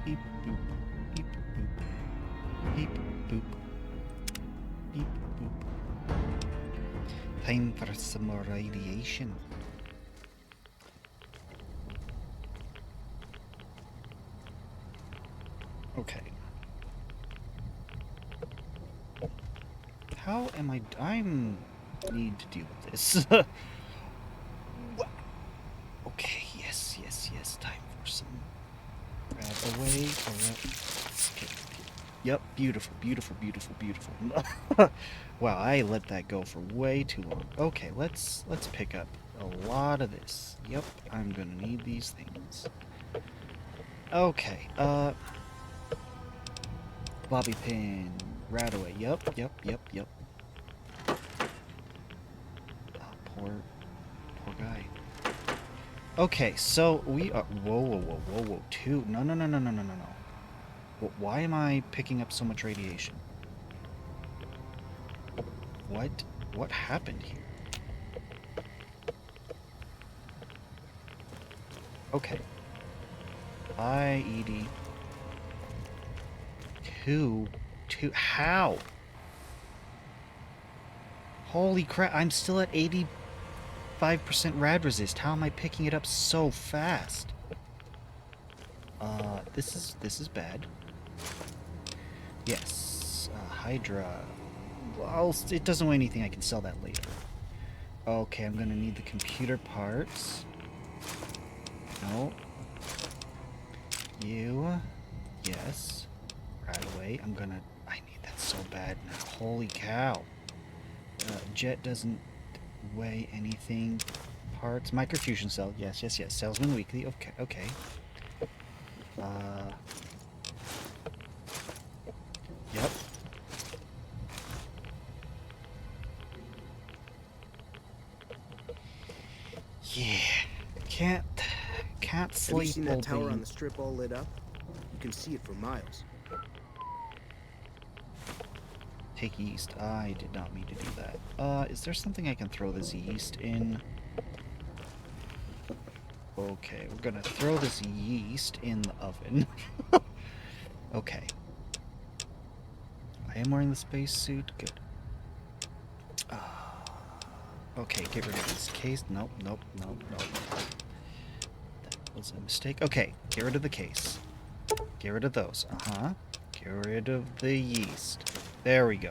Beep boop. Beep boop. Beep boop. Beep boop. Time for some more radiation. Okay. How am I... need to deal with this. Okay, yes. Time for some... Grab away. Okay. Yep, beautiful. Wow, I let that go for way too long. Okay, let's pick up a lot of this. Yep, I'm gonna need these things. Okay, bobby pin, Radaway. Yep. Oh, poor guy. Okay, so we are... Whoa. Two. No. Why am I picking up so much radiation? What happened here? Okay. IED. Two. How? Holy crap, I'm still at 85% rad resist. How am I picking it up so fast? This is bad. Yes. Hydra. Well, it doesn't weigh anything. I can sell that later. Okay, I'm gonna need the computer parts. No. You. Yes. Right away. I need that so bad now. Holy cow. Jet doesn't weigh anything. Parts. Microfusion cell. Yes. Salesman weekly. Okay. Yep. Yeah. Can't sleep. Have you seen that tower on the strip all lit up? You can see it for miles. Take yeast. I did not mean to do that. Is there something I can throw this yeast in? Okay, we're gonna throw this yeast in the oven. Okay. I am wearing the spacesuit. Good. Okay, get rid of this case. Nope. That was a mistake. Okay, get rid of the case. Get rid of those. Get rid of the yeast. There we go.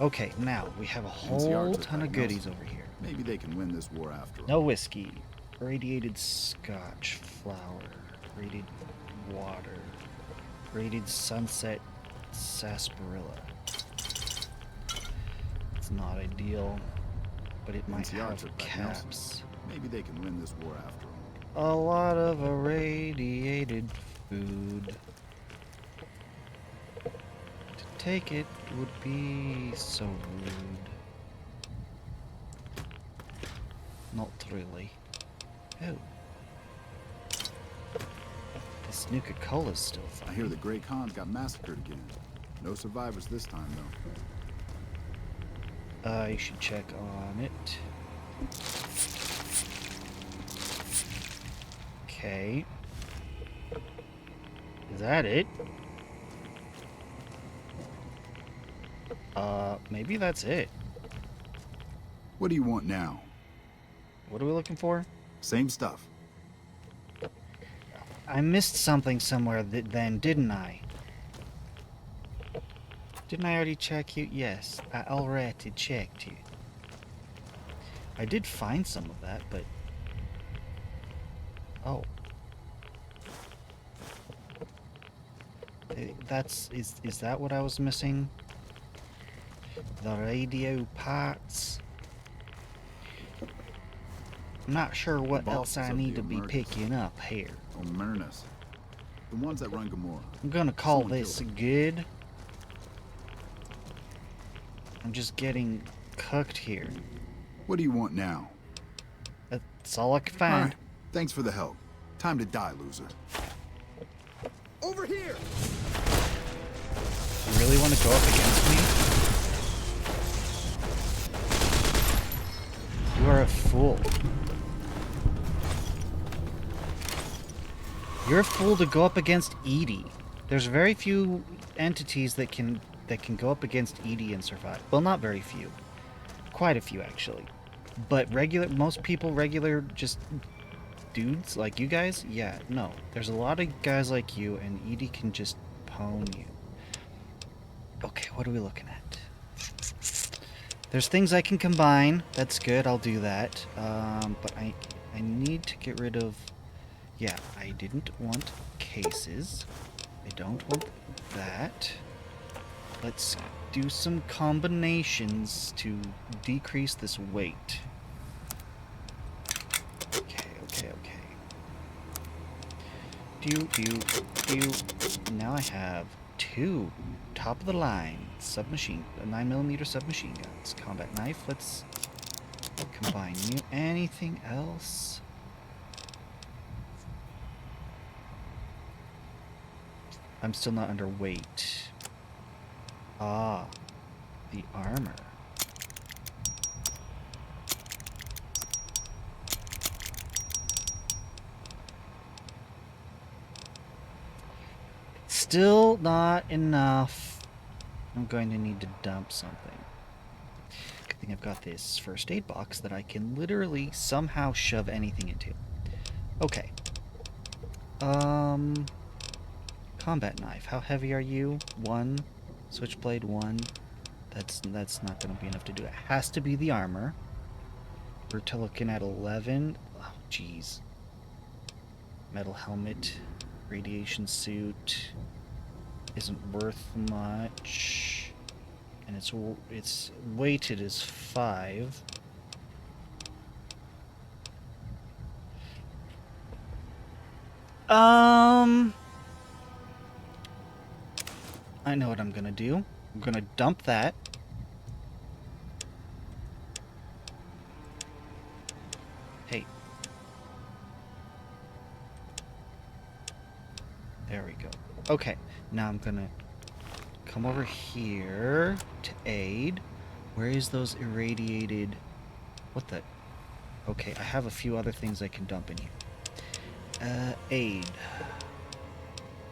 Okay, now we have a whole ton of goodies over here. Maybe they can win this war after all. No whiskey. Radiated scotch flour. Radiated water. Radiated sunset sarsaparilla. It's not ideal, but it might have caps. Maybe they can win this war after all. A lot of irradiated food. To take it would be so rude. Not really. Oh. This Nuka-Cola's still fine. I hear the Grey Khans got massacred again. No survivors this time, though. I should check on it. Okay. Is that it? Maybe that's it. What do you want now? What are we looking for? Same stuff. I missed something somewhere then, didn't I? Didn't I already check you? Yes, I already checked you. I did find some of that, but... Oh. Is that what I was missing? The radio parts? I'm not sure what else I need to be picking up here. Omernis. The ones that run Gamora. I'm gonna call this good. I'm just getting cooked here. What do you want now? That's all I can find. All right. Thanks for the help. Time to die, loser. Over here! You really want to go up against me? You are a fool. You're a fool to go up against Edie. There's very few entities that can go up against Edie and survive. Well, not very few. Quite a few, actually. But most people, regular, just dudes like you guys, yeah, no. There's a lot of guys like you, and Edie can just pwn you. Okay, what are we looking at? There's things I can combine. That's good, I'll do that. But I need to get rid of... Yeah, I didn't want cases. I don't want that. Let's do some combinations to decrease this weight. Okay. Now I have 2 top of the line 9mm submachine guns. Combat knife. Let's combine you. Anything else? I'm still not underweight. Ah, the armor. Still not enough. I'm going to need to dump something. Good thing I've got this first aid box that I can literally somehow shove anything into. Okay. Combat knife. How heavy are you? 1. Switchblade 1. That's not going to be enough to do it. It has to be the armor. We're looking at 11. Oh, jeez. Metal helmet. Radiation suit. Isn't worth much. And it's weighted as 5. I know what I'm gonna do. I'm gonna dump that. Hey. There we go. Okay, now I'm gonna come over here to aid. Where is those irradiated... What the... Okay, I have a few other things I can dump in here. Aid.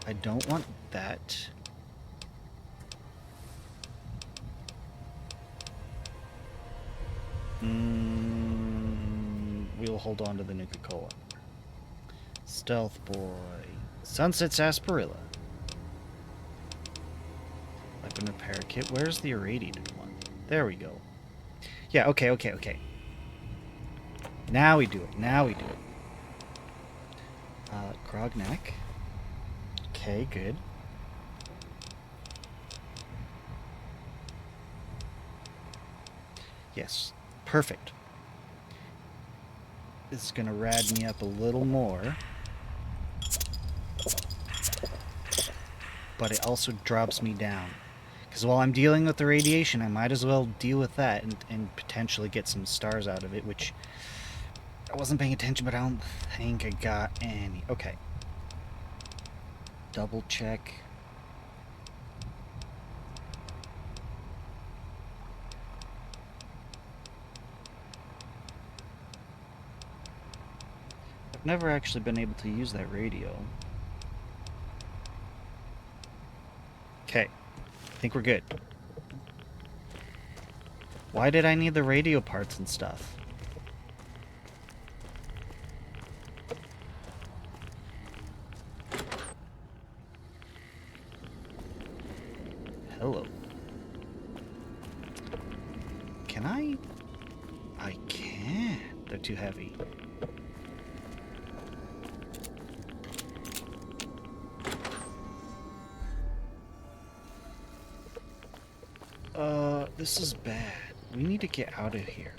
I don't want that. We'll hold on to the Nuka-Cola. Stealth Boy. Sunset Sarsaparilla. Weapon repair kit. Where's the irradiated one? There we go. Yeah, okay. Now we do it. Grognak. Okay, good. Yes, perfect. This is gonna rad me up a little more. But it also drops me down. Because while I'm dealing with the radiation, I might as well deal with that and potentially get some stars out of it, which I wasn't paying attention, but I don't think I got any. Okay. Double check. I've never actually been able to use that radio. Okay. I think we're good. Why did I need the radio parts and stuff? Hello. Can I? I can't. They're too heavy. This is bad. We need to get out of here.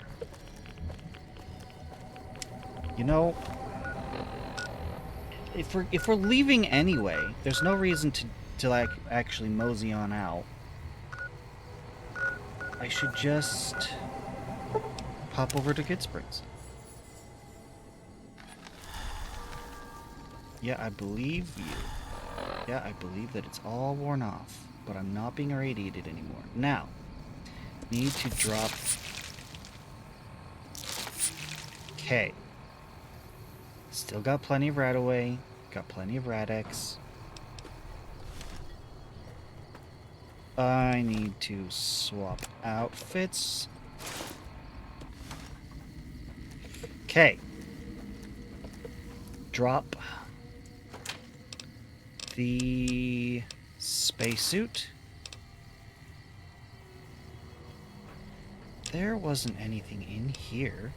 You know, if we're leaving anyway, there's no reason to like actually mosey on out. I should just pop over to Goodsprings. Yeah, I believe you. Yeah, I believe that it's all worn off, but I'm not being irradiated anymore. Now, need to drop... Okay. Still got plenty of right-of-way. Got plenty of Rad-X. I need to swap outfits. Okay. Drop the spacesuit. There wasn't anything in here.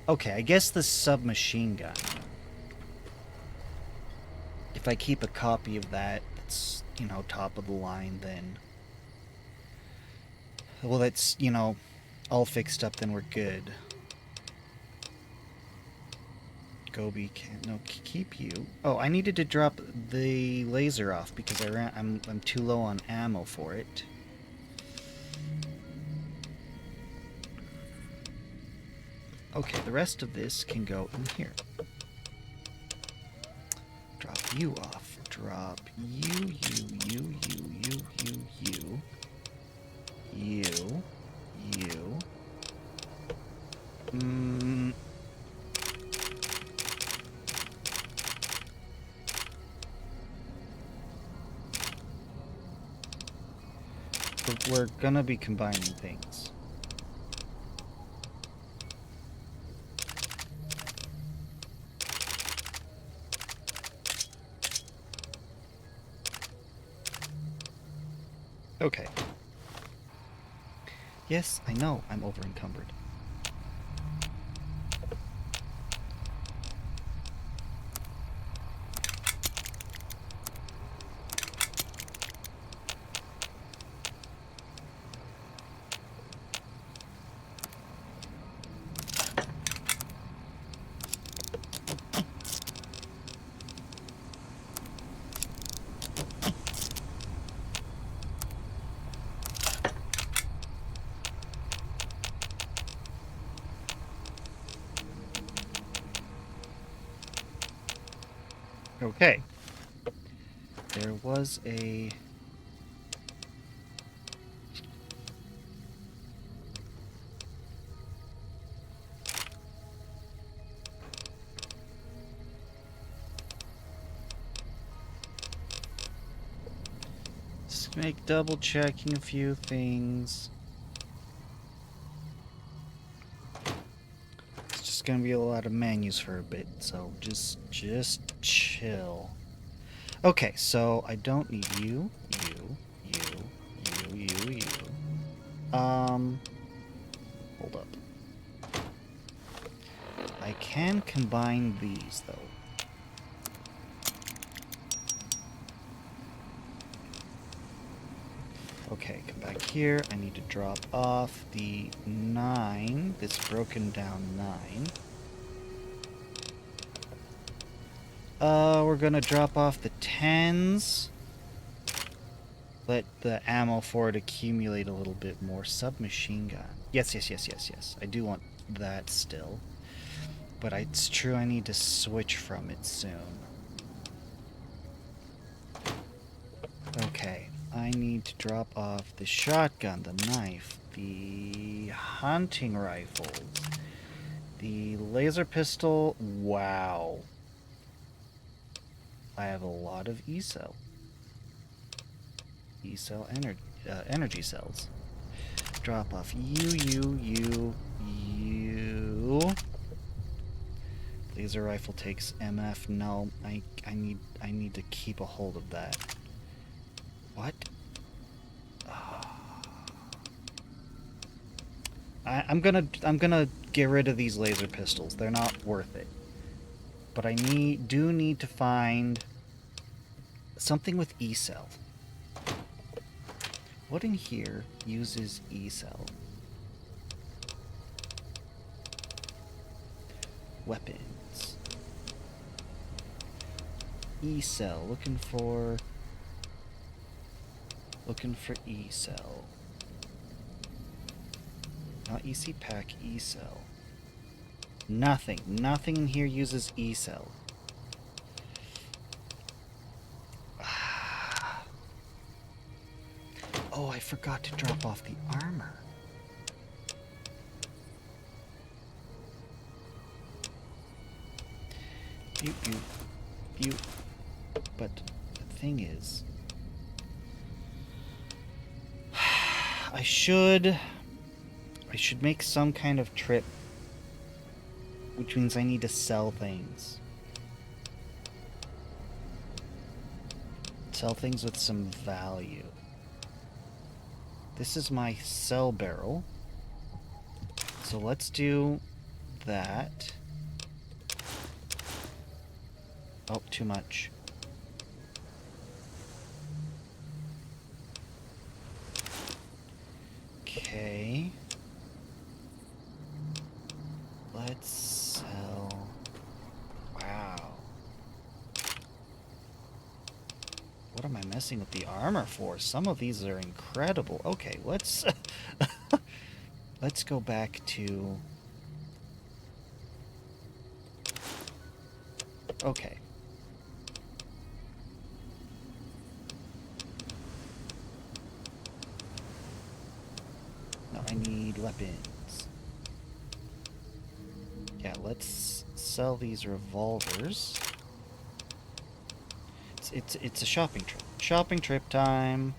Okay, I guess the submachine gun. If I keep a copy of that, it's, you know, top of the line, then... Well, that's, you know, all fixed up, then we're good. Gobi can't... No, keep you. Oh, I needed to drop the laser off because I'm too low on ammo for it. Okay, the rest of this can go in here. Drop you off. Drop you. We're gonna be combining things. Okay. Yes, I know I'm over-encumbered. Okay. There was a... Just make double checking a few things. It's just gonna be a lot of menus for a bit, so just chill. Okay, so I don't need you. Hold up. I can combine these, though. Okay, come back here. I need to drop off the 9, this broken down 9. We're gonna drop off the 10s. Let the ammo for it accumulate a little bit more. Submachine gun. Yes. I do want that still. But it's true I need to switch from it soon. Okay. I need to drop off the shotgun, the knife, the hunting rifles, the laser pistol. Wow. I have a lot of E-cell. E-cell energy cells. Drop off you. Laser rifle takes MF. No, I need to keep a hold of that. What? I'm gonna get rid of these laser pistols. They're not worth it. But I do need to find something with E-cell. What in here uses E-cell? Weapons. E-cell. Looking for E-cell. Not EC pack, E-cell. Nothing in here uses E-cell. Oh, I forgot to drop off the armor. thing is, I should make some kind of trip, which means I need to sell things. Sell things with some value. This is my sell barrel. So let's do that. Oh, too much. Okay. Let's sell. Wow. What am I messing with the armor for? Some of these are incredible. Okay, let's let's go back to. Okay. No, I need weapons. Yeah, let's sell these revolvers. It's a shopping trip. Shopping trip time.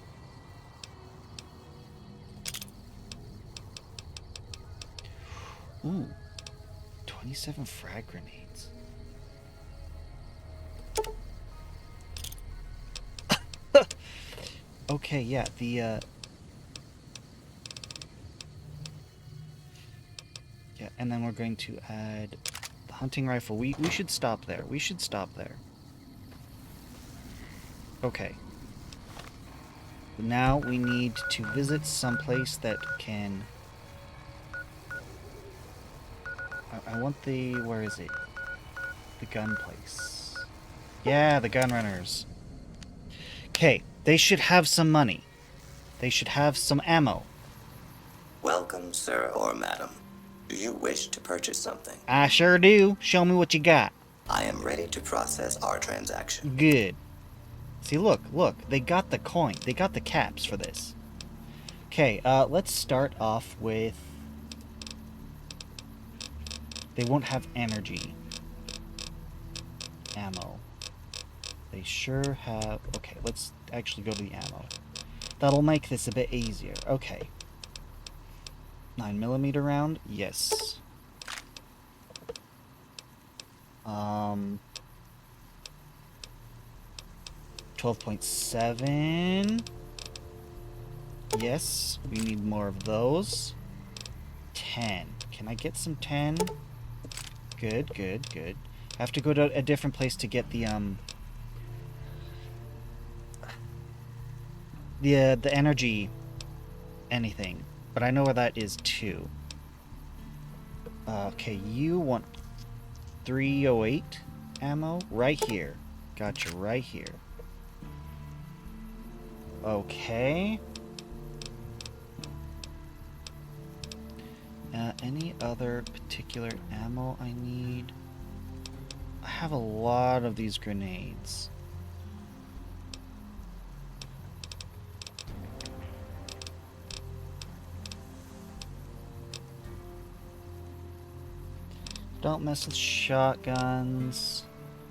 Ooh. 27 frag grenades. Okay, yeah, yeah, and then we're going to add the hunting rifle. We should stop there. We should stop there. Okay. Now we need to visit some place that can... I want the... Where is it? The gun place. Yeah, the gun runners. Okay, they should have some money. They should have some ammo. Welcome, sir or madam. Do you wish to purchase something? I sure do. Show me what you got. I am ready to process our transaction. Good. See, look. They got the coin. They got the caps for this. Okay, let's start off with... They won't have energy. Ammo. They sure have... Okay, let's actually go to the ammo. That'll make this a bit easier. Okay. 9mm round? Yes. 12.7. Yes, we need more of those. 10. Can I get some 10? Good. Have to go to a different place to get the energy anything. But I know where that is too. Okay, you want 308 ammo? Right here. Gotcha, right here. Okay. Any other particular ammo I need? I have a lot of these grenades. Don't mess with shotguns.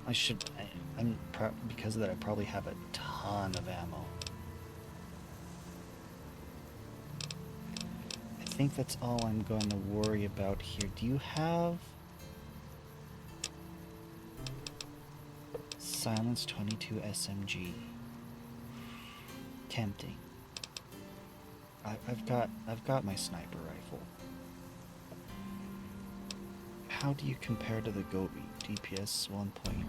Because of that, I probably have a ton of ammo. I think that's all I'm going to worry about here. Do you have... Silence 22 SMG. Tempting. I've got my sniper rifle. How do you compare to the Gobi? DPS 1 point.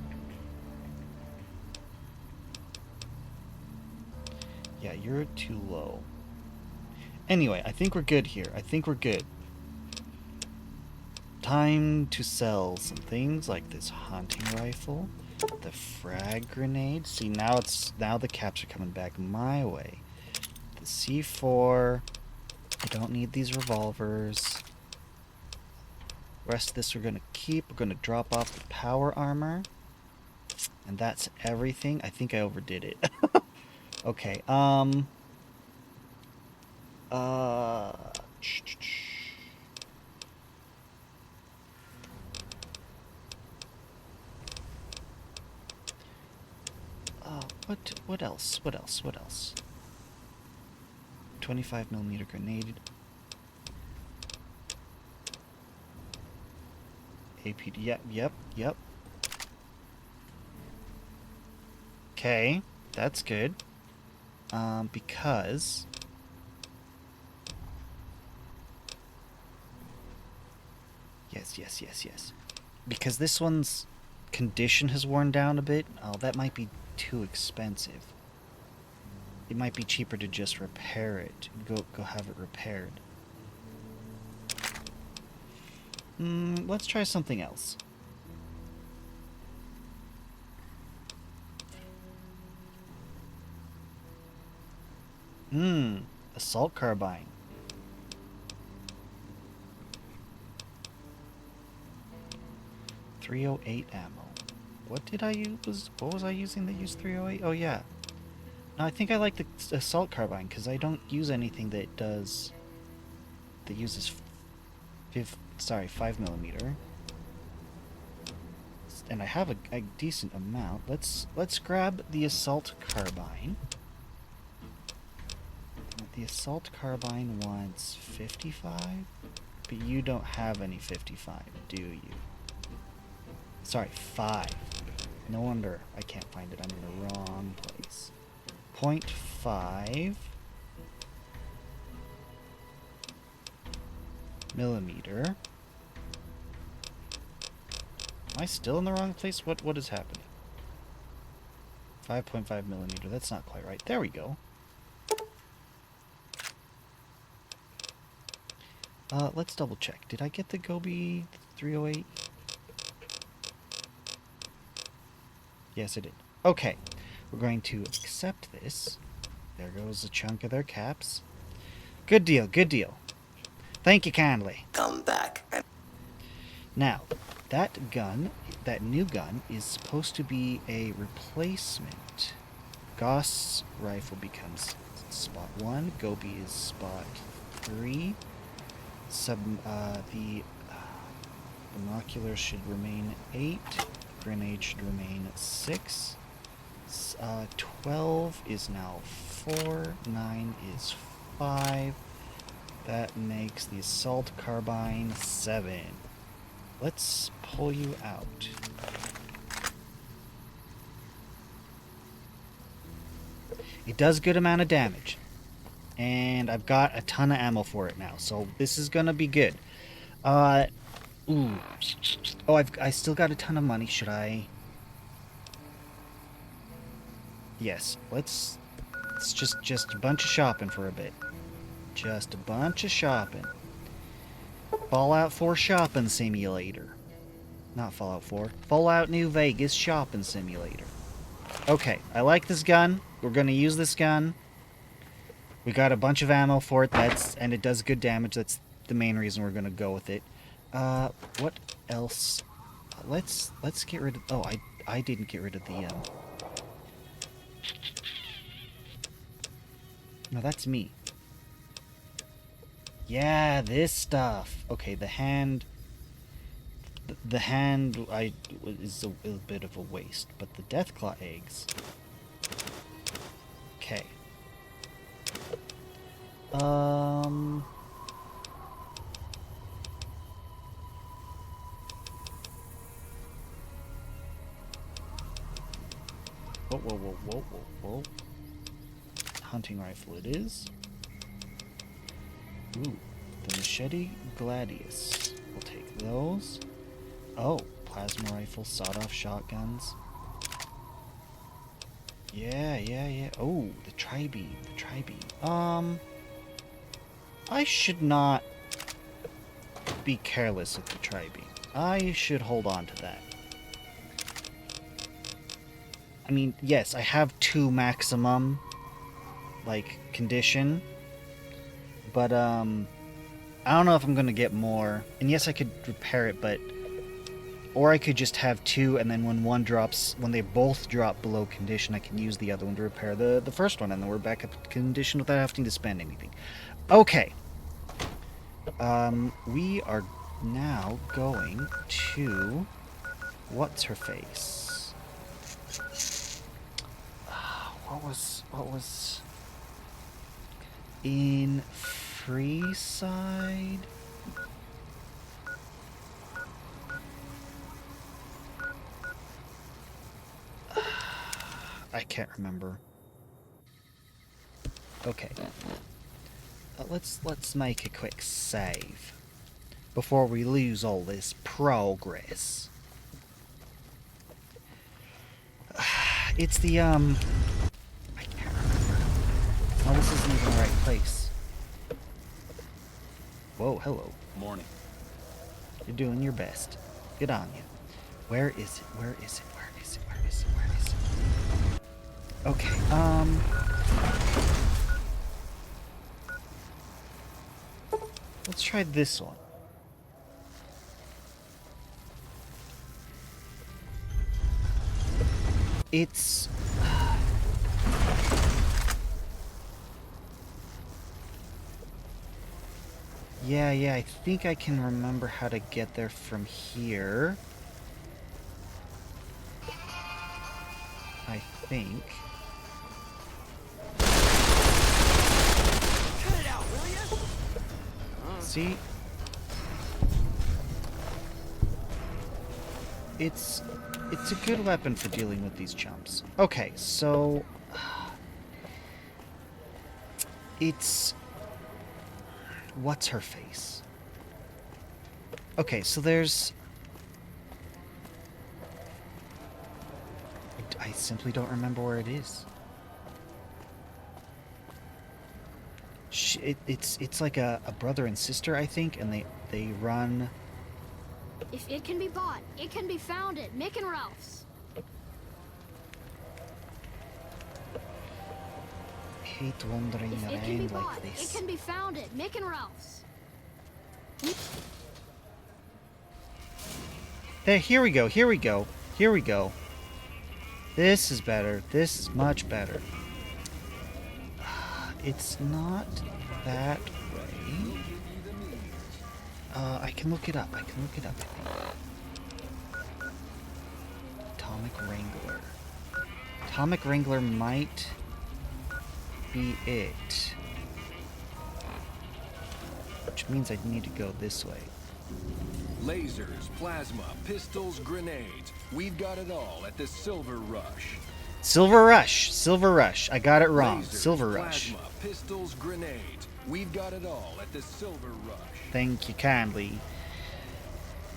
Yeah, you're too low. Anyway, I think we're good here. I think we're good. Time to sell some things like this hunting rifle, the frag grenade. See, now the caps are coming back my way. The C4. I don't need these revolvers. Rest of this we're gonna keep. We're gonna drop off the power armor. And that's everything. I think I overdid it. Okay, What else? What else? What else? 25mm grenade. APD. Yep. Okay, that's good. Because yes. Because this one's condition has worn down a bit. Oh, that might be too expensive. It might be cheaper to just repair it. Go have it repaired. Let's try something else. Assault carbine. .308 ammo. What did I use? What was I using that used .308? Oh yeah. No, I think I like the assault carbine because I don't use anything that uses 5mm. And I have a decent amount. Let's grab the assault carbine. The assault carbine wants 55, but you don't have any 55, do you? Sorry, 5. No wonder I can't find it. I'm in the wrong place. .5 millimeter. Am I still in the wrong place? What is happening? 5.5mm. That's not quite right. There we go. Let's double check. Did I get the Gobi 308? Yes, I did. Okay. We're going to accept this. There goes a chunk of their caps. Good deal, good deal. Thank you kindly. Come back and Now, that new gun, is supposed to be a replacement. Gauss rifle becomes spot 1. Gobi is spot 3. The binoculars should remain 8. Grenade should remain 6. 12 is now 4. 9 is 5. That makes the assault carbine 7. Let's pull you out. It does good amount of damage. And I've got a ton of ammo for it now, so this is gonna be good. Ooh. Oh, I still got a ton of money. Should I? Yes. Let's just a bunch of shopping for a bit. Just a bunch of shopping. Fallout 4 shopping simulator. Not Fallout 4. Fallout New Vegas shopping simulator. Okay, I like this gun. We're gonna use this gun. We got a bunch of ammo for it. And it does good damage. That's the main reason we're gonna go with it. What else? Let's get rid of. Oh, I didn't get rid of the. No, that's me. Yeah, this stuff. Okay, the hand. The hand is a bit of a waste, but the Deathclaw eggs. Okay. Whoa. Hunting rifle it is. Ooh, the machete gladius. We'll take those. Oh, plasma rifle, sawed-off shotguns. Yeah. Oh, the tri-beam. I should not be careless with the tri-beam. I should hold on to that. I mean, yes, I have 2 maximum, condition. But, I don't know if I'm gonna get more. And yes, I could repair it, but... Or I could just have 2, and then when they both drop below condition, I can use the other one to repair the first one, and then we're back up to condition without having to spend anything. Okay. We are now going to... What's her face? What was in Freeside? I can't remember. Okay. Let's make a quick save before we lose all this progress. It's the I can't remember. Oh, this isn't even the right place. Whoa, hello. Morning. You're doing your best. Good on you. Where is it? Where is it? Where is it? Where is it? Where is it? Okay, let's try this one. It's... Yeah, I think I can remember how to get there from here. I think. Cut it out, will ya? See? It's a good weapon for dealing with these chumps. Okay, so it's what's her face? Okay, so there's I simply don't remember where it is. It's like a brother and sister, I think, and they run. If it can be bought, it can be found at Mick and Ralph's. I hate wandering If it can be around bought, like it this. can be found at Mick and Ralph's. There, here we go, here we go, here we go. This is better. This is much better. It's not that way. I can look it up. I can look it up, I think. Atomic Wrangler. Atomic Wrangler might be it. Which means I need to go this way. Lasers, plasma, pistols, grenades. We've got it all at the Silver Rush. Silver Rush! Silver Rush. I got it wrong. Lasers, Silver Rush. Plasma, pistols, grenades. We've got it all at the Silver Rush. Thank you kindly.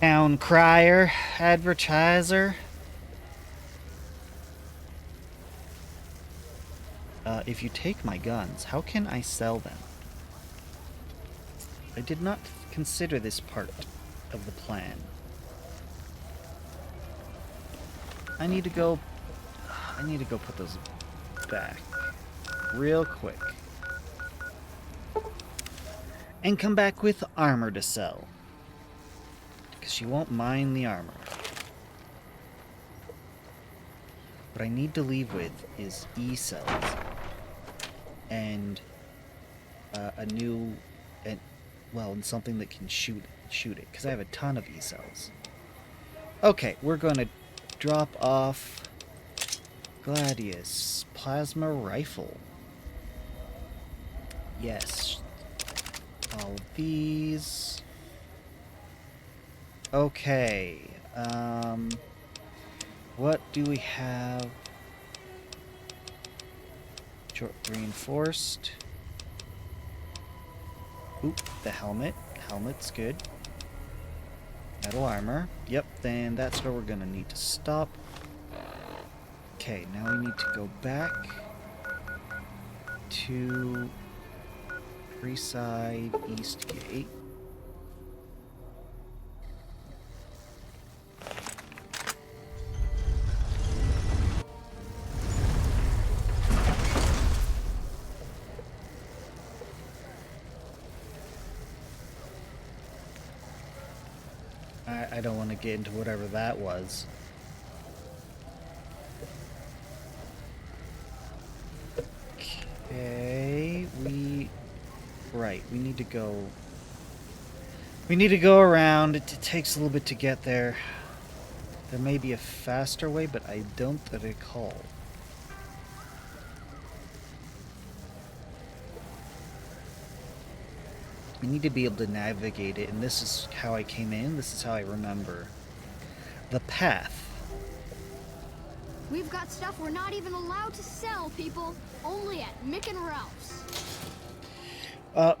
Town crier, advertiser. If you take my guns, how can I sell them? I did not consider this part of the plan. I need to go put those back real quick. And come back with armor to sell. Because she won't mind the armor. What I need to leave with is E-cells. And a new... and something that can shoot it. Because I have a ton of E-cells. Okay, we're going to drop off Gladius plasma rifle. Yes. All of these. Okay. What do we have? Short reinforced. Oop, the helmet. Helmet's good. Metal armor. Yep, then that's where we're gonna need to stop. Okay, now we need to go back to Freeside East Gate. I don't want to get into whatever that was. Okay, right, we need to go around. It takes a little bit to get there. There may be a faster way, but I don't recall. We need to be able to navigate it, and this is how I came in. This is how I remember. The path. We've got stuff we're not even allowed to sell, people. Only at Mick and Ralph's.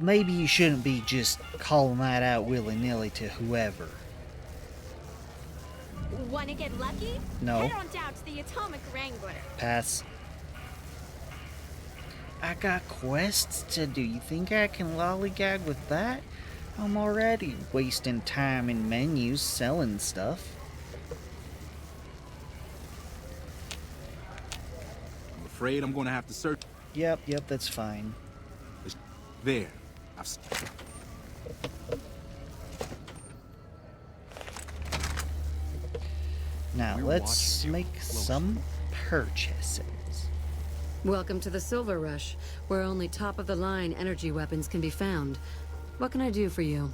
Maybe you shouldn't be just calling that out willy-nilly to whoever. Wanna get lucky? No. Head on down to the Atomic Wrangler. Pass. I got quests to do. You think I can lollygag with that? I'm already wasting time in menus selling stuff. I'm afraid I'm gonna have to search. Yep, that's fine. There. Now, We're let's watching you make closely. some purchases. Welcome to the Silver Rush, where only top-of-the-line energy weapons can be found. What can I do for you?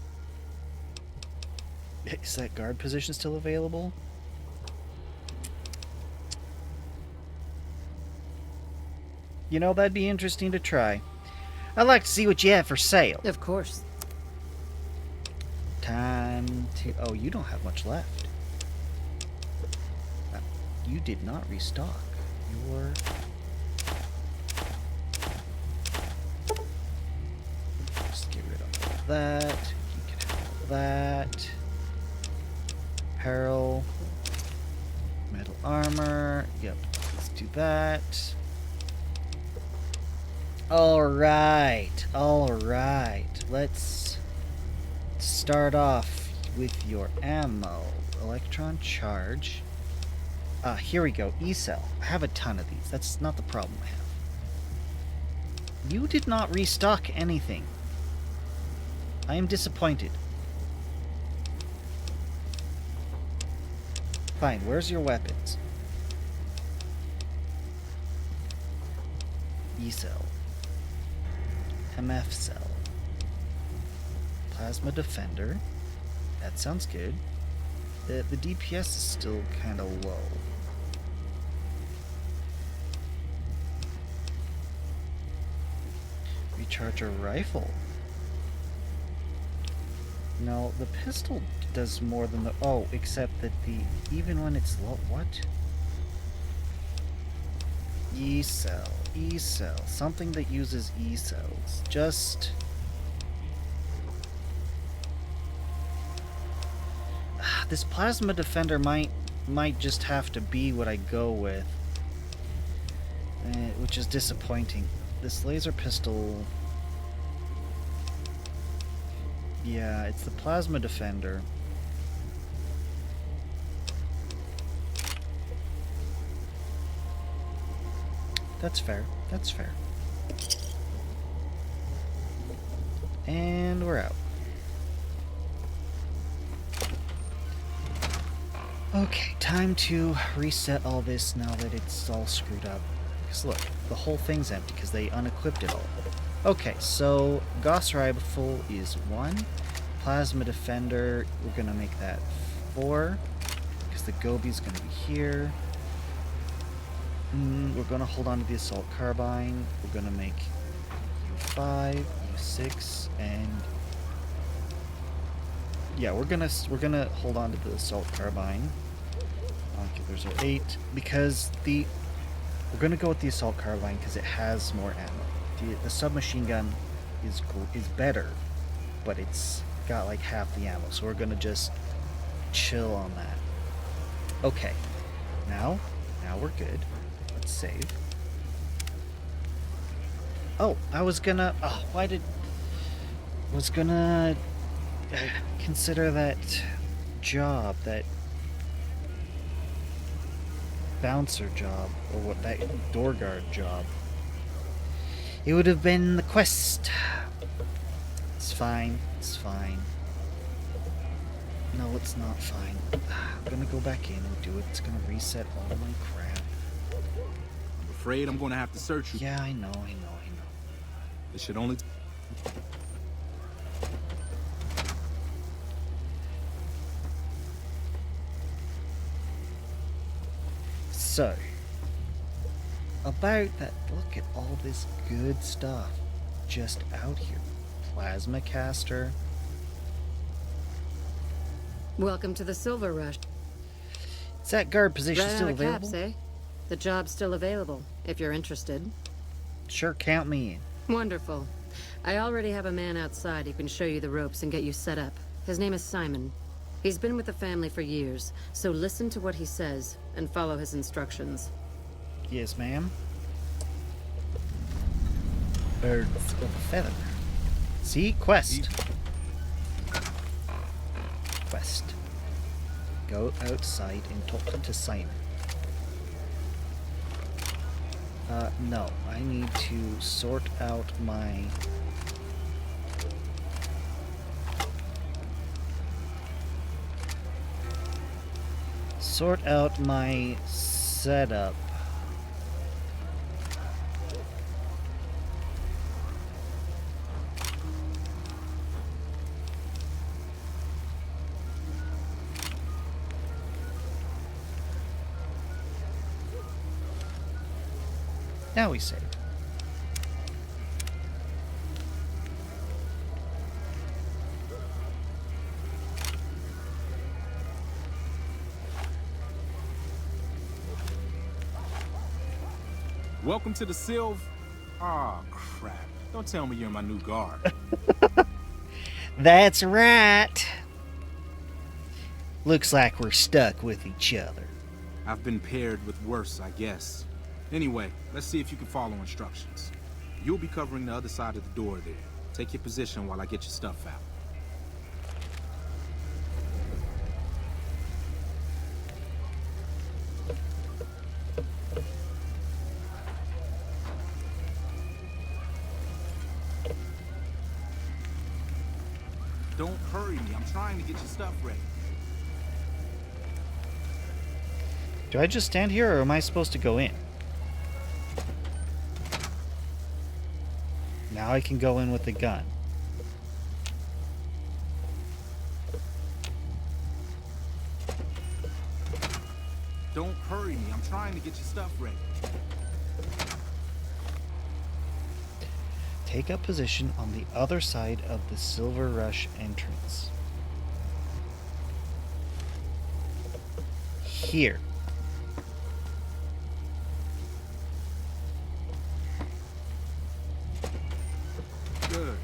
Is that guard position still available? You know, that'd be interesting to try. I'd like to see what you have for sale. Of course. Time to... Oh, you don't have much left. You did not restock. Your... Just get rid of all that. You can have all that. Apparel. Metal armor. Yep, let's do that. Alright. Let's start off with your ammo. Electron charge. Here we go. E-cell. I have a ton of these. That's not the problem I have. You did not restock anything. I am disappointed. Fine, where's your weapons? E-cell. MF cell. Plasma defender. That sounds good. The DPS is still kind of low. Recharge a rifle. No, the pistol does more than the... Oh, except that the... Even when it's low... What? E-cell. E-cell. Something that uses E-cells. Just... This plasma defender might just have to be what I go with. Which is disappointing. This laser pistol... Yeah, it's the plasma defender. That's fair. That's fair. And we're out. Okay, time to reset all this now that it's all screwed up. Because look, the whole thing's empty because they unequipped it all. Okay, so Gauss Rifle is 1. Plasma Defender, we're going to make that 4. Because the Gobi's going to be here. We're going to hold on to the Assault Carbine. We're going to make U5, U6, and... Yeah, we're gonna hold on to the Assault Carbine. Okay, there's our 8. Because we're gonna go with the Assault Carbine because it has more ammo. The submachine gun is better, but it's got like half the ammo, so we're gonna just chill on that. Okay, now we're good. Let's save. Oh, I was gonna. Oh, was gonna consider that job, that bouncer job, or what, that door guard job. It would have been the quest. It's fine. It's fine. No, it's not fine. I'm gonna go back in and do it. It's gonna reset all my crap. I'm afraid I'm gonna have to search you. Yeah, I know. This should only... So, about that, look at all this good stuff just out here. Plasma caster. Welcome to the Silver Rush. Is that guard position Right still out of available? caps, eh? The job's still available, if you're interested. Sure, count me in. Wonderful. I already have a man outside who can show you the ropes and get you set up. His name is Simon. He's been with the family for years, so listen to what he says and follow his instructions. Yes, ma'am. Birds of a feather. See? Quest. Quest. Go outside and talk to Simon. No. I need to sort out my... Sort out my setup. Now we save. Welcome to the Sylv. Aw, crap. Don't tell me you're my new guard. That's right. Looks like we're stuck with each other. I've been paired with worse, I guess. Anyway, let's see if you can follow instructions. You'll be covering the other side of the door there. Take your position while I get your stuff out. Don't hurry me. I'm trying to get your stuff ready. Do I just stand here or am I supposed to go in? Now I can go in with the gun. Don't hurry me. I'm trying to get your stuff ready. Take up position on the other side of the Silver Rush entrance. Here. Good.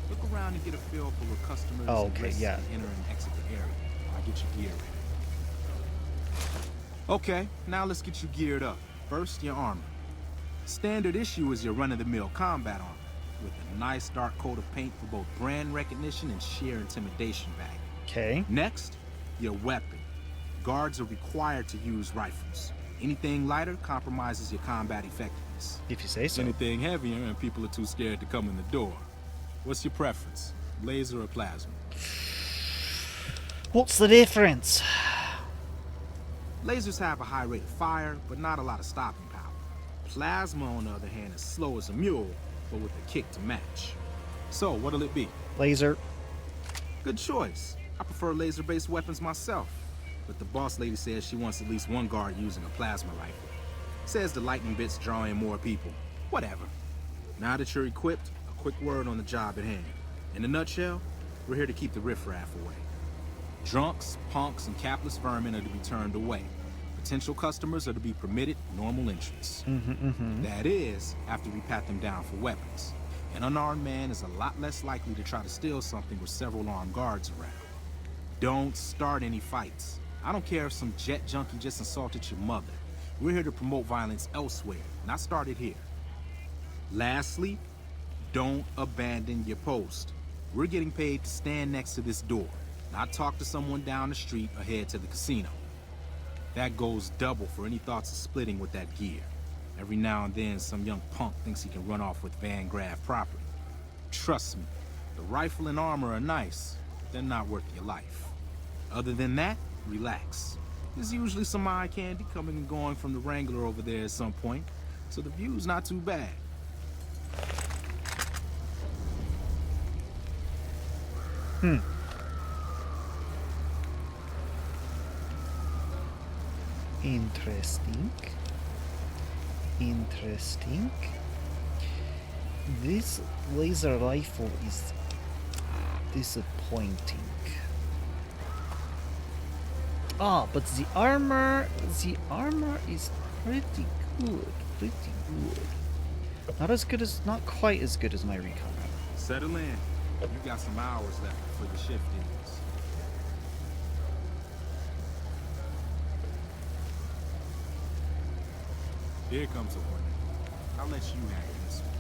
Look around and get a feel for where customers Oh, and okay, risks yeah. enter and exit the area. I'll get your gear ready. Okay, now let's get you geared up. First, your armor. Standard issue is your run-of-the-mill combat armor, with a nice dark coat of paint for both brand recognition and sheer intimidation value. Okay. Next, your weapon. Guards are required to use rifles. Anything lighter compromises your combat effectiveness. If you say so. Anything heavier and people are too scared to come in the door. What's your preference? Laser or plasma? What's the difference? Lasers have a high rate of fire, but not a lot of stopping power. Plasma, on the other hand, is slow as a mule, but with a kick to match. So, what'll it be? Laser. Good choice. I prefer laser-based weapons myself, but the boss lady says she wants at least one guard using a plasma rifle. Says the lightning bits draw in more people. Whatever. Now that you're equipped, a quick word on the job at hand. In a nutshell, we're here to keep the riffraff away. Drunks, punks, and capless vermin are to be turned away. Potential customers are to be permitted normal entrance. That is, after we pat them down for weapons. An unarmed man is a lot less likely to try to steal something with several armed guards around. Don't start any fights. I don't care if some jet junkie just assaulted your mother. We're here to promote violence elsewhere, not start it here. Lastly, don't abandon your post. We're getting paid to stand next to this door, not talk to someone down the street or head to the casino. That goes double for any thoughts of splitting with that gear. Every now and then, some young punk thinks he can run off with Van Graff property. Trust me, the rifle and armor are nice, but they're not worth your life. Other than that, relax. There's usually some eye candy coming and going from the Wrangler over there at some point, so the view's not too bad. Interesting. Interesting. This laser rifle is disappointing. Ah, but the armor is pretty good. Not quite as good as my recon. Settle in. You got some hours left before the shift ends. Here comes a warning. I'll let you handle this one.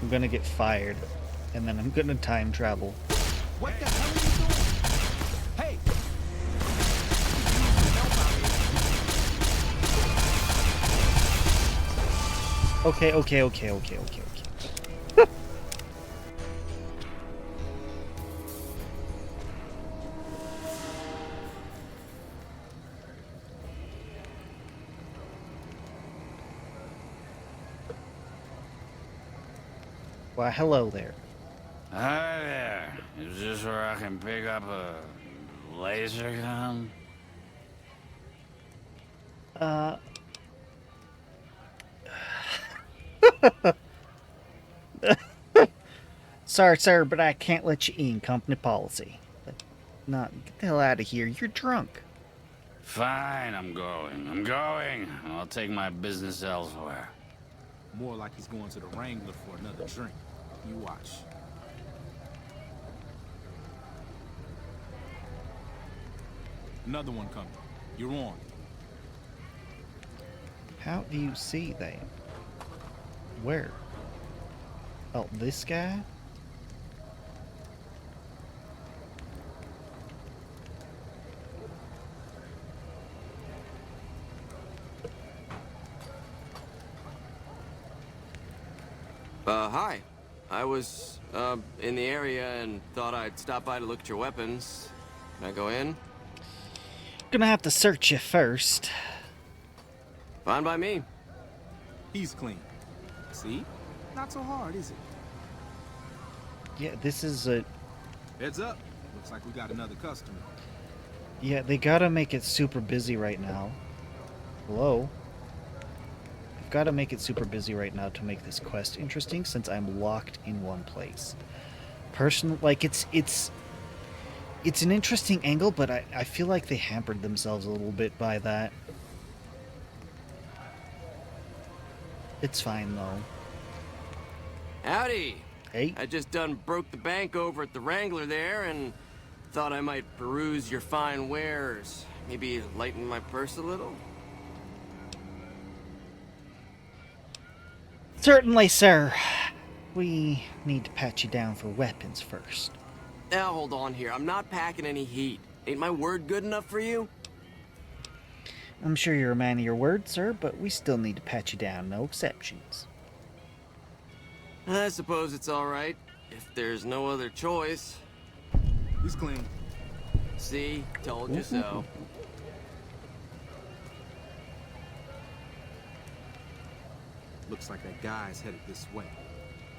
I'm gonna get fired, and then I'm gonna time travel. What the hell are you doing? Hey! Okay. Why, hello there. Hi there. Is this where I can pick up a laser gun? Sorry, sir, but I can't let you in. Company policy. Not get the hell out of here. You're drunk. Fine, I'm going. I'll take my business elsewhere. More like he's going to the Wrangler for another drink. You watch. Another one coming. You're on. How do you see that? Where? Oh, this guy? Hi. I was, in the area and thought I'd stop by to look at your weapons. Can I go in? Gonna have to search you first. Fine by me. He's clean. See? Not so hard, is it? Yeah, this is a... Heads up. Looks like we got another customer. Yeah, they gotta make it super busy right now. Hello? They've gotta make it super busy right now to make this quest interesting, since I'm locked in one place. Like, it's an interesting angle, but I feel like they hampered themselves a little bit by that. It's fine, though. Howdy. Hey. I just done broke the bank over at the Wrangler there and thought I might peruse your fine wares. Maybe lighten my purse a little? Certainly, sir. We need to pat you down for weapons first. Now, hold on here. I'm not packing any heat. Ain't my word good enough for you? I'm sure you're a man of your word, sir, but we still need to pat you down. No exceptions. I suppose it's all right, if there's no other choice. He's clean. See? Told you so. Looks like that guy's headed this way.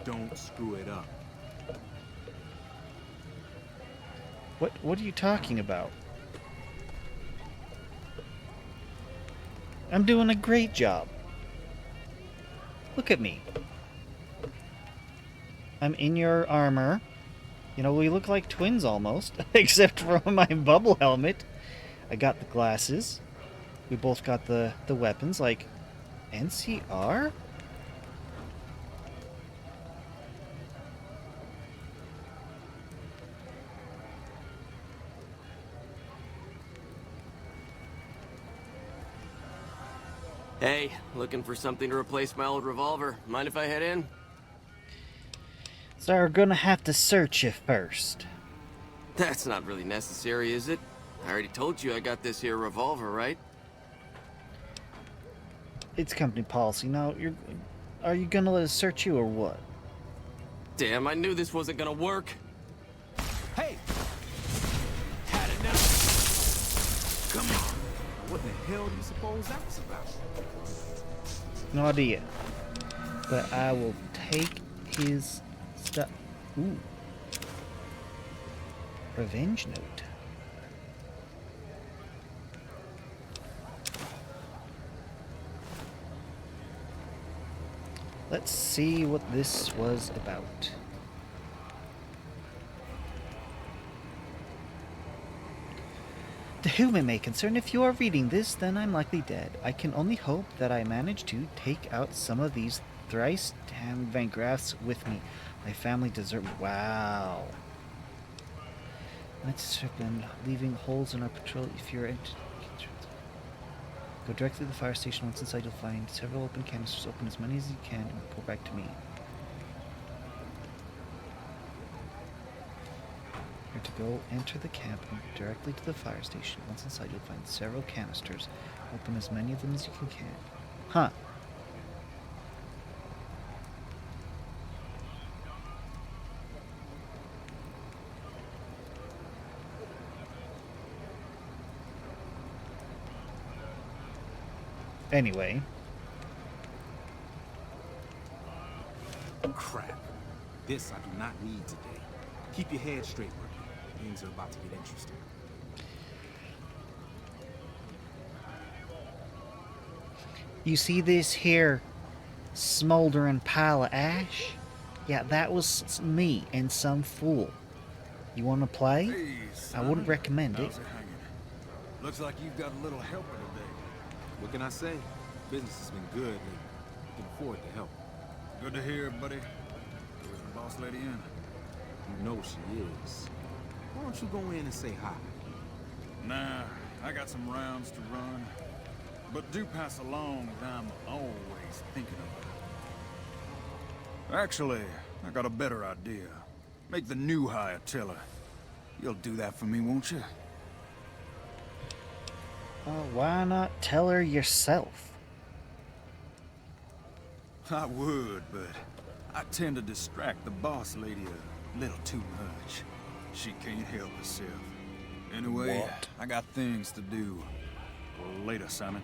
Don't screw it up. What are you talking about? I'm doing a great job. Look at me. I'm in your armor. You know, we look like twins almost, except for my bubble helmet. I got the glasses. We both got the weapons, like NCR? Hey, looking for something to replace my old revolver. Mind if I head in? So we're gonna have to search you first. That's not really necessary, is it? I already told you I got this here revolver, right? It's company policy. Now, are you gonna let us search you or what? Damn, I knew this wasn't gonna work. Hey! Had enough. Come on. What the hell do you suppose that was about? No idea. But I will take his stuff. Ooh. Revenge note. Let's see what this was about. To whom it may concern, if you are reading this, then I'm likely dead. I can only hope that I manage to take out some of these thrice damned Van Graffs with me. My family deserve. Wow. Let's Strickland, leaving holes in our patrol. If you're go directly to the fire station. Once inside, you'll find several open canisters. Open as many as you can and report back to me. You're to go enter the camp and directly to the fire station. Once inside, you'll find several canisters. Open as many of them as you can. Huh. Anyway. Crap. This I do not need today. Keep your head straight, Rookie. Things are about to get interesting. You see this here smoldering pile of ash? Yeah, that was me and some fool. You want to play? Hey, I wouldn't recommend it. how's it hanging? Looks like you've got a little helper today. What can I say? Business has been good lately. We can afford the help. Good to hear, buddy. Where's the boss lady in? You know she is. Why don't you go in and say hi? Nah, I got some rounds to run. But do pass along that I'm always thinking of her. Actually, I got a better idea. Make the new hire tell her. You'll do that for me, won't you? Why not tell her yourself? I would, but I tend to distract the boss lady a little too much. She can't help herself. Anyway, What? I got things to do. Later, Simon.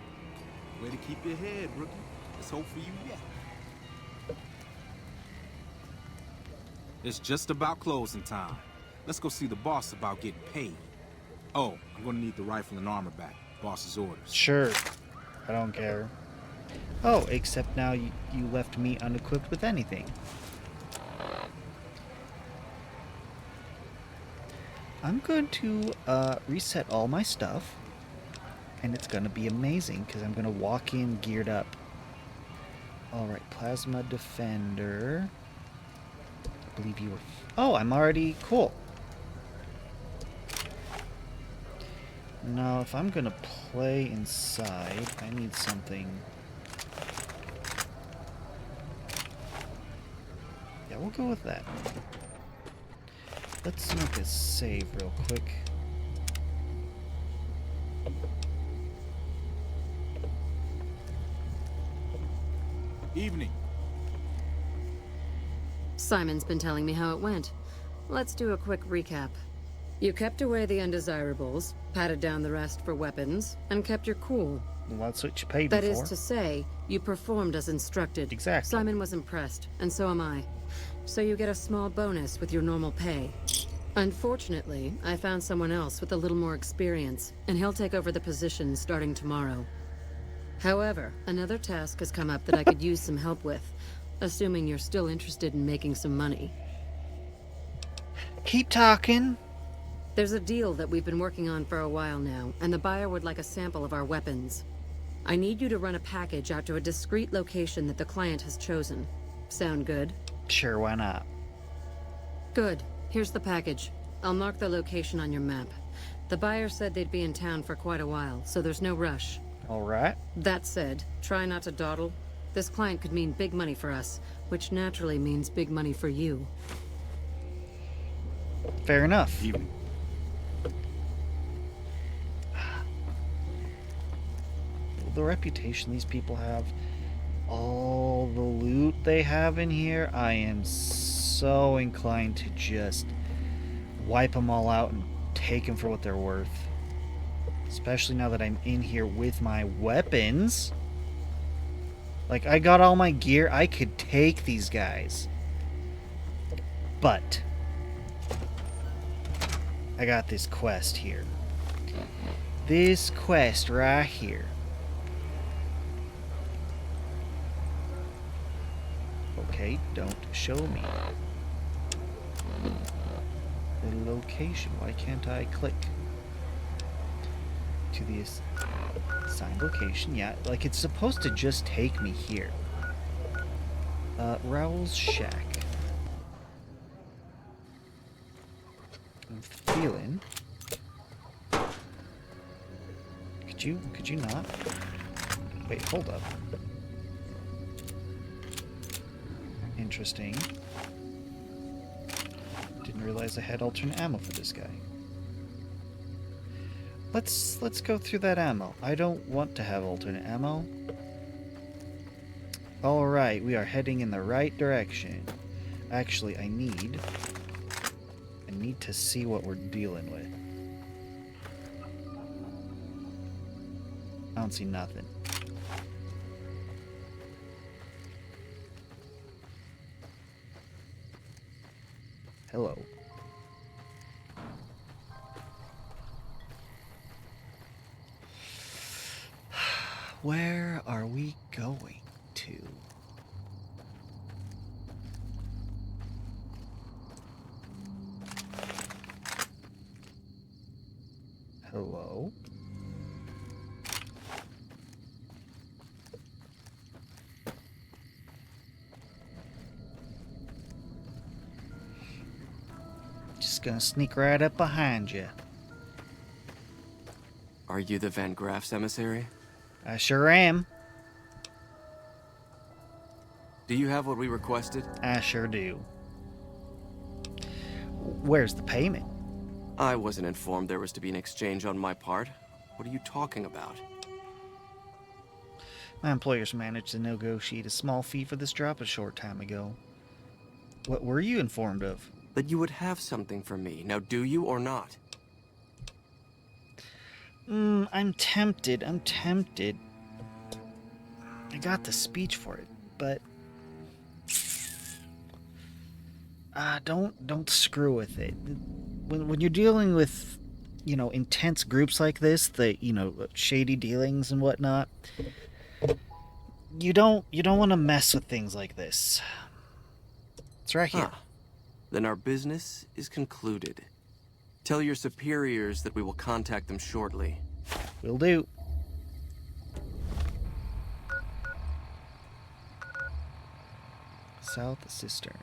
Way to keep your head, Rookie. There's hope for you yet. It's just about closing time. Let's go see the boss about getting paid. Oh, I'm gonna need the rifle and armor back. Boss's orders. Sure. I don't care. Oh, except now you left me unequipped with anything. I'm going to reset all my stuff. And it's going to be amazing because I'm going to walk in geared up. Alright, Plasma Defender. I believe you were... Oh, I'm already... Cool. Now, if I'm going to play inside, I need something... Yeah, we'll go with that. Let's make a save real quick. Evening. Simon's been telling me how it went. Let's do a quick recap. You kept away the undesirables, patted down the rest for weapons, and kept your cool. Well, that's what you paid me That for. is to say, you performed as instructed. Exactly. Simon was impressed, and so am I. So you get a small bonus with your normal pay. Unfortunately, I found someone else with a little more experience, and he'll take over the position starting tomorrow. However, another task has come up that I could use some help with, assuming you're still interested in making some money. Keep talking. There's a deal that we've been working on for a while now, and the buyer would like a sample of our weapons. I need you to run a package out to a discreet location that the client has chosen. Sound good? Sure, why not? Good. Here's the package. I'll mark the location on your map. The buyer said they'd be in town for quite a while, so there's no rush. Alright. That said, try not to dawdle. This client could mean big money for us, which naturally means big money for you. Fair enough. Evening. The reputation these people have, all the loot they have in here, I am so inclined to just wipe them all out and take them for what they're worth. Especially now that I'm in here with my weapons. Like, I got all my gear, I could take these guys. But I got this quest here. This quest right here. Okay, don't show me the location. Why can't I click to the assigned location? Yeah, like it's supposed to just take me here. Raoul's shack. I'm feeling. Could you not? Wait, hold up. Interesting. Didn't realize I had alternate ammo for this guy. Let's go through that ammo. I don't want to have alternate ammo. Alright, we are heading in the right direction. Actually, I need to see what we're dealing with. I don't see nothing. Hello. Where are we going to? Hello? Just gonna sneak right up behind you. Are you the Van Graff's emissary? I sure am. Do you have what we requested? I sure do. Where's the payment? I wasn't informed there was to be an exchange on my part. What are you talking about? My employers managed to negotiate a small fee for this job a short time ago. What were you informed of? That you would have something for me. Now, do you or not? I'm tempted. I got the speech for it, but don't screw with it. When you're dealing with, intense groups like this, shady dealings and whatnot, you don't want to mess with things like this. It's right here. Huh. Then our business is concluded. Tell your superiors that we will contact them shortly. Will do. South Cistern.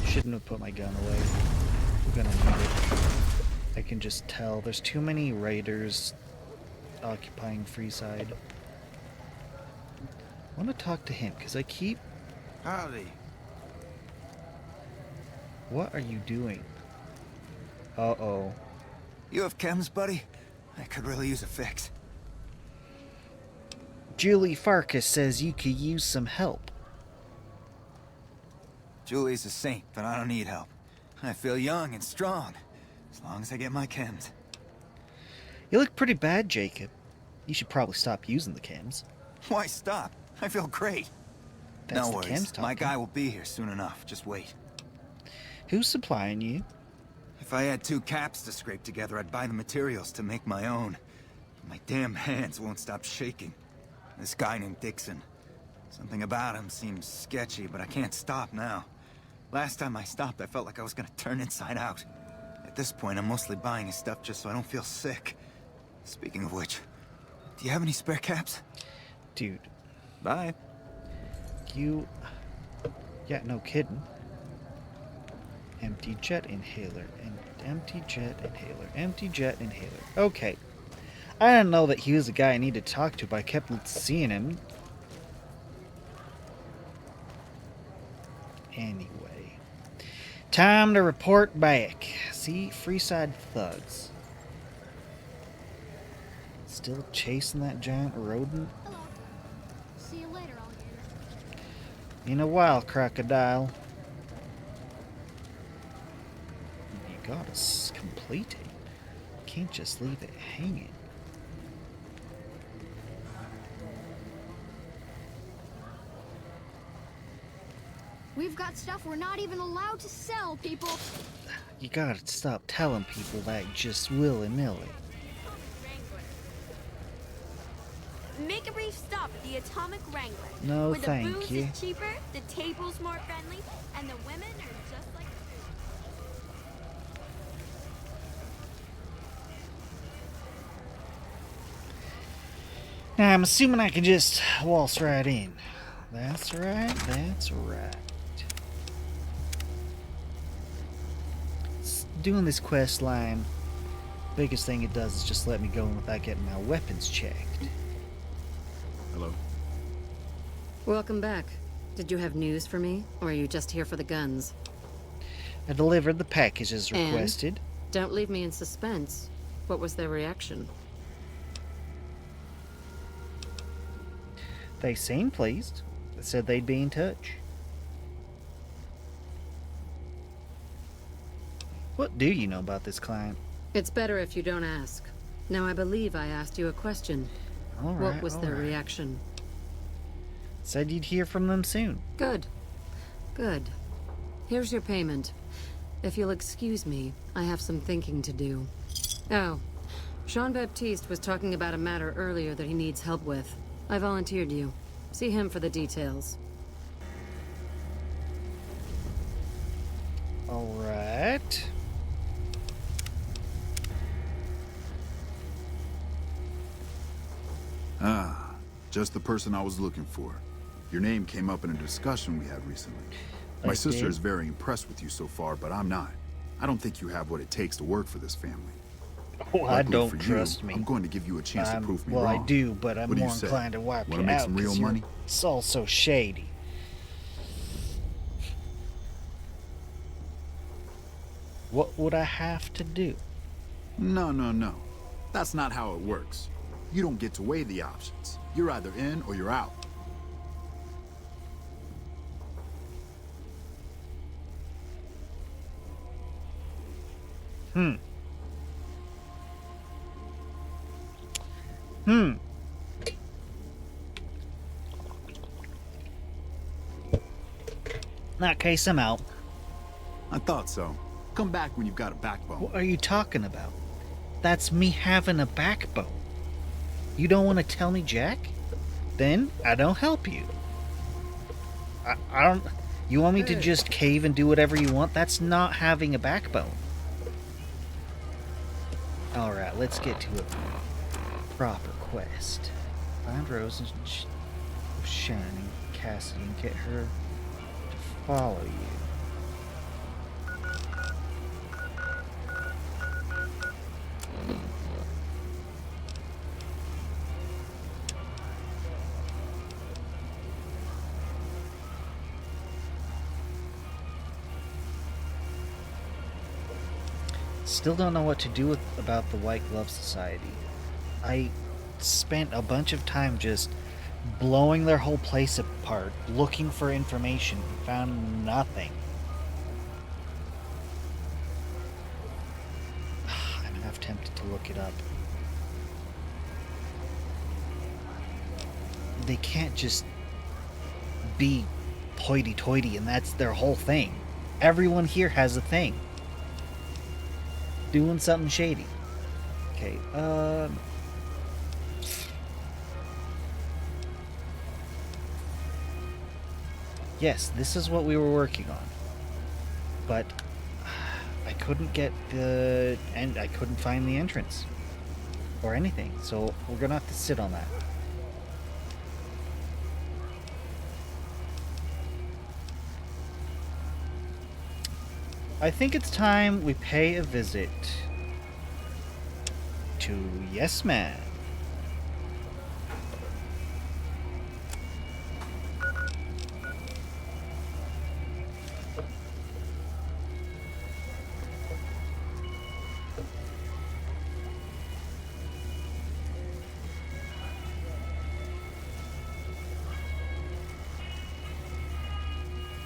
Shouldn't have put my gun away. We're gonna need it. I can just tell there's too many raiders occupying Freeside. I want to talk to him because I keep... Howdy. What are you doing? Uh-oh. You have chems, buddy? I could really use a fix. Julie Farkas says you could use some help. Julie's a saint, but I don't need help. I feel young and strong, as long as I get my chems. You look pretty bad, Jacob. You should probably stop using the chems. Why stop? I feel great. That's No the worries, chems talking. my guy will be here soon enough. Just wait. Who's supplying you? If I had 2 caps to scrape together, I'd buy the materials to make my own. My damn hands won't stop shaking. This guy named Dixon. Something about him seems sketchy, but I can't stop now. Last time I stopped, I felt like I was gonna turn inside out. At this point, I'm mostly buying his stuff just so I don't feel sick. Speaking of which, do you have any spare caps? Dude. Bye. Yeah, no kidding. Empty jet inhaler, and empty jet inhaler, empty jet inhaler. Okay. I didn't know that he was the guy I needed to talk to, but I kept seeing him. Anyway. Time to report back. See, Freeside thugs. Still chasing that giant rodent? Hello. See you later, alligator. In a while, crocodile. You gotta complete it. Can't just leave it hanging. We've got stuff we're not even allowed to sell, people. You gotta stop telling people that just willy-nilly. Make a brief stop at the Atomic Wrangler. No, where the thank booze you. is cheaper, the table's more friendly, and the women are just like the food. Now, I'm assuming I can just waltz right in. That's right, that's right. Doing this quest line, biggest thing it does is just let me go in without getting my weapons checked. Hello? Welcome back. Did you have news for me, or are you just here for the guns? I delivered the package as And? requested. Don't leave me in suspense. What was their reaction? They seemed pleased. They said they'd be in touch. What do you know about this client? It's better if you don't ask. Now, I believe I asked you a question. All right, What was all their right. reaction? Said you'd hear from them soon. Good. Good. Here's your payment. If you'll excuse me, I have some thinking to do. Oh, Jean-Baptiste was talking about a matter earlier that he needs help with. I volunteered you. See him for the details. All right. Ah, just the person I was looking for. Your name came up in a discussion we had recently. My sister is very impressed with you so far, but I'm not. I don't think you have what it takes to work for this family. Oh, I Luckily don't for you, trust me. I'm going to give you a chance to prove me well, wrong. I do, but I'm What do you more say? inclined to wipe Wanna you make out some real 'cause you're money? all so shady. What would I have to do? No, no, no. That's not how it works. You don't get to weigh the options. You're either in or you're out. In that case, I'm out. I thought so. Come back when you've got a backbone. What are you talking about? That's me having a backbone. You don't want to tell me, Jack? Then I don't help you. I don't... You want me to just cave and do whatever you want? That's not having a backbone. Alright, let's get to a proper quest. Find Rose and Shannon, Cassidy, and get her to follow you. Still don't know what to do about the White Glove Society. I spent a bunch of time just blowing their whole place apart, looking for information, and found nothing. I'm half tempted to look it up. They can't just be hoity-toity and that's their whole thing. Everyone here has a thing. Doing something shady. Okay, yes, this is what we were working on. But I couldn't get the... and I couldn't find the entrance. Or anything, so we're gonna have to sit on that. I think it's time we pay a visit to Yes Man.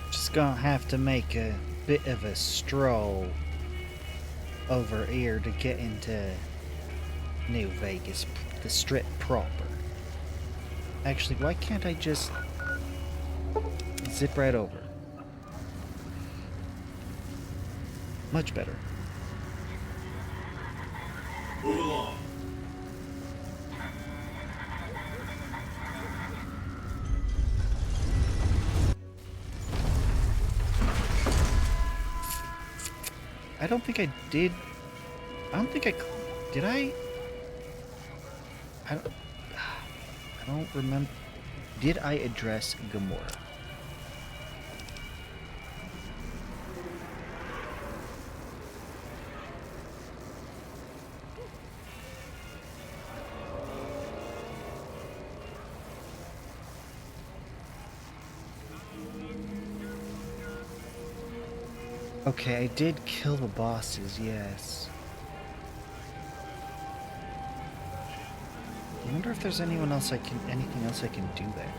Just gonna have to make a bit of a stroll over here to get into New Vegas, the Strip proper. Actually, why can't I just zip right over? Much better. Move along. I don't think I did. I don't think I did. I don't remember. Did I address Gamora? Okay, I did kill the bosses, yes. I wonder if there's anything else I can do there.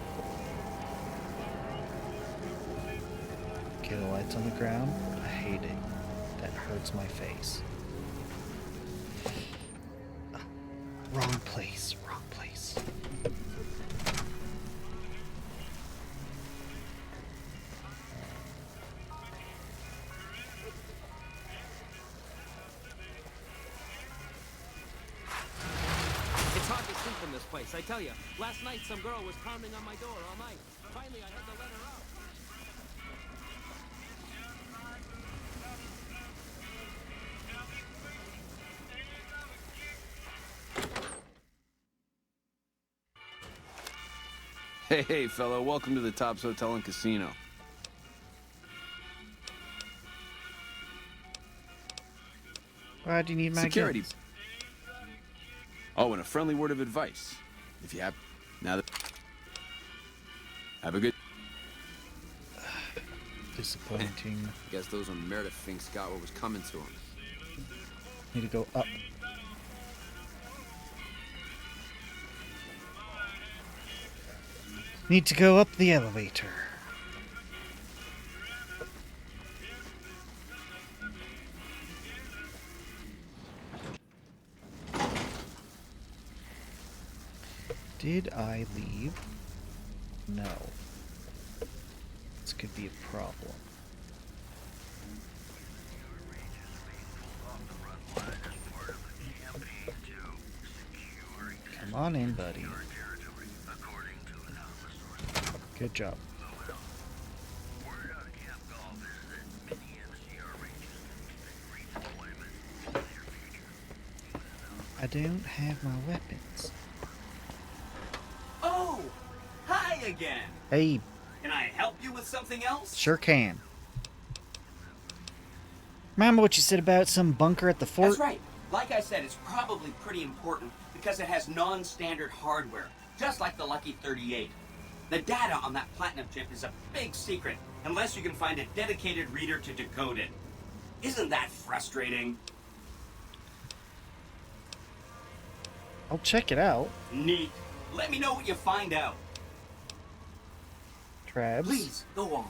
Okay, the lights on the ground. I hate it. That hurts my face. Wrong place, wrong place. It's hard to sleep in this place, I tell you. Last night, some girl was pounding on my door all night. Finally, I had to let her out. Hey, fellow, welcome to the Tops Hotel and Casino. Why do you need my security? guns? Oh, and a friendly word of advice. If you have... Now that... Have a good... Disappointing. Guess those on Meredith Finks got what was coming to them. Need to go up. Need to go up the elevator. Did I leave? No. This could be a problem. Come on in, buddy. Good job. I don't have my weapons. Oh! Hi again! Hey. Can I help you with something else? Sure can. Remember what you said about some bunker at the fort? That's right. Like I said, it's probably pretty important because it has non-standard hardware, just like the Lucky 38. The data on that platinum chip is a big secret, unless you can find a dedicated reader to decode it. Isn't that frustrating? I'll check it out. Neat. Let me know what you find out. Trabs. Please, go on.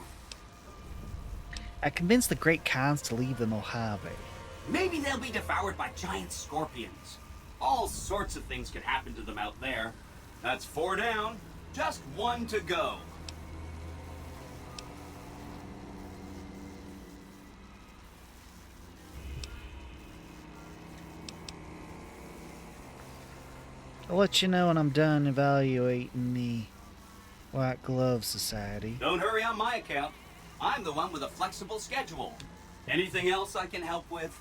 I convinced the Great Khans to leave the Mojave. Maybe they'll be devoured by giant scorpions. All sorts of things could happen to them out there. That's 4 down. Just 1 to go. I'll let you know when I'm done evaluating the White Glove Society. Don't hurry on my account. I'm the one with a flexible schedule. Anything else I can help with?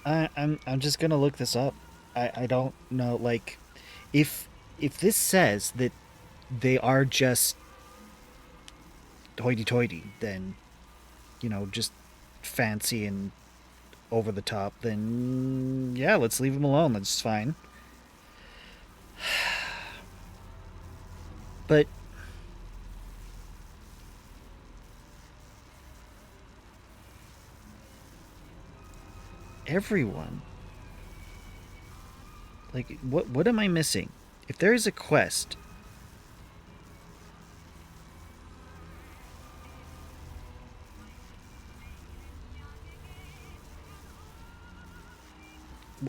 I'm just gonna look this up. I don't know, like, if this says that they are just hoity-toity, then, you know, just fancy and over the top, then yeah, let's leave them alone. That's fine. But everyone, like, what am I missing? If there is a quest,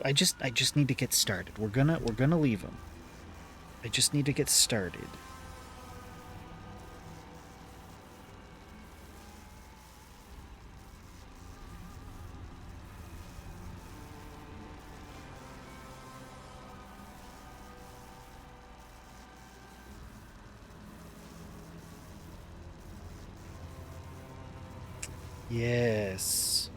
I just need to get started. We're gonna leave them. I just need to get started. Yes.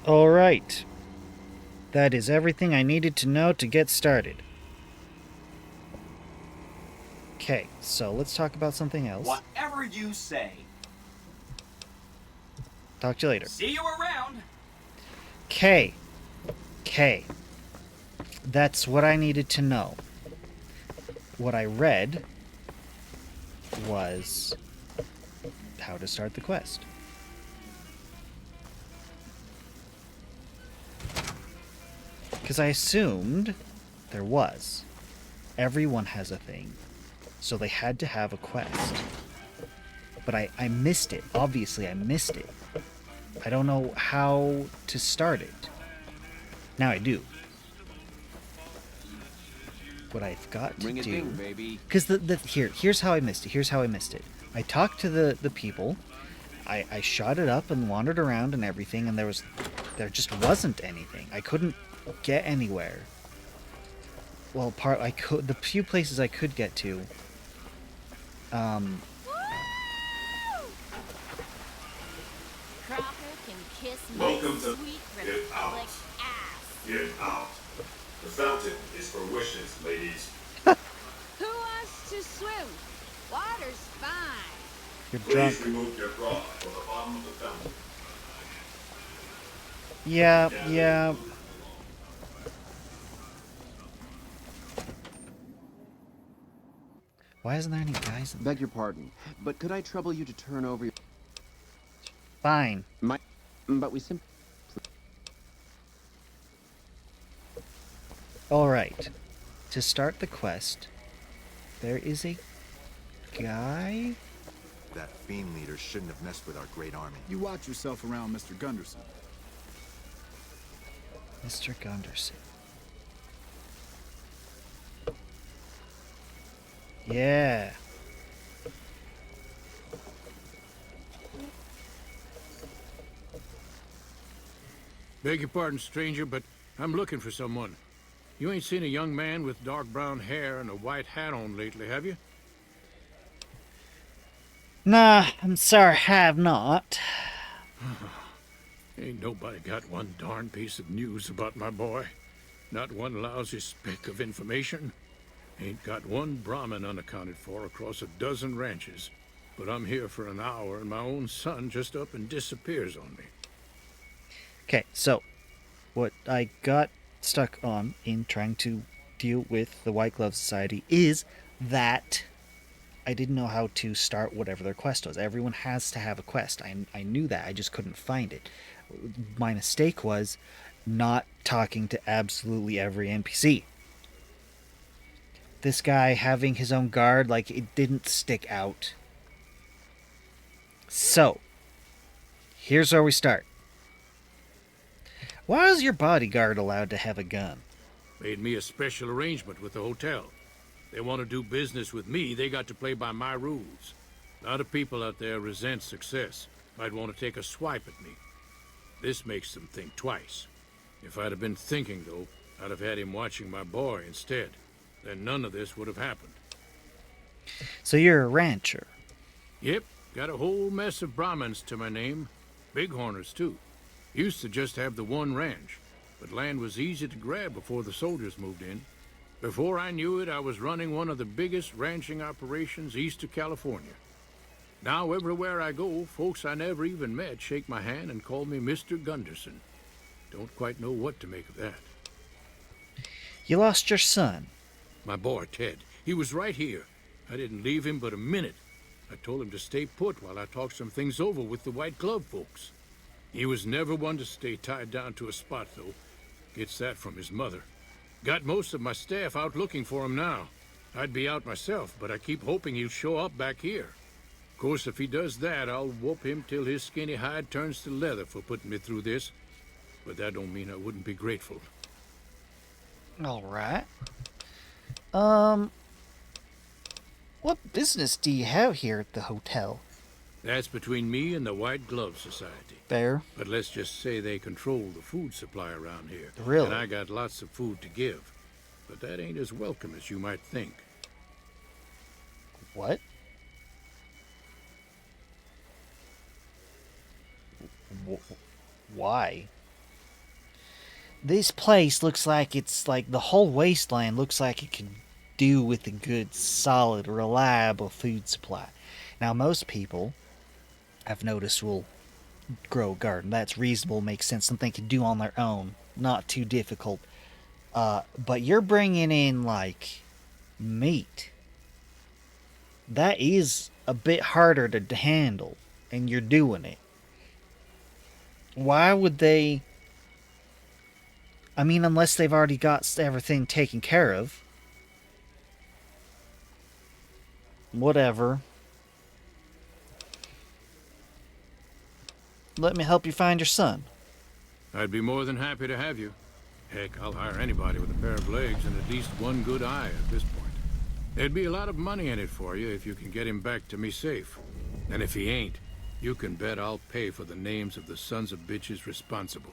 All right. That is everything I needed to know to get started. Okay, so let's talk about something else. Whatever you say. Talk to you later. See you around. Okay. Okay. That's what I needed to know. What I read was how to start the quest. Because I assumed there was. Everyone has a thing. So they had to have a quest. But I missed it. Obviously, I missed it. I don't know how to start it. Now I do. What I've got to Ring a do... ding, baby. Because here's how I missed it. Here's how I missed it. I talked to the people. I shot it up and wandered around and everything, and there just wasn't anything. I couldn't get anywhere. Well, the few places I could get to. Crocker can kiss my Welcome to sweet Get Out. Republic ass. Get out. The fountain is for wishes, ladies. Who wants to swim? Water's fine. You're Please drunk. remove your bra from the bottom of the fountain. Yeah. Why isn't there any guys in there? Beg your pardon, but could I trouble you to turn over your... Fine. But we simply... Alright. To start the quest, there is a guy? That fiend leader shouldn't have messed with our great army. You watch yourself around Mr. Gunderson. Mr. Gunderson. Yeah. Beg your pardon, stranger, but I'm looking for someone. You ain't seen a young man with dark brown hair and a white hat on lately, have you? Nah, I'm sorry, have not. Ain't nobody got one darn piece of news about my boy. Not one lousy speck of information. Ain't got one Brahmin unaccounted for across a dozen ranches. But I'm here for an hour and my own son just up and disappears on me. Okay, so what I got stuck on in trying to deal with the White Glove Society is that I didn't know how to start whatever their quest was. Everyone has to have a quest. I knew that. I just couldn't find it. My mistake was not talking to absolutely every NPC. This guy having his own guard, like, it didn't stick out. So, here's where we start. Why is your bodyguard allowed to have a gun? Made me a special arrangement with the hotel. They want to do business with me, they got to play by my rules. A lot of people out there resent success. Might want to take a swipe at me. This makes them think twice. If I'd have been thinking, though, I'd have had him watching my boy instead. Then none of this would have happened. So you're a rancher? Yep, got a whole mess of Brahmins to my name. Bighorners, too. Used to just have the one ranch, but land was easy to grab before the soldiers moved in. Before I knew it, I was running one of the biggest ranching operations east of California. Now, everywhere I go, folks I never even met shake my hand and call me Mr. Gunderson. Don't quite know what to make of that. You lost your son? My boy, Ted. He was right here. I didn't leave him but a minute. I told him to stay put while I talked some things over with the White Glove folks. He was never one to stay tied down to a spot, though. Gets that from his mother. Got most of my staff out looking for him now. I'd be out myself, but I keep hoping he'll show up back here. Of course, if he does that, I'll whoop him till his skinny hide turns to leather for putting me through this. but that don't mean I wouldn't be grateful. All right. What business do you have here at the hotel? That's between me and the White Glove Society. Fair. But let's just say they control the food supply around here. Really? And I got lots of food to give. But that ain't as welcome as you might think. What? Why? This place looks like it's like the whole wasteland looks like it could do with a good, solid, reliable food supply. Now, most people, I've noticed, will grow a garden. That's reasonable, makes sense, something they can do on their own. Not too difficult. But you're bringing in, like, meat. That is a bit harder to handle, and you're doing it. Why would they... I mean, unless they've already got everything taken care of. Whatever. Let me help you find your son. I'd be more than happy to have you. Heck, I'll hire anybody with a pair of legs and at least one good eye at this point. There'd be a lot of money in it for you if you can get him back to me safe. And if he ain't, you can bet I'll pay for the names of the sons of bitches responsible.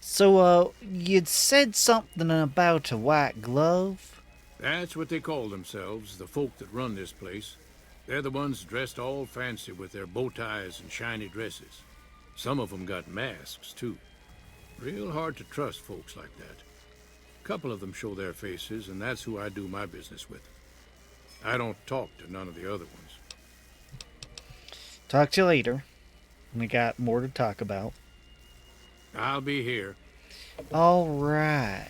So, you'd said something about a white glove? That's what they call themselves, the folk that run this place. They're the ones dressed all fancy with their bow ties and shiny dresses. Some of them got masks, too. Real hard to trust folks like that. A couple of them show their faces, and that's who I do my business with. I don't talk to none of the other ones. Talk to you later. We got more to talk about. I'll be here. All right.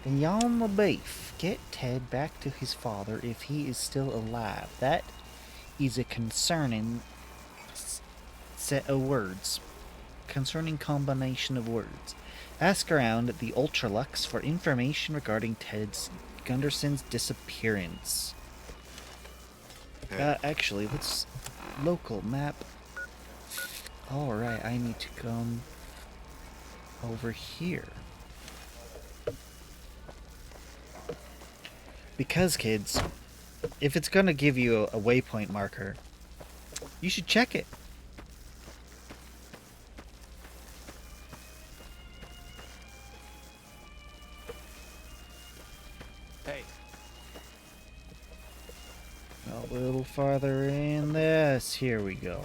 Beyond the beef. Get Ted back to his father if he is still alive. That is a concerning set of words. Concerning combination of words. Ask around at the Ultralux for information regarding Ted Gunderson's disappearance. Actually, let's... Local map. Alright, I need to come over here. Because, kids, if it's going to give you a waypoint marker, you should check it. Hey. A little farther in this. Here we go.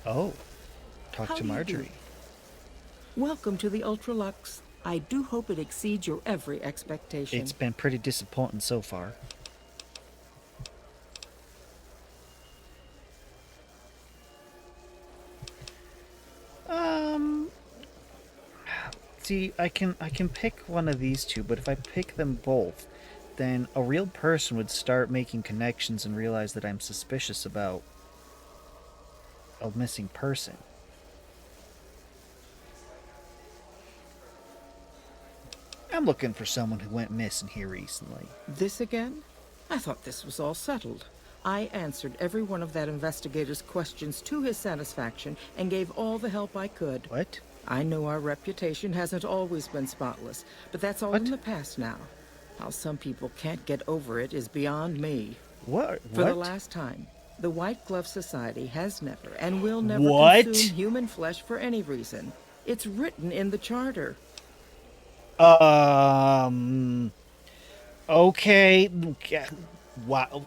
Oh. Talk How to do you Marjorie. do? Welcome to the Ultralux. I do hope it exceeds your every expectation. It's been pretty disappointing so far. See, I can pick one of these two, but if I pick them both, then a real person would start making connections and realize that I'm suspicious about a missing person. I'm looking for someone who went missing here recently. This again? I thought this was all settled. I answered every one of that investigator's questions to his satisfaction and gave all the help I could. What? I know our reputation hasn't always been spotless, but that's all in the past now. How some people can't get over it is beyond me. What? For the last time, the White Glove Society has never and will never consume human flesh for any reason. It's written in the charter. Okay. Wow.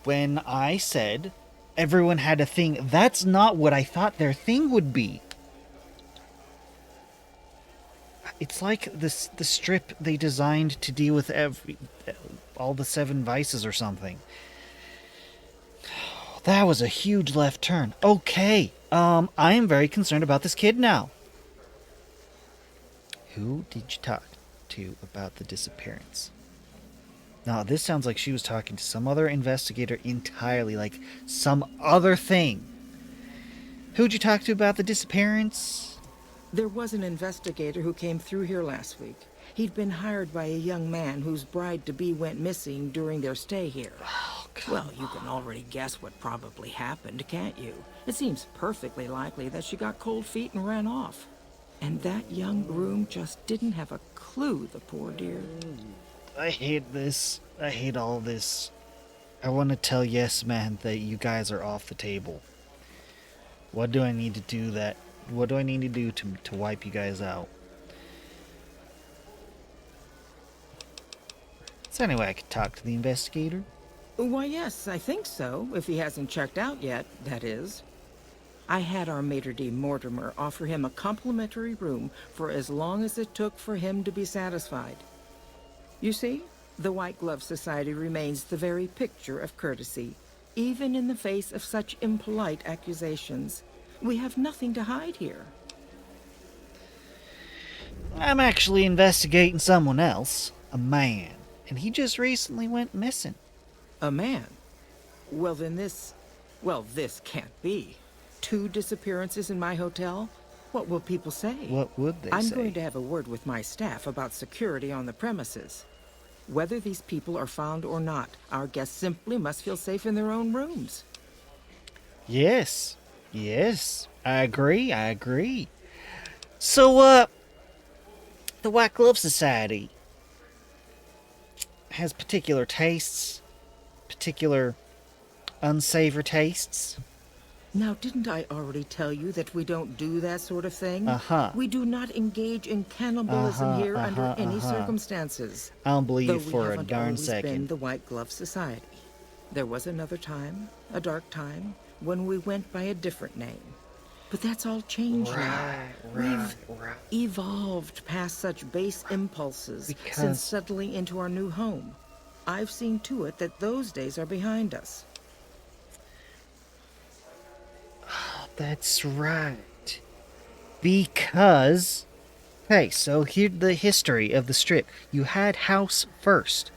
When I said everyone had a thing, that's not what I thought their thing would be. It's like the strip they designed to deal with all the 7 vices or something. That was a huge left turn. Okay. I am very concerned about this kid now. Who did you talk to about the disappearance? Now, this sounds like she was talking to some other investigator entirely, like some other thing. Who'd you talk to about the disappearance? There was an investigator who came through here last week. He'd been hired by a young man whose bride-to-be went missing during their stay here. Well, you can already guess what probably happened, can't you? It seems perfectly likely that she got cold feet and ran off. And that young groom just didn't have a clue, the poor dear. I hate this. I hate all this. I want to tell Yes Man that you guys are off the table. What do I need to do that? What do I need to do to wipe you guys out? Is there any way I could talk to the investigator? Why, yes, I think so, if he hasn't checked out yet, that is. I had our maitre d' Mortimer offer him a complimentary room for as long as it took for him to be satisfied. You see, the White Glove Society remains the very picture of courtesy, even in the face of such impolite accusations. We have nothing to hide here. I'm actually investigating someone else, a man, and he just recently went missing. A man? Well, then this can't be. 2 disappearances in my hotel? What will people say? What would they say? I'm going to have a word with my staff about security on the premises. Whether these people are found or not, our guests simply must feel safe in their own rooms. Yes. Yes. I agree. So, the White Glove Society has particular tastes, particular unsavory tastes. Now, didn't I already tell you that we don't do that sort of thing? We do not engage in cannibalism here under any circumstances. I don't believe you Though for we a haven't darn always been second. the White Glove Society. There was another time, a dark time, when we went by a different name. But that's all changed now. We've evolved past such base impulses since settling into our new home. I've seen to it that those days are behind us. That's right. Because, hey, so here's the history of the Strip. You had House first.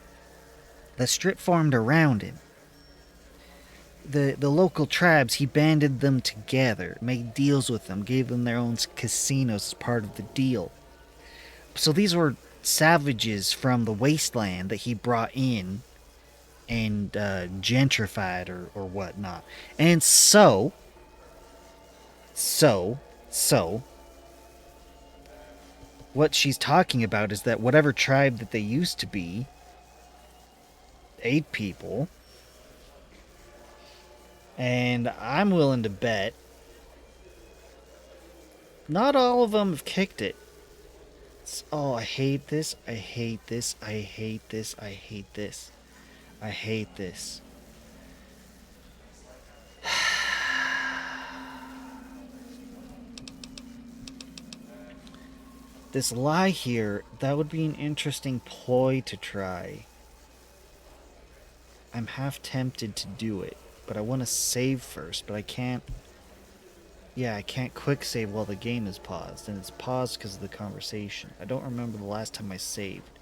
The Strip formed around him. The local tribes, he banded them together, made deals with them, gave them their own casinos as part of the deal. So these were savages from the wasteland that he brought in and gentrified or whatnot. And so, what she's talking about is that whatever tribe that they used to be ate people. And I'm willing to bet not all of them have kicked it. Oh, I hate this. I hate this. I hate this. I hate this. I hate this. This lie here, that would be an interesting ploy to try. I'm half tempted to do it, but I want to save first, but I can't. Yeah, I can't quick save while the game is paused, and it's paused because of the conversation. I don't remember the last time I saved.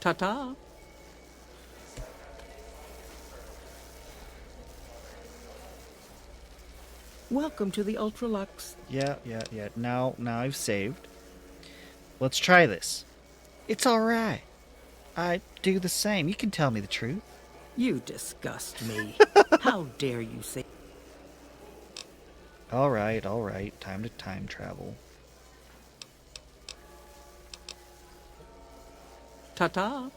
Ta-ta. Welcome to the Ultralux. Yeah. Now I've saved. Let's try this. It's alright. I do the same. You can tell me the truth. You disgust me. How dare you say... Alright. Time to time travel. Ta-ta.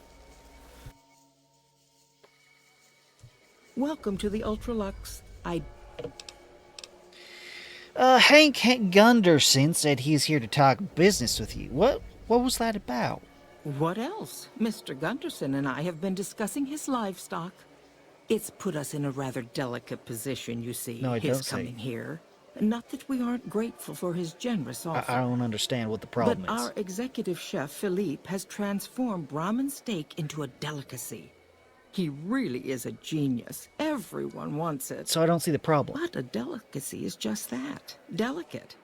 Welcome to the Ultralux. Hank Gunderson said he's here to talk business with you. What was that about? What else? Mr. Gunderson and I have been discussing his livestock. It's put us in a rather delicate position, you see, No, I his don't coming see. here. Not that we aren't grateful for his generous offer. I don't understand what the problem But is. our executive chef, Philippe, has transformed Brahmin steak into a delicacy. He really is a genius. Everyone wants it. So I don't see the problem. But a delicacy is just that. Delicate.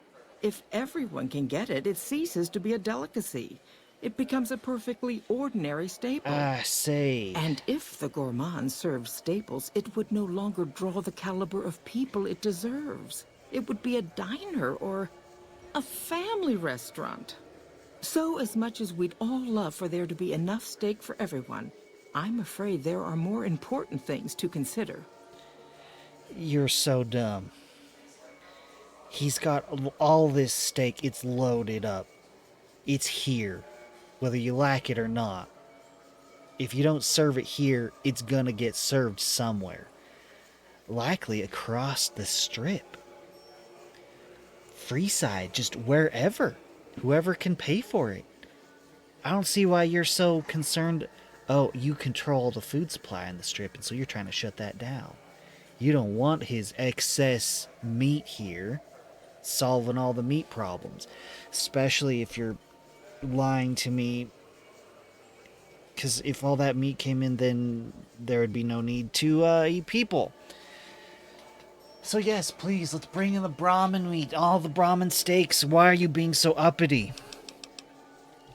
If everyone can get it, it ceases to be a delicacy. It becomes a perfectly ordinary staple. I see. And if the gourmand served staples, it would no longer draw the caliber of people it deserves. It would be a diner or... a family restaurant. So as much as we'd all love for there to be enough steak for everyone, I'm afraid there are more important things to consider. You're so dumb. He's got all this steak. It's loaded up. It's here, whether you like it or not. If you don't serve it here, it's gonna get served somewhere. Likely across the strip. Freeside, just wherever. Whoever can pay for it. I don't see why you're so concerned. Oh, you control the food supply in the strip, and so you're trying to shut that down. You don't want his excess meat here solving all the meat problems. Especially if you're lying to me. Because if all that meat came in, then there would be no need to eat people. So yes, please, let's bring in the Brahmin meat, all the Brahmin steaks. Why are you being so uppity?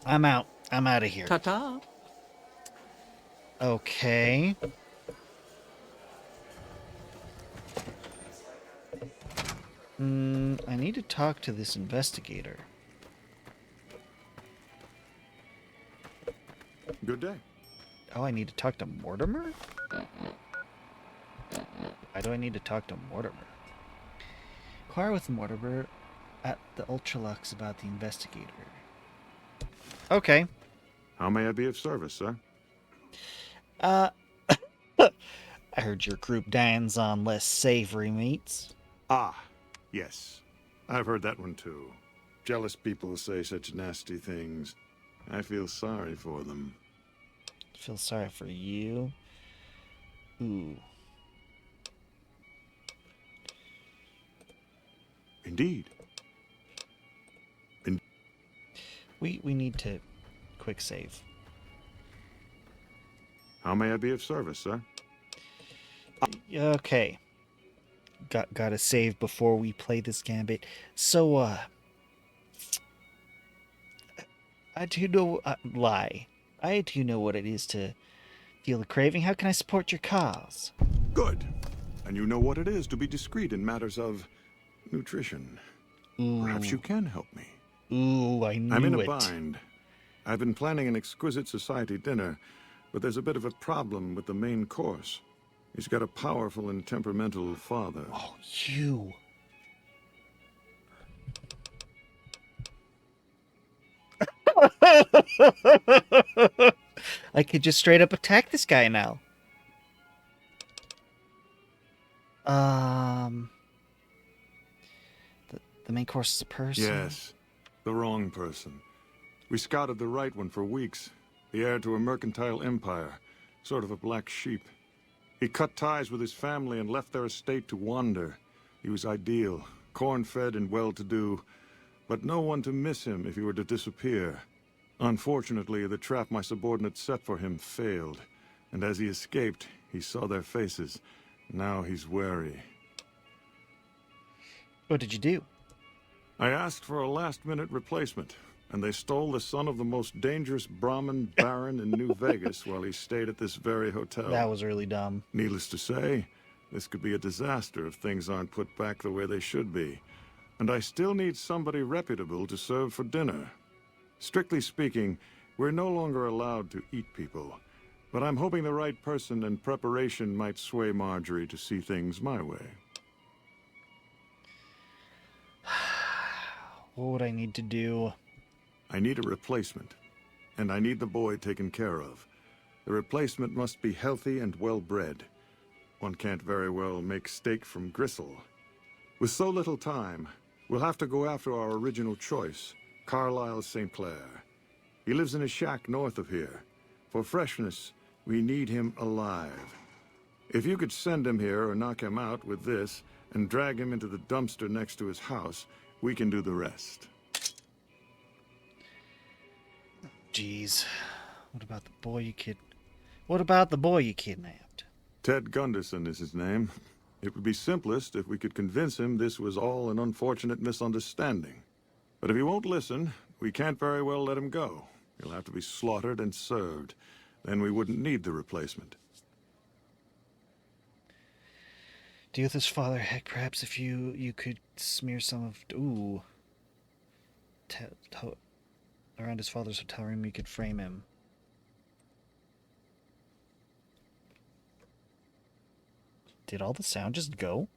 I'm out. I'm out of here. Ta-ta. Okay. I need to talk to this investigator. Good day. Oh, I need to talk to Mortimer? Why do I need to talk to Mortimer? Inquire with Mortimer at the Ultralux about the investigator. Okay. How may I be of service, sir? I heard your group dines on less savory meats. Ah, yes. I've heard that one too. Jealous people say such nasty things. I feel sorry for them. Feel sorry for you? Ooh. Indeed. We need to quick save. How may I be of service, sir? Okay. Gotta save before we play this gambit. So, I do know... lie. I do know what it is to feel the craving. How can I support your cause? Good. And you know what it is to be discreet in matters of nutrition. Ooh. Perhaps you can help me. Ooh, I knew it. I'm in a bind. I've been planning an exquisite society dinner, but there's a bit of a problem with the main course. He's got a powerful and temperamental father. Oh, you. I could just straight up attack this guy now. The main course is a person? Yes, the wrong person. We scouted the right one for weeks. The heir to a mercantile empire, sort of a black sheep. He cut ties with his family and left their estate to wander. He was ideal, corn-fed and well-to-do, but no one to miss him if he were to disappear. Unfortunately, the trap my subordinates set for him failed, and as he escaped, he saw their faces. Now he's wary. What did you do? I asked for a last-minute replacement, and they stole the son of the most dangerous Brahmin baron in New Vegas while he stayed at this very hotel. That was really dumb. Needless to say, this could be a disaster if things aren't put back the way they should be. And I still need somebody reputable to serve for dinner. Strictly speaking, we're no longer allowed to eat people. But I'm hoping the right person and preparation might sway Marjorie to see things my way. What would I need to do? I need a replacement, and I need the boy taken care of. The replacement must be healthy and well-bred. One can't very well make steak from gristle. With so little time, we'll have to go after our original choice, Carlisle St. Clair. He lives in a shack north of here. For freshness, we need him alive. If you could send him here or knock him out with this, and drag him into the dumpster next to his house, we can do the rest. Jeez. What about the boy you kidnapped? Ted Gunderson is his name. It would be simplest if we could convince him this was all an unfortunate misunderstanding. But if he won't listen, we can't very well let him go. He'll have to be slaughtered and served. Then we wouldn't need the replacement. Deal with his father. Heck, perhaps if you could smear some of... Ooh. around his father's hotel room, you could frame him. Did all the sound just go?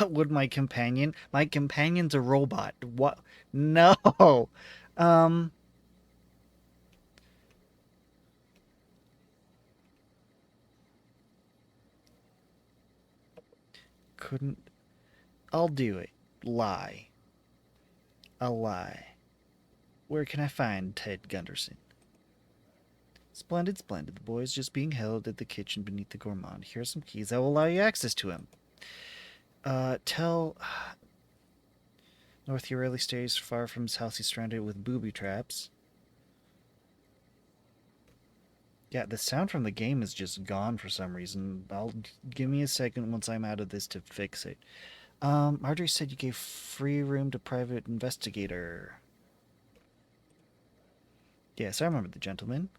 Would my companion? My companion's a robot. What? No. Couldn't. I'll do it. Lie. I'll lie. Where can I find Ted Gunderson? Splendid, splendid. The boy is just being held at the kitchen beneath the gourmand. Here are some keys that will allow you access to him. Tell North he rarely stays far from his house. He's surrounded with booby traps. Yeah, the sound from the game is just gone for some reason. Give me a second once I'm out of this to fix it. Marjorie said you gave free room to private investigator. Yes, I remember the gentleman.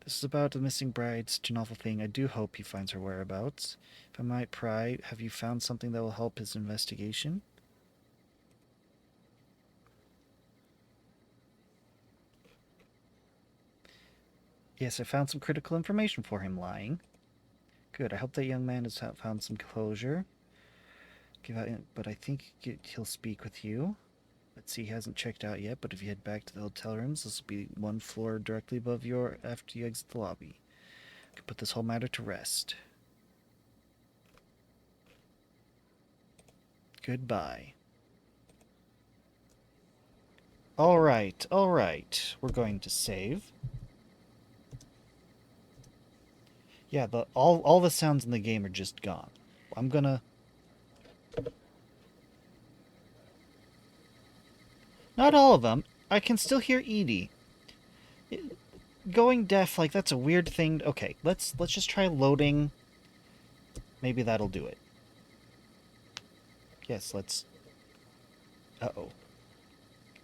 This is about the missing bride. Such a novel thing. I do hope he finds her whereabouts. If I might pry, have you found something that will help his investigation? Yes, I found some critical information for him, lying. Good, I hope that young man has found some closure. But I think he'll speak with you. Let's see, he hasn't checked out yet, but if you head back to the hotel rooms, this will be one floor directly above your after you exit the lobby. You can put this whole matter to rest. Goodbye. Alright, alright. We're going to save. Yeah, all the sounds in the game are just gone. I'm gonna... Not all of them. I can still hear Edie. Going deaf, like, that's a weird thing. Okay, let's just try loading. Maybe that'll do it. Yes, let's... Uh-oh.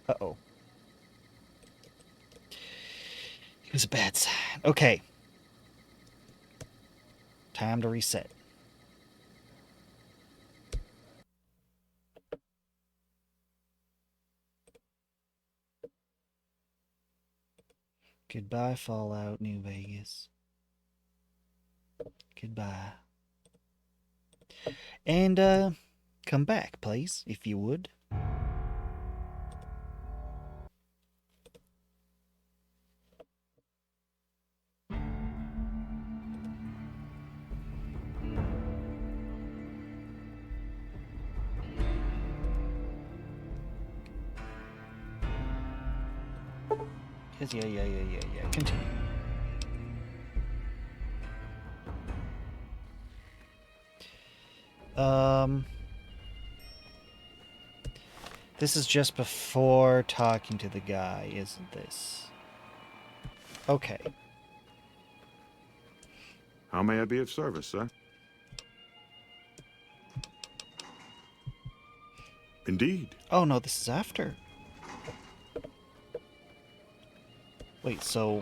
Uh-oh. It was a bad sign. Okay. Time to reset. Goodbye, Fallout New Vegas. Goodbye. And, come back, please, if you would. Yeah. Continue. This is just before talking to the guy, isn't this? Okay. How may I be of service, sir? Indeed. Oh no, this is after. Wait, so...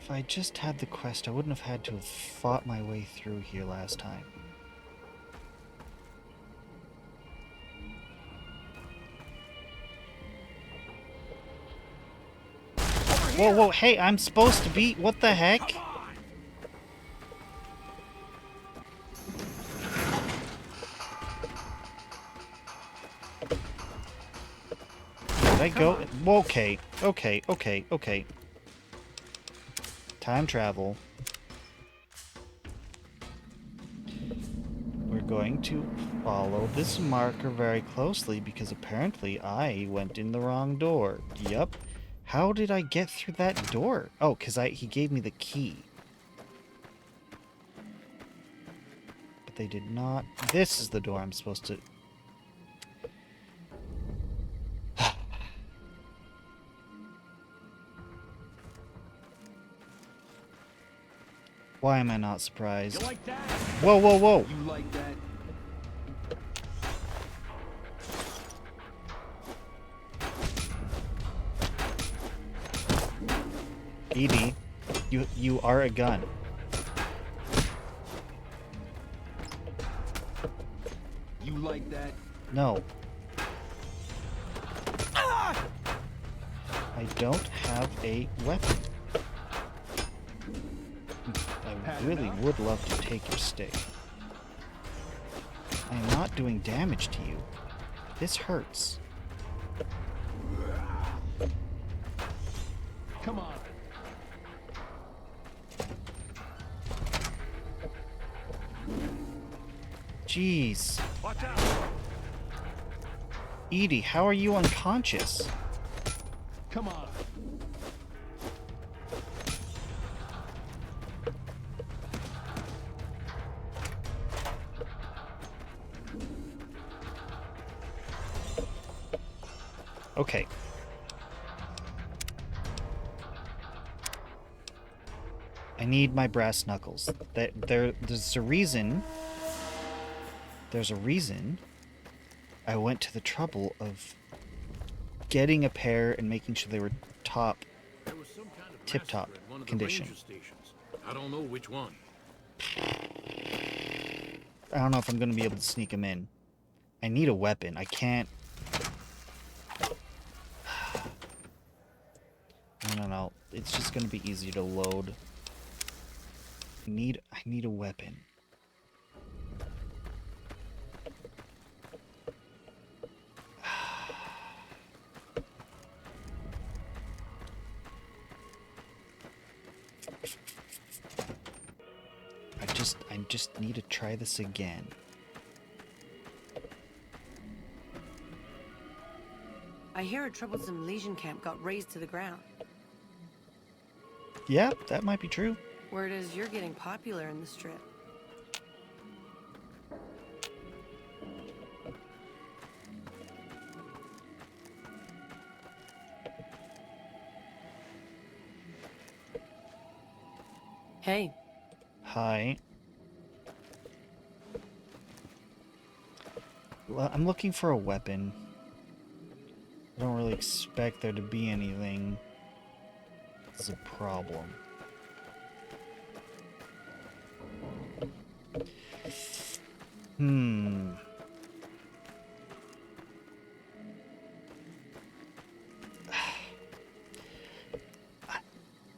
If I just had the quest, I wouldn't have had to have fought my way through here last time. Whoa, hey, I'm supposed to be... What the heck? Did I go... Okay. Time travel. We're going to follow this marker very closely because apparently I went in the wrong door. Yup. How did I get through that door? Oh, because he gave me the key. they did not. This is the door I'm supposed to... Why am I not surprised? You like that? Whoa, whoa, whoa! You like that? Edie, you are a gun. You like that? No. I don't have a weapon. I really would love to take your stick. I am not doing damage to you. This hurts. Come on. Jeez. Watch out. Edie, how are you unconscious? Come on. Okay. I need my brass knuckles. There's a reason. There's a reason I went to the trouble of getting a pair and making sure they were tip-top condition. I don't know which one. I don't know if I'm going to be able to sneak them in. I need a weapon. I can't... No. It's just going to be easier to load. I need a weapon. I just need to try this again. I hear a troublesome Legion camp got razed to the ground. Yeah, that might be true. Word is you're getting popular in the Strip. Hey. Hi. Well, I'm looking for a weapon. I don't really expect there to be anything. This is a problem.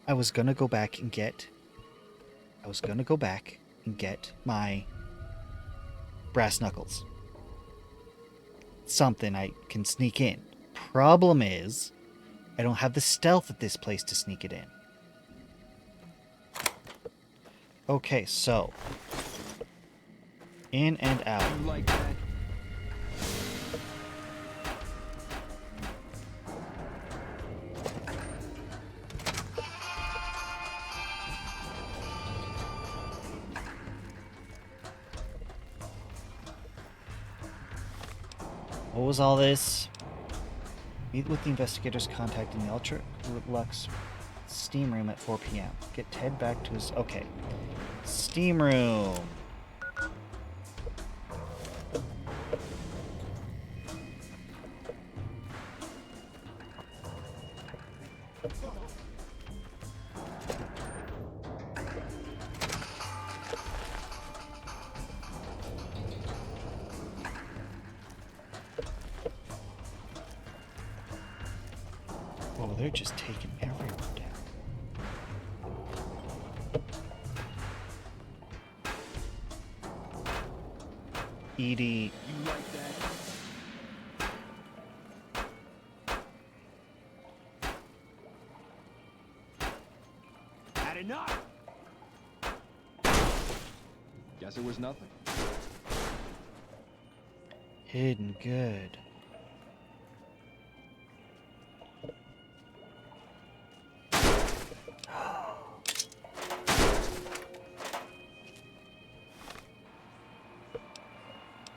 I was gonna go back and get my brass knuckles. Something I can sneak in. Problem is, I don't have the stealth at this place to sneak it in. Okay, so in and out. You like that? What was all this? Meet with the investigators contacting the Ultra Lux steam room at 4 p.m. Get Ted back to his... Okay. Steam room. Oh, they're just taking everyone down. Edie. You like that? Had enough? Guess it was nothing. Hidden good.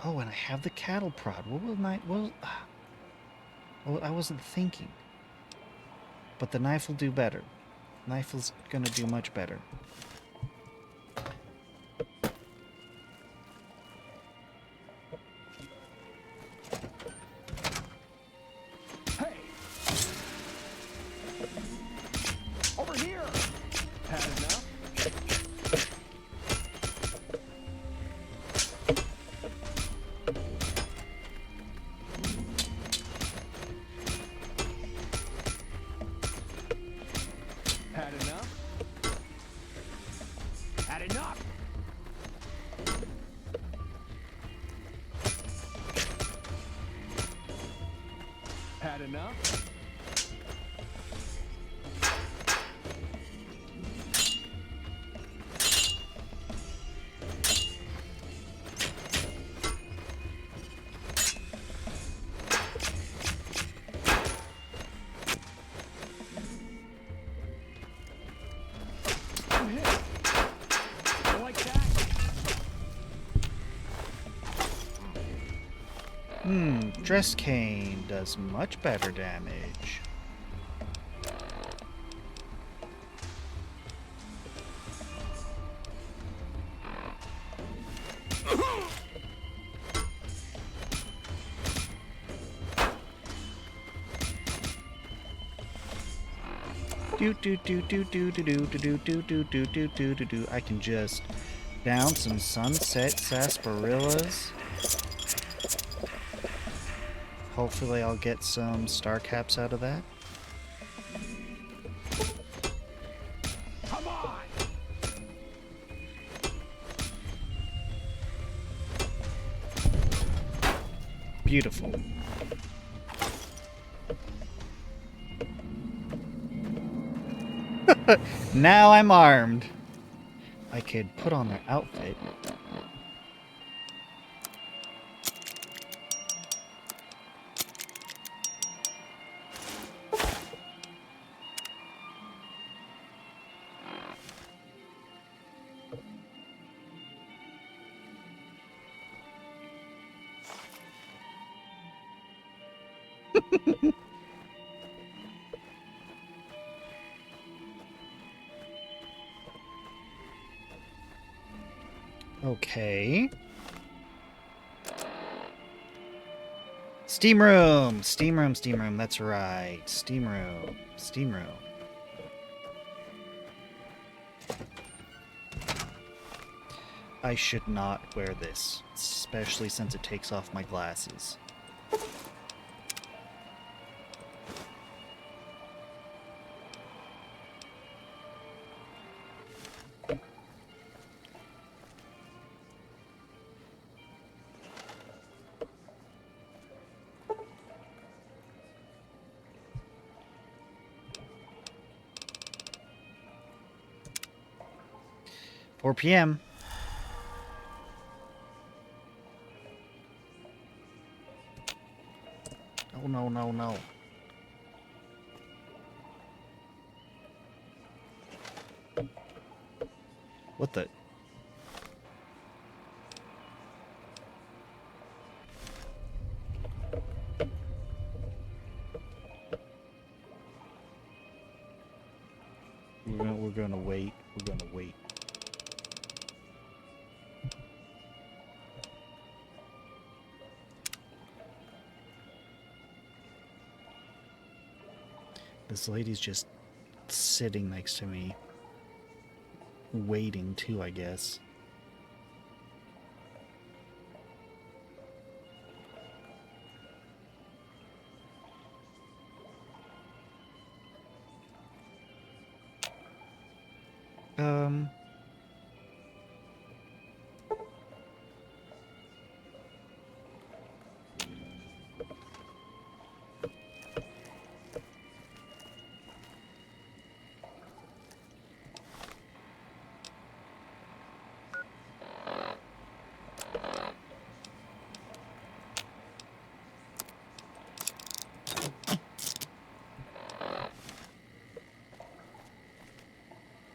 Oh, and I have the cattle prod. What will knife? Well, I wasn't thinking. But the knife will do better. Knife is gonna do much better. Hey! Over here! Had enough? Had enough? Had enough! Had enough? I'm hit. Like that? Dress cane does much better damage. Do. I can just down some sunset sarsaparillas. Hopefully I'll get some star caps out of that. Come on! Beautiful. Now I'm armed. I could put on their outfit. Okay. Steam room! Steam room, steam room, that's right. Steam room. Steam room. I should not wear this, especially since it takes off my glasses. PM. Oh, no, no, no. What the? We're gonna wait. We're gonna wait. This lady's just sitting next to me. Waiting too, I guess.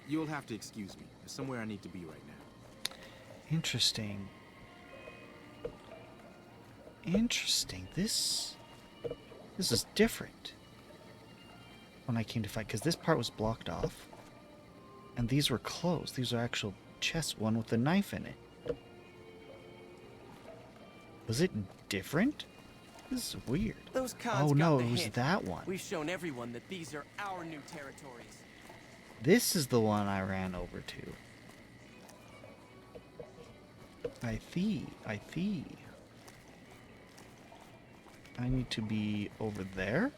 You'll have to excuse me. There's somewhere I need to be right now. Interesting. Interesting. This is different. When I came to fight, because this part was blocked off. And these were closed. These are actual chests, one with a knife in it. Was it different? This is weird. Those cons Oh got no, the it was hint. that one. We've shown everyone that these are our new territories. This is the one I ran over to. I see. I need to be over there?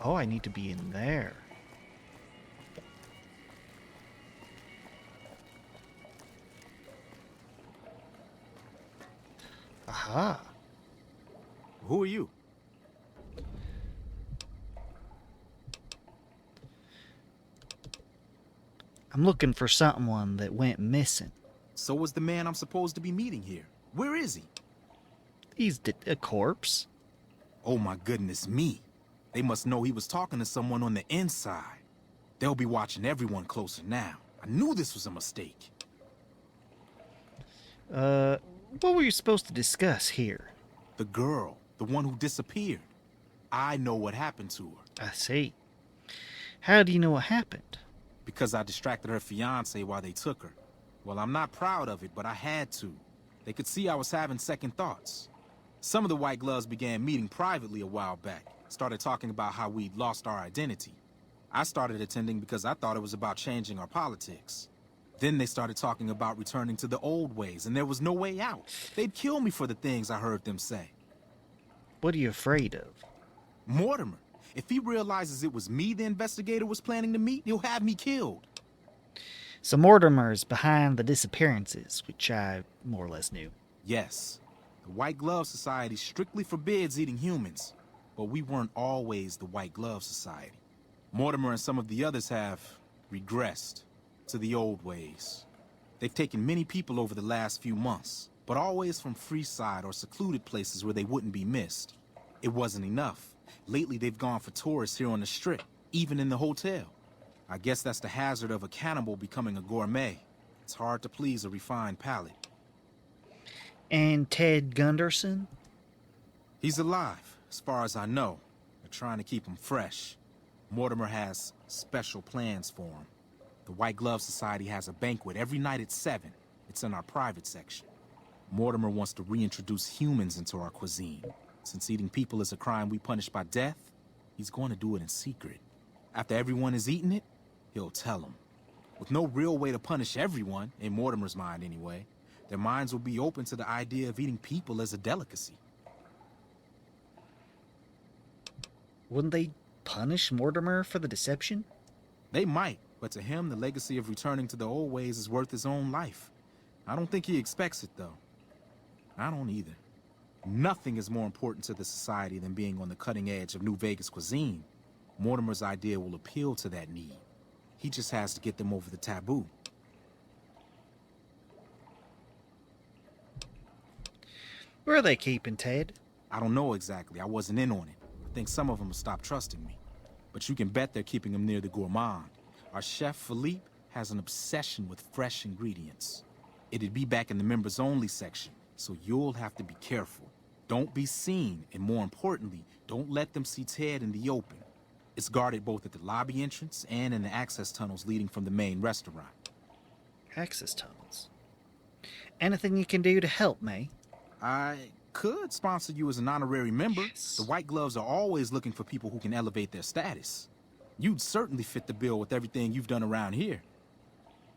Oh, I need to be in there. Aha. Who are you? I'm looking for someone that went missing. So was the man I'm supposed to be meeting here. Where is he? He's a corpse. Oh my goodness me. They must know he was talking to someone on the inside. They'll be watching everyone closer now. I knew this was a mistake. What were you supposed to discuss here? The girl, the one who disappeared. I know what happened to her. I see. How do you know what happened? Because I distracted her fiancé while they took her. Well, I'm not proud of it, but I had to. They could see I was having second thoughts. Some of the White Gloves began meeting privately a while back. Started talking about how we'd lost our identity. I started attending because I thought it was about changing our politics. Then they started talking about returning to the old ways, and there was no way out. They'd kill me for the things I heard them say. What are you afraid of? Mortimer. If he realizes it was me the investigator was planning to meet, he'll have me killed. So Mortimer's behind the disappearances, which I more or less knew. Yes. The White Glove Society strictly forbids eating humans, but we weren't always the White Glove Society. Mortimer and some of the others have regressed to the old ways. They've taken many people over the last few months, but always from Freeside or secluded places where they wouldn't be missed. It wasn't enough. Lately, they've gone for tourists here on the Strip, even in the hotel. I guess that's the hazard of a cannibal becoming a gourmet. It's hard to please a refined palate. And Ted Gunderson? He's alive, as far as I know. They're trying to keep him fresh. Mortimer has special plans for him. The White Glove Society has a banquet every night at 7. It's in our private section. Mortimer wants to reintroduce humans into our cuisine. Since eating people is a crime we punish by death, he's going to do it in secret. After everyone has eaten it, he'll tell them. With no real way to punish everyone, in Mortimer's mind anyway, their minds will be open to the idea of eating people as a delicacy. Wouldn't they punish Mortimer for the deception? They might, but to him, the legacy of returning to the old ways is worth his own life. I don't think he expects it, though. I don't either. Nothing is more important to the society than being on the cutting edge of New Vegas cuisine. Mortimer's idea will appeal to that need. He just has to get them over the taboo. Where are they keeping Ted? I don't know exactly. I wasn't in on it. I think some of them have stopped trusting me. But you can bet they're keeping him near the gourmand. Our chef, Philippe, has an obsession with fresh ingredients. It'd be back in the members-only section, so you'll have to be careful. Don't be seen, and more importantly, don't let them see Ted in the open. It's guarded both at the lobby entrance and in the access tunnels leading from the main restaurant. Access tunnels? Anything you can do to help me? I could sponsor you as an honorary member. Yes. The White Gloves are always looking for people who can elevate their status. You'd certainly fit the bill with everything you've done around here.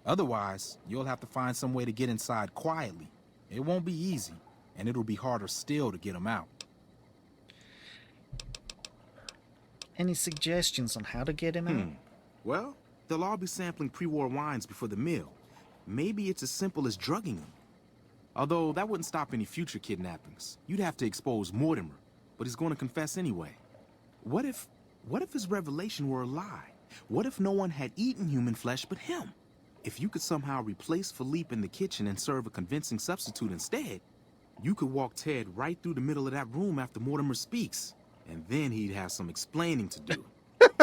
Otherwise, you'll have to find some way to get inside quietly. It won't be easy, and it'll be harder still to get them out. Any suggestions on how to get him out? Well, they'll all be sampling pre-war wines before the meal. Maybe it's as simple as drugging them. Although that wouldn't stop any future kidnappings. You'd have to expose Mortimer, but he's going to confess anyway. What if his revelation were a lie? What if no one had eaten human flesh but him? If you could somehow replace Philippe in the kitchen and serve a convincing substitute instead, you could walk Ted right through the middle of that room after Mortimer speaks, and then he'd have some explaining to do.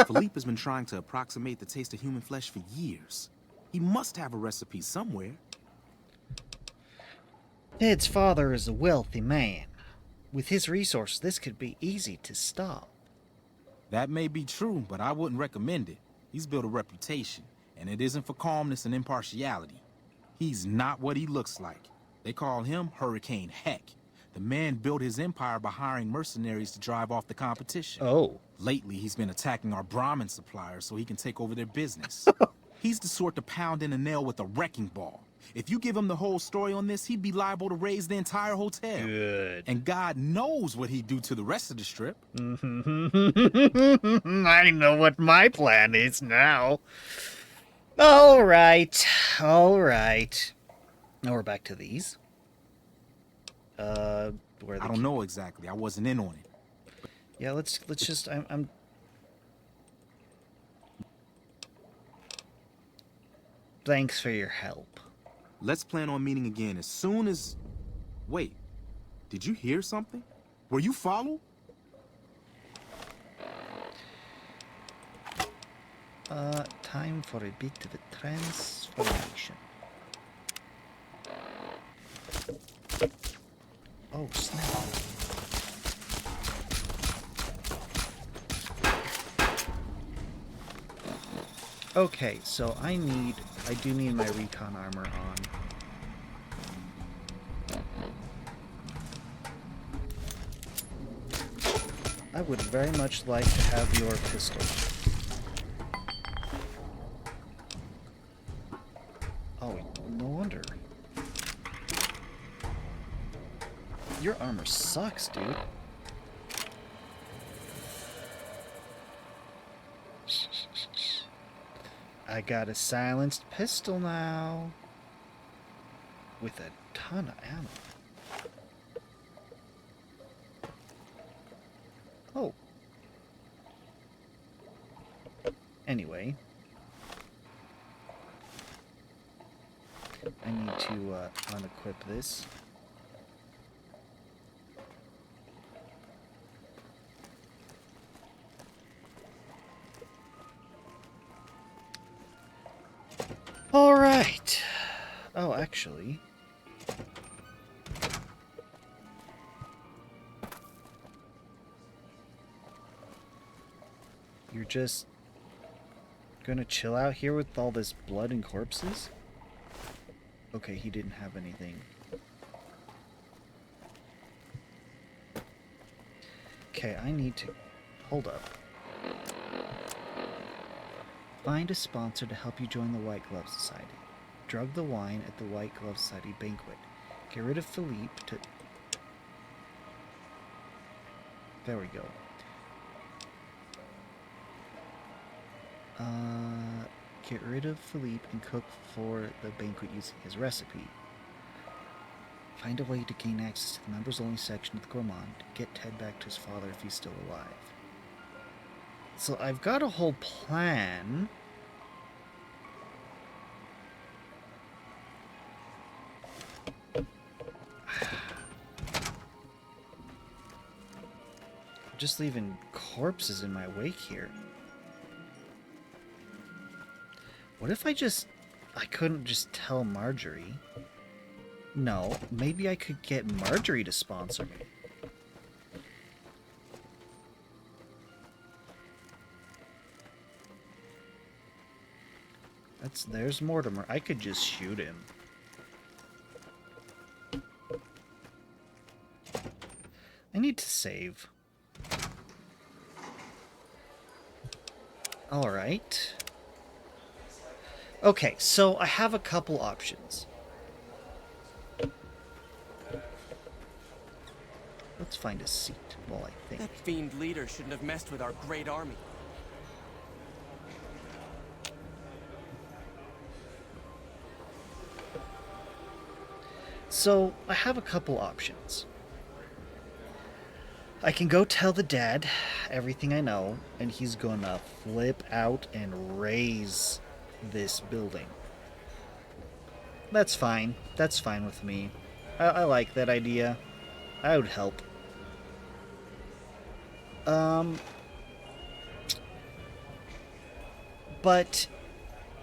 Philippe has been trying to approximate the taste of human flesh for years. He must have a recipe somewhere. Ted's father is a wealthy man. With his resources, this could be easy to stop. That may be true, but I wouldn't recommend it. He's built a reputation, and it isn't for calmness and impartiality. He's not what he looks like. They call him Hurricane Heck. The man built his empire by hiring mercenaries to drive off the competition. Oh. Lately, he's been attacking our Brahmin suppliers so he can take over their business. He's the sort to pound in a nail with a wrecking ball. If you give him the whole story on this, he'd be liable to raise the entire hotel. Good. And God knows what he'd do to the rest of the strip. I know what my plan is now. All right. All right. Now we're back to these. Where I don't know exactly. I wasn't in on it. Yeah, let's just I'm Thanks for your help. Let's plan on meeting again as soon as... Wait, did you hear something? Were you followed? Time for a bit of a transformation. Oh, snap. Okay, so I do need my recon armor on. I would very much like to have your pistol. Oh, no wonder. Your armor sucks, dude. I got a silenced pistol now. With a ton of ammo. Oh. Anyway. I need to unequip this. All right. Oh, actually. You're just gonna chill out here with all this blood and corpses? Okay, he didn't have anything. Okay, I need to... Hold up. Find a sponsor to help you join the White Glove Society. Drug the wine at the White Glove Society banquet. Get rid of Philippe to... There we go. Get rid of Philippe and cook for the banquet using his recipe. Find a way to gain access to the members-only section of the Gourmand. Get Ted back to his father if he's still alive. So I've got a whole plan. Just leaving corpses in my wake here. What if I couldn't just tell Marjorie? No, maybe I could get Marjorie to sponsor me. There's Mortimer. I could just shoot him. I need to save. Alright. Okay, so I have a couple options. Let's find a seat while I think. That fiend leader shouldn't have messed with our great army. So, I have a couple options. I can go tell the dad everything I know, and he's gonna flip out and raise this building. That's fine. That's fine with me. I like that idea. I would help. But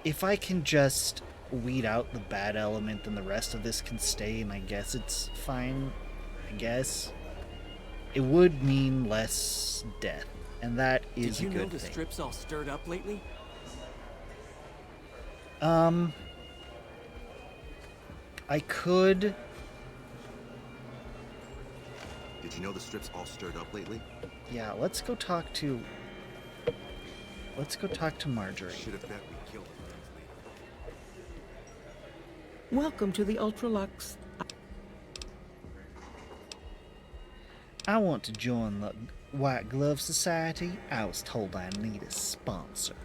if I can just weed out the bad element and the rest of this can stay, and I guess it's fine. I guess. It would mean less death, and that is Did you a know good the thing. strip's all stirred up lately? I could. Did you know the strip's all stirred up lately? Yeah, let's go talk to Marjorie. Should have bet we killed her. Welcome to the Ultralux. I want to join the White Glove Society. I was told I need a sponsor.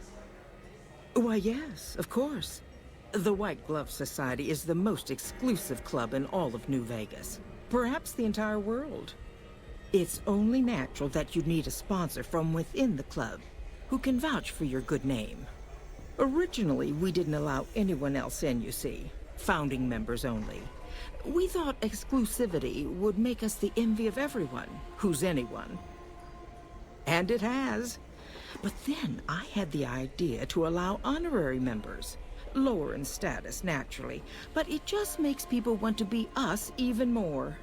Why, yes, of course. The White Glove Society is the most exclusive club in all of New Vegas. Perhaps the entire world. It's only natural that you need a sponsor from within the club who can vouch for your good name. Originally, we didn't allow anyone else in, you see. Founding members only. We thought exclusivity would make us the envy of everyone who's anyone. And it has. But then I had the idea to allow honorary members. Lower in status, naturally, but it just makes people want to be us even more.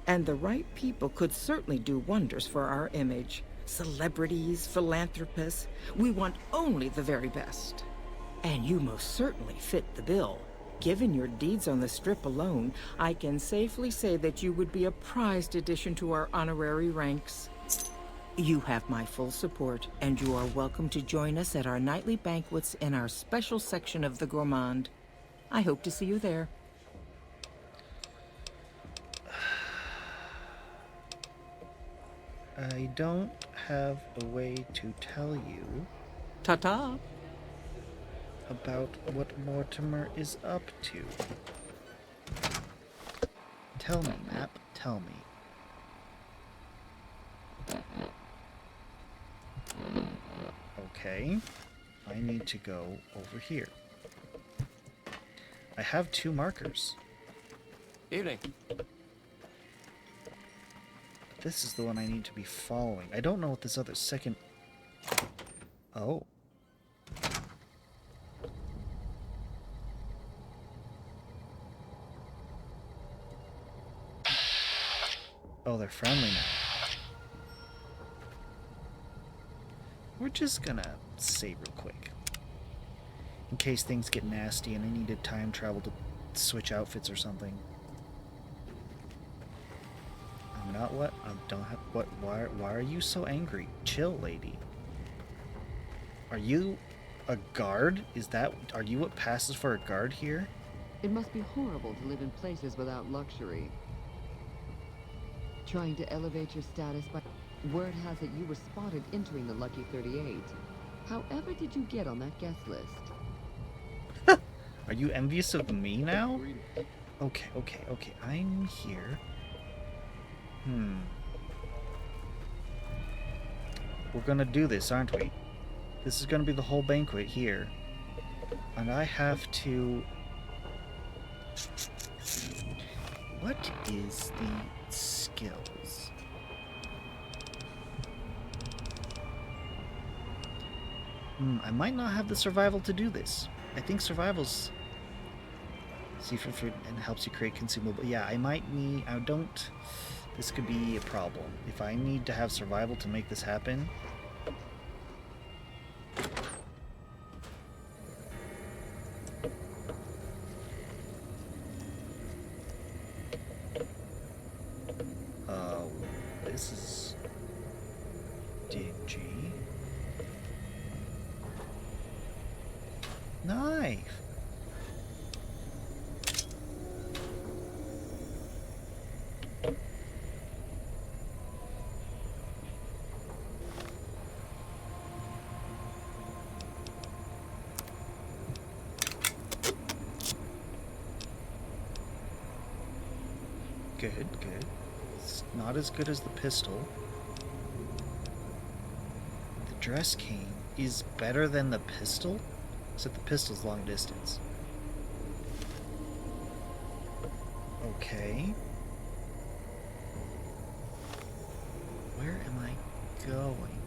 And the right people could certainly do wonders for our image. Celebrities, philanthropists, we want only the very best. And you most certainly fit the bill. Given your deeds on the Strip alone, I can safely say that you would be a prized addition to our honorary ranks. You have my full support, and you are welcome to join us at our nightly banquets in our special section of the Gourmand. I hope to see you there. I don't have a way to tell you Ta-ta. about what Mortimer is up to. Tell me, Map, tell me. Okay, I need to go over here. I have 2 markers. Evening. This is the one I need to be following. I don't know what this other second... Oh. Oh, they're friendly now. We're just gonna save real quick. In case things get nasty and I need to time travel to switch outfits or something. I'm not what? I don't have... What? Why are you so angry? Chill, lady. Are you a guard? Is that... Are you what passes for a guard here? It must be horrible to live in places without luxury. Trying to elevate your status by... Word has it you were spotted entering the Lucky 38. However did you get on that guest list? Are you envious of me now? Okay. I'm here. We're gonna do this, aren't we? This is gonna be the whole banquet here. And I have to... What is the skills? I might not have the survival to do this. I think survival's... See for food and helps you create consumable... Yeah, I might need... I don't... This could be a problem. If I need to have survival to make this happen... This is... dingy. Knife! Good. It's not as good as the pistol. The dress cane is better than the pistol? Except the pistol's long distance. Okay. Where am I going?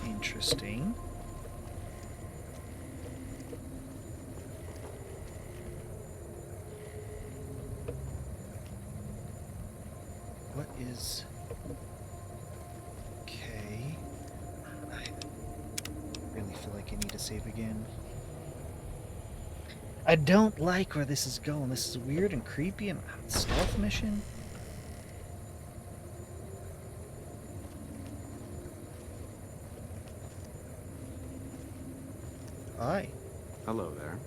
Interesting. is... Okay. I really feel like I need to save again. I don't like where this is going. This is weird and creepy and stealth mission. Hi. Hello there.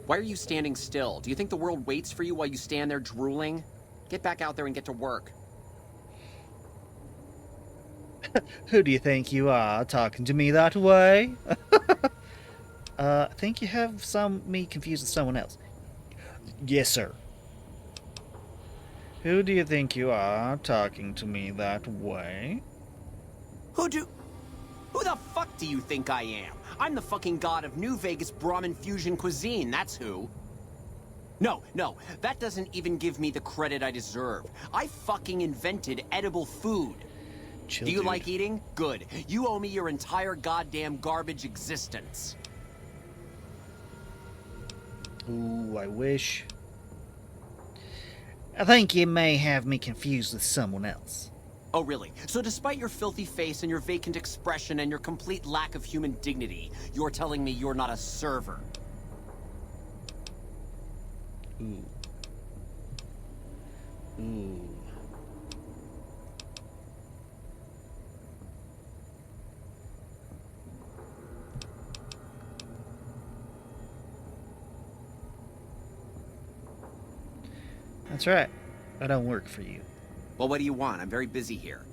Why are you standing still? Do you think the world waits for you while you stand there drooling? Get back out there and get to work. Who do you think you are, talking to me that way? I think you have me confused with someone else. Yes, sir. Who do you think you are, talking to me that way? Who the fuck do you think I am? I'm the fucking god of New Vegas Brahmin fusion cuisine, that's who. No, that doesn't even give me the credit I deserve. I fucking invented edible food. Chill, do you dude. like eating? Good. You owe me your entire goddamn garbage existence. Ooh, I wish. I think you may have me confused with someone else. Oh, really? So despite your filthy face and your vacant expression and your complete lack of human dignity, you're telling me you're not a server? Ooh. Ooh. That's right. I don't work for you. Well, what do you want? I'm very busy here.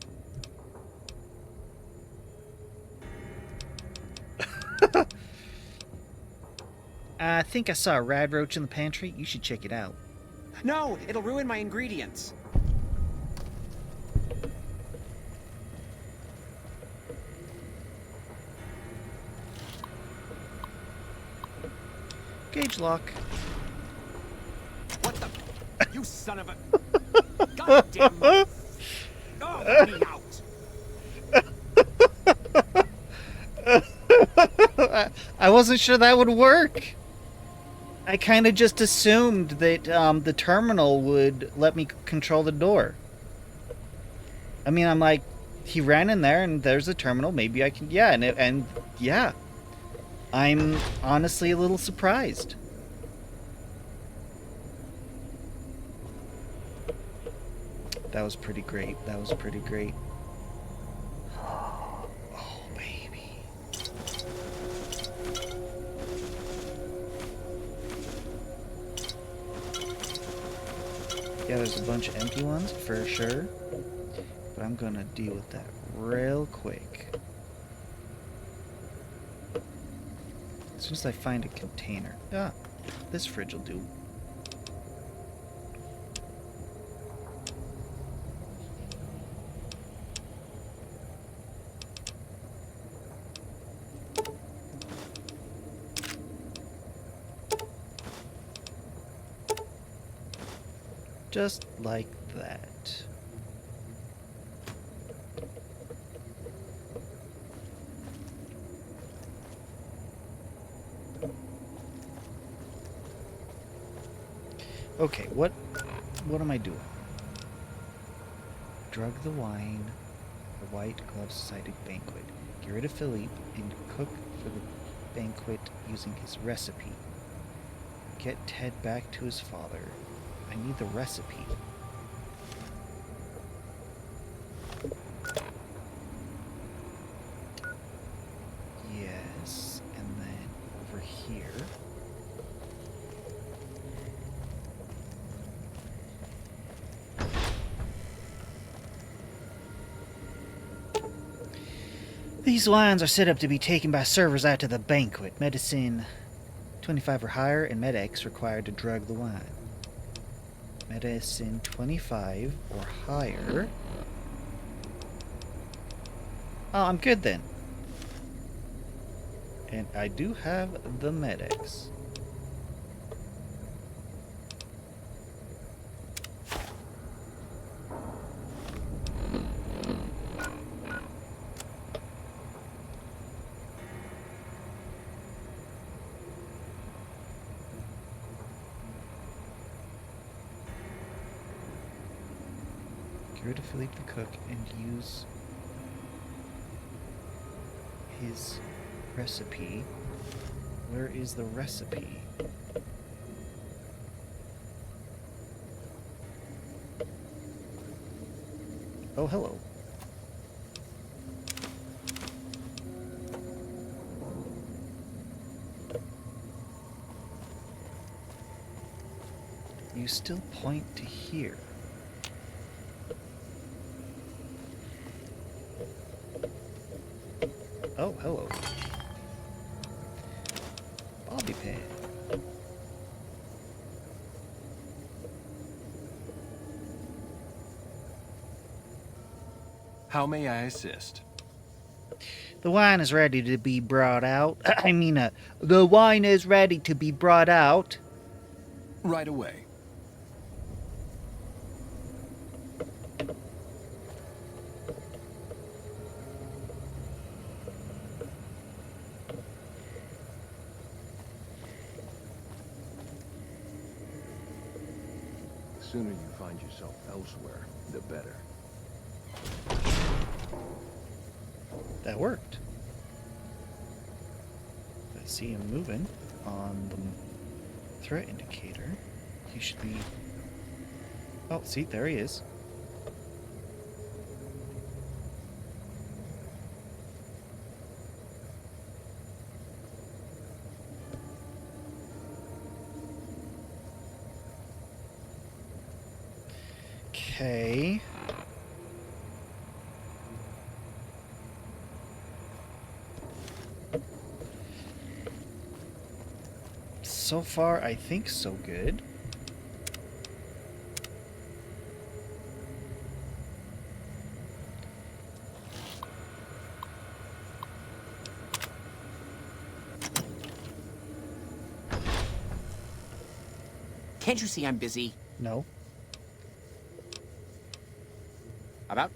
I think I saw a rad roach in the pantry. You should check it out. No, it'll ruin my ingredients. Gauge lock. What the? You son of a... Goddamn... Oh, let me out. I wasn't sure that would work. I kind of just assumed that the terminal would let me control the door. I mean, I'm like, he ran in there and there's a terminal. Maybe I can, yeah, and yeah. I'm honestly a little surprised. That was pretty great. That was pretty great. Oh, baby. Yeah, there's a bunch of empty ones for sure. But I'm gonna deal with that real quick. As soon as I find a container. Ah, this fridge will do. Just like that. Okay, what am I doing? Drug the wine, the White Glove Society banquet. Get rid of Philippe and cook for the banquet using his recipe. Get Ted back to his father. I need the recipe. Yes, and then over here. These wines are set up to be taken by servers out to the banquet. Medicine 25 or higher, and Med-X required to drug the wine. Medicine 25 or higher. Oh, I'm good then. And I do have the Med-X. Get rid of Philippe the cook and use his recipe. Where is the recipe? Oh, hello. You still point to here. Oh, hello. Bobby pin. How may I assist? The wine is ready to be brought out. The wine is ready to be brought out. Right away. The sooner you find yourself elsewhere, the better. That worked. I see him moving on the threat indicator. He should be... Oh, see, there he is. Okay. So far, I think so good. Can't you see I'm busy? No. About?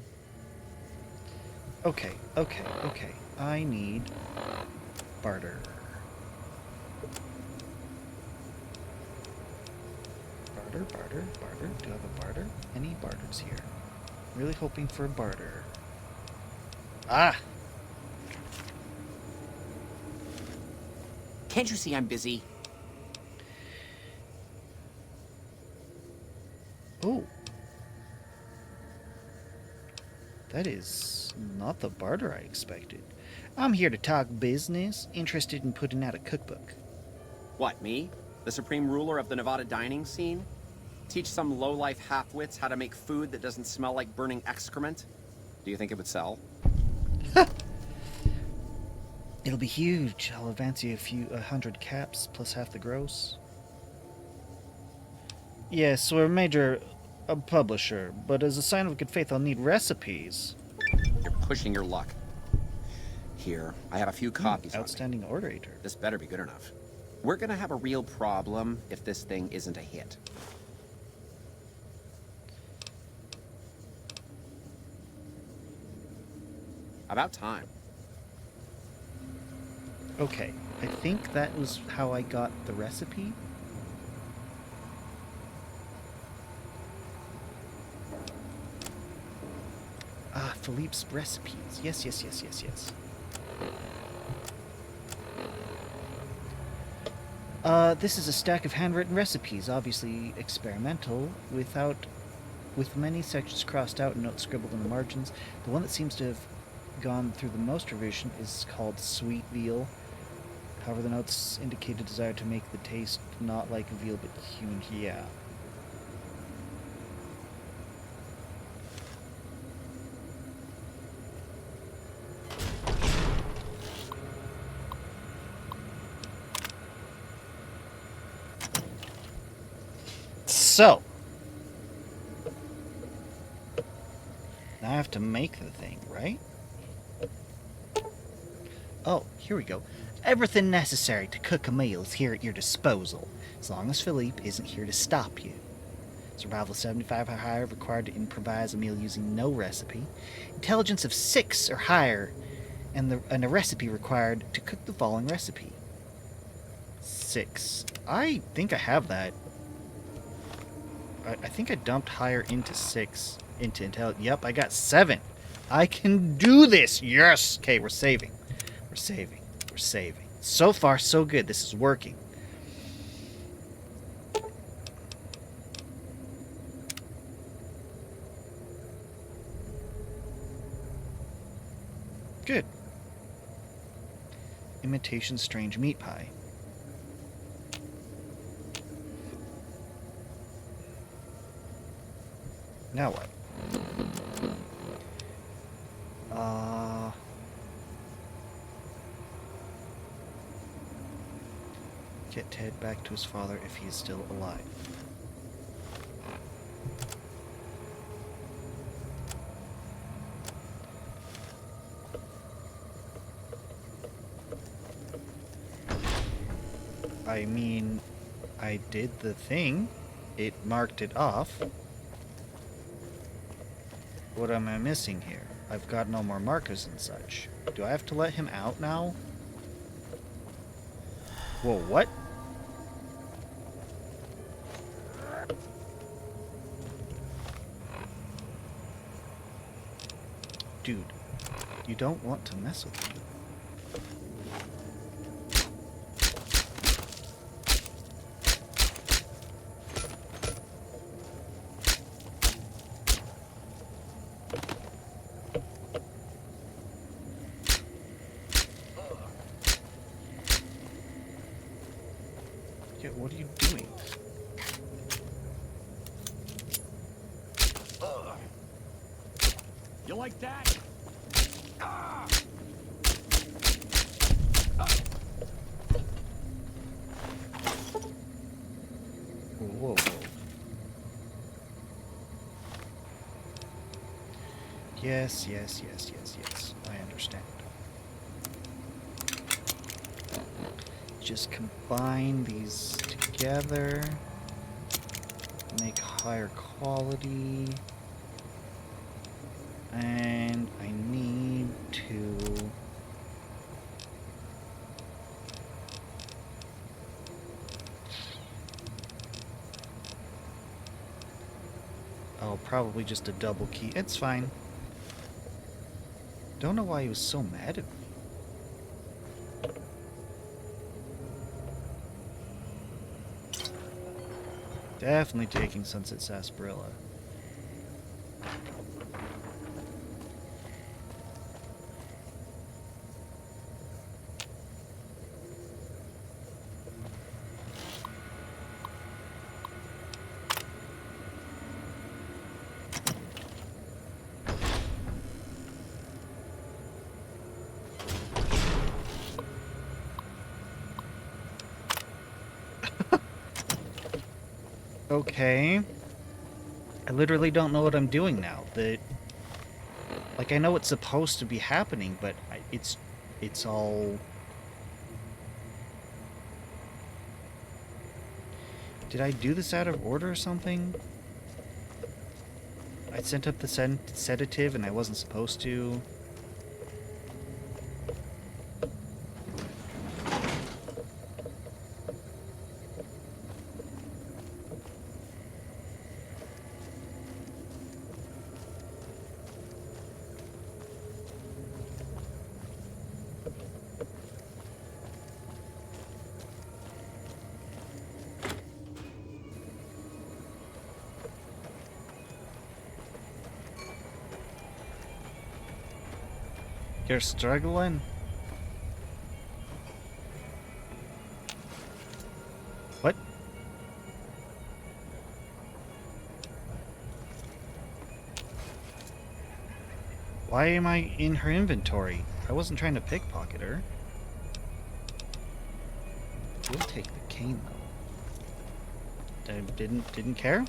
Okay. I need barter. Barter. Do I have a barter? Any barters here? Really hoping for a barter. Ah! Can't you see I'm busy? Oh. That is not the barter I expected. I'm here to talk business, interested in putting out a cookbook. What, me? The supreme ruler of the Nevada dining scene? Teach some low-life half-wits how to make food that doesn't smell like burning excrement? Do you think it would sell? It'll be huge. I'll advance you a hundred caps plus half the gross. Yes, we're a major publisher, but as a sign of good faith, I'll need recipes. You're pushing your luck. Here, I have a few copies. Outstanding orator. This better be good enough. We're gonna have a real problem if this thing isn't a hit. About time. Okay, I think that was how I got the recipe. Ah, Philippe's recipes. Yes. This is a stack of handwritten recipes, obviously experimental, with many sections crossed out and notes scribbled in the margins. The one that seems to have gone through the most revision is called Sweet Veal. However, the notes indicate a desire to make the taste not like veal but human. Yeah. So, now I have to make the thing, right? Oh, here we go. Everything necessary to cook a meal is here at your disposal, as long as Philippe isn't here to stop you. Survival 75 or higher required to improvise a meal using no recipe. Intelligence of 6 or higher, and a recipe required to cook the following recipe. 6. I think I have that. I think I dumped higher into 6. into intel. Yep, I got 7. I can do this. Yes. Okay, we're saving. We're saving. We're saving. So far, so good. This is working. Good. Imitation strange meat pie. Now what? Get Ted back to his father if he is still alive. I mean, I did the thing. It marked it off. What am I missing here? I've got no more markers and such. Do I have to let him out now? Whoa, what? Dude, you don't want to mess with me. What are you doing? You like that? Whoa. Yes. I understand. Just combine these together, make higher quality, and I need to probably just a double key. It's fine. Don't know why he was so mad at me. Definitely taking Sunset Sarsaparilla. Okay. I literally don't know what I'm doing now. Like, I know it's supposed to be happening, but it's all... Did I do this out of order or something? I sent up the sedative and I wasn't supposed to. You're struggling? What? Why am I in her inventory? I wasn't trying to pickpocket her. We'll take the cane though. I didn't care?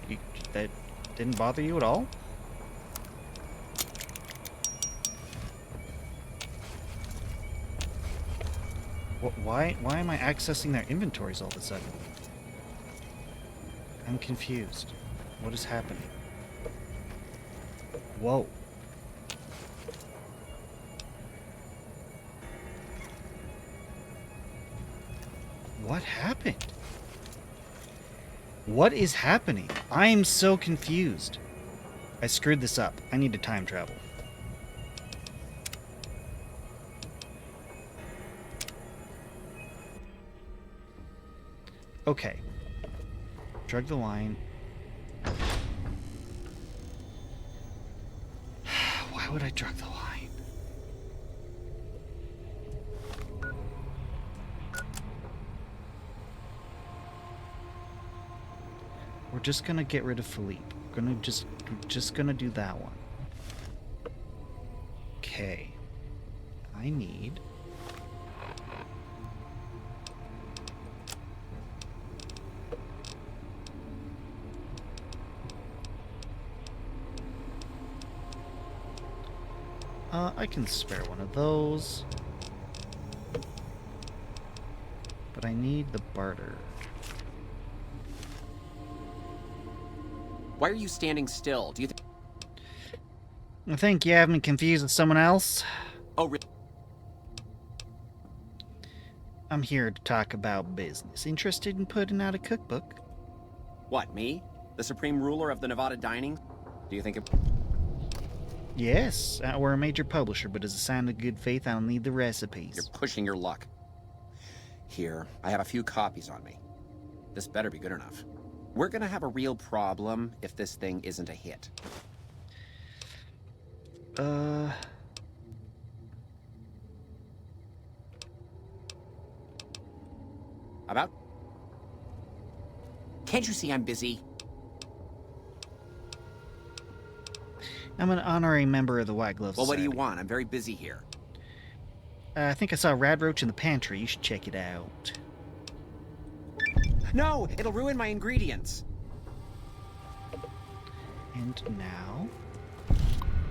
That didn't bother you at all? Why am I accessing their inventories all of a sudden? I'm confused. What is happening? Whoa. What happened? What is happening? I am so confused. I screwed this up. I need to time travel. Okay. Drug the line. Why would I drug the line? We're just gonna get rid of Philippe. We're just gonna do that one. Okay. I need I can spare one of those. But I need the barter. Why are you standing still? Do you I think you have me confused with someone else. Oh, really? I'm here to talk about business. Interested in putting out a cookbook? What, me? The supreme ruler of the Nevada dining? Do you think it... Yes, we're a major publisher, but as a sign of good faith, I'll need the recipes. You're pushing your luck. Here, I have a few copies on me. This better be good enough. We're gonna have a real problem if this thing isn't a hit. About? Can't you see I'm busy? I'm an honorary member of the White Glove Well, what do Society. you want? I'm very busy here. I think I saw a rad roach in the pantry. You should check it out. No, it'll ruin my ingredients. And now,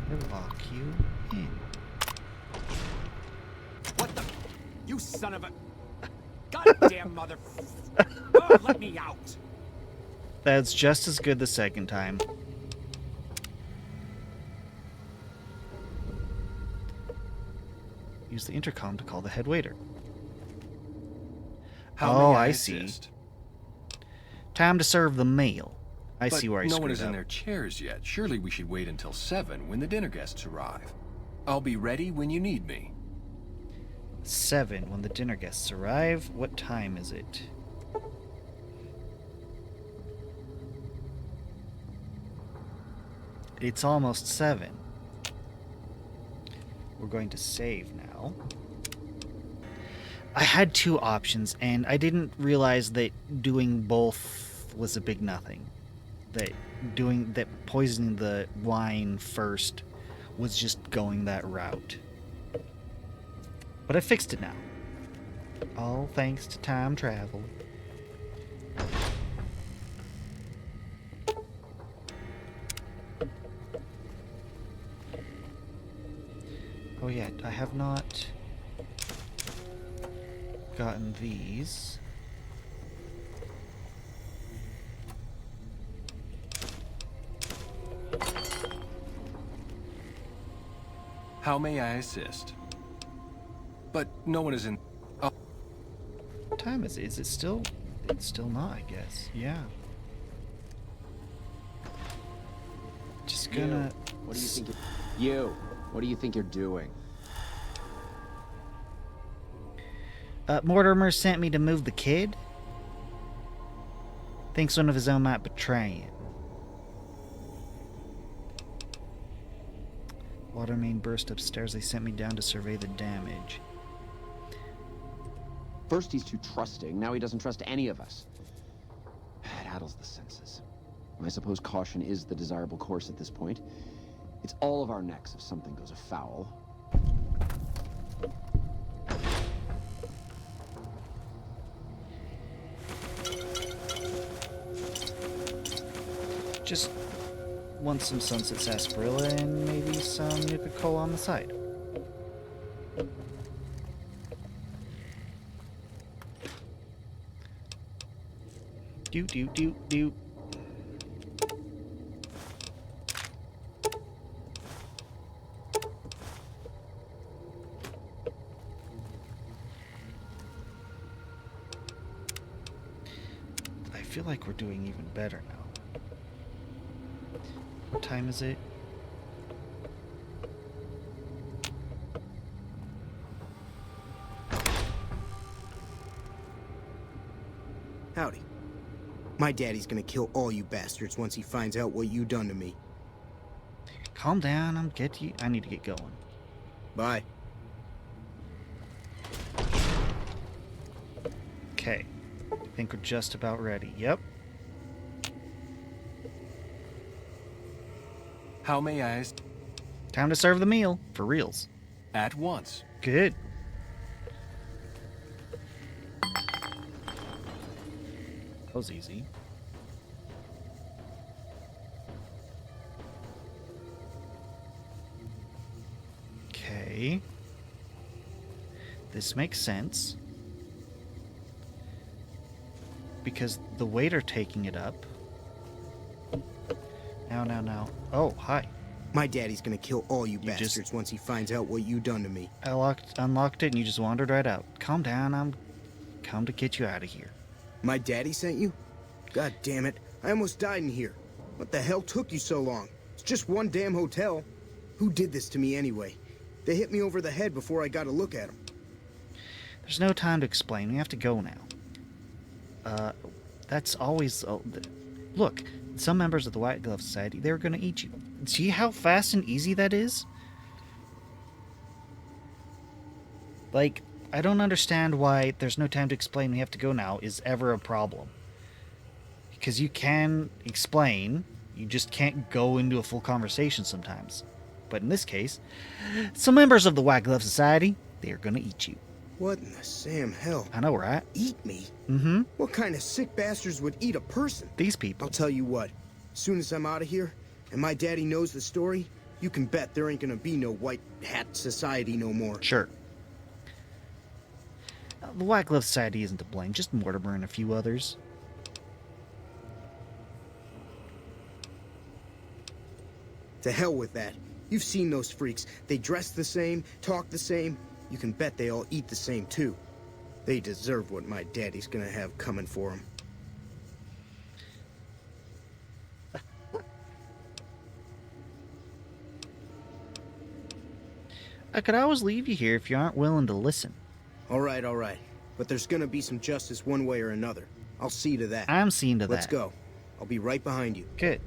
we'll lock you in. What the? You son of a... Goddamn mother... Oh, let me out. That's just as good the second time. Use the intercom to call the head waiter. How may I see. assist? Time to serve the meal. I But see where I no screwed one is up. in their chairs yet. Surely we should wait until 7 when the dinner guests arrive. I'll be ready when you need me. 7 when the dinner guests arrive. What time is it? It's almost 7. We're going to save now. I had 2 options, and I didn't realize that doing both was a big nothing. That poisoning the wine first was just going that route. But I fixed it now. All thanks to time travel. Oh yeah, I have not gotten these. How may I assist? But no one is in... Oh. What time is it? Is it still... It's still not, I guess. Yeah. Just gonna... What do you think what do you think you're doing? Mortimer sent me to move the kid. Thinks one of his own might betray him. Water main burst upstairs. They sent me down to survey the damage. First he's too trusting, now he doesn't trust any of us. It addles the senses. I suppose caution is the desirable course at this point. It's all of our necks if something goes afoul. Just want some Sunset Sarsaparilla and maybe some Nuka-Cola on the side. Do. I feel like we're doing even better now. What time is it? Howdy. My daddy's gonna kill all you bastards once he finds out what you done to me. Calm down, I need to get going. Bye. Okay. I think we're just about ready. Yep. How may I? Time to serve the meal. For reals. At once. Good. That was easy. Okay. This makes sense. Because the waiter taking it up. Now. Oh, hi. My daddy's gonna kill all you bastards once he finds out what you done to me. I unlocked it and you just wandered right out. Calm down, I'm come to get you out of here. My daddy sent you? God damn it, I almost died in here. What the hell took you so long? It's just one damn hotel. Who did this to me anyway? They hit me over the head before I got a look at them. There's no time to explain, we have to go now. That's always... look, some members of the White Glove Society, they're gonna eat you. See how fast and easy that is? Like, I don't understand why there's no time to explain, we have to go now is ever a problem. Because you can explain, you just can't go into a full conversation sometimes. But in this case, some members of the White Glove Society, they're gonna eat you. What in the Sam hell? I know, right? Eat me? Mm-hmm. What kind of sick bastards would eat a person? These people. I'll tell you what, as soon as I'm out of here, and my daddy knows the story, you can bet there ain't gonna be no White Hat Society no more. Sure. The White Glove Society isn't to blame, just Mortimer and a few others. To hell with that. You've seen those freaks. They dress the same, talk the same. You can bet they all eat the same too. They deserve what my daddy's gonna have coming for them. I could always leave you here if you aren't willing to listen. All right. But there's gonna be some justice one way or another. I'll see to that. I'm seeing to that. Let's go. I'll be right behind you. Good.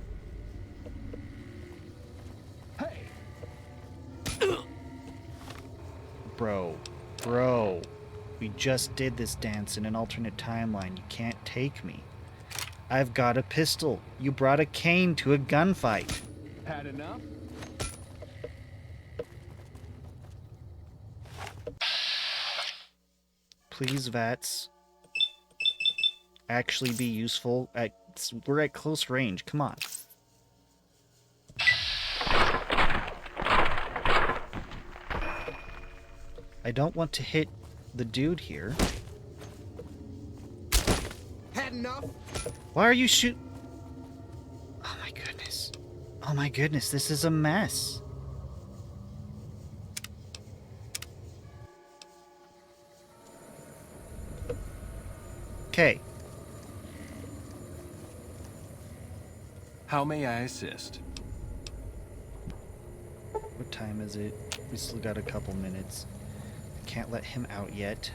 Bro. We just did this dance in an alternate timeline. You can't take me. I've got a pistol. You brought a cane to a gunfight. Had enough? Please, VATS. Actually be useful. We're at close range. Come on. I don't want to hit the dude here. Had enough? Why are you shoot? Oh my goodness. Oh my goodness, this is a mess. Okay. How may I assist? What time is it? We still got a couple minutes. Can't let him out yet.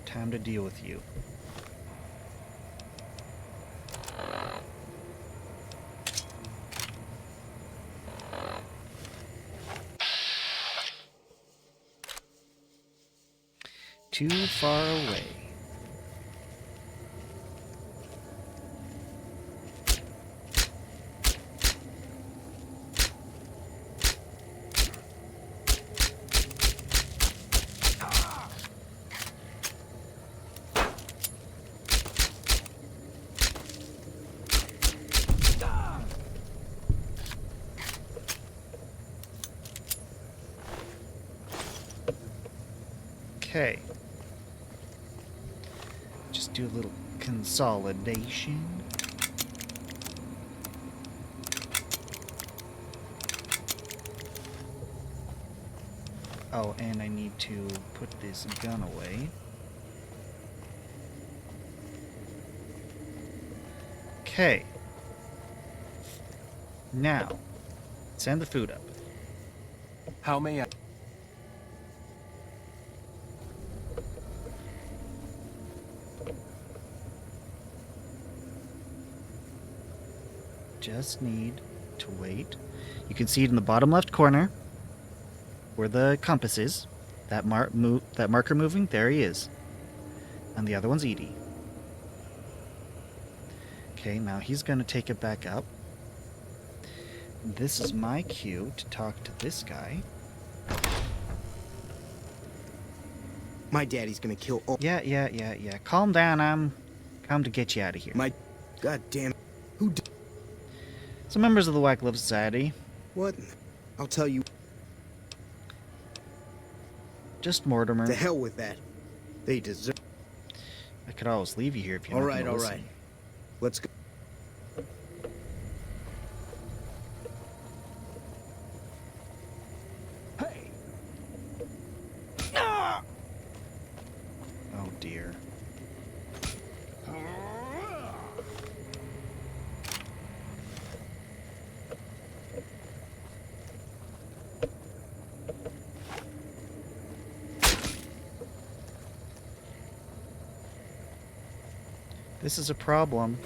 Time to deal with you. Too far away. Okay. Just do a little consolidation. Oh, and I need to put this gun away. Okay. Now, send the food up. How may I... Just need to wait. You can see it in the bottom left corner where the compass is. That marker moving, there he is. And the other one's Edie. Okay, now he's going to take it back up. This is my cue to talk to this guy. My daddy's gonna kill all. Yeah. Calm down. I'm come to get you out of here. My... God damn it. Who did... Some members of the White Glove Society. What? I'll tell you. Just Mortimer. To hell with that. They deserve... I could always leave you here if you all want right, to all listen. right. Let's go. Hey! Oh dear. This is a problem.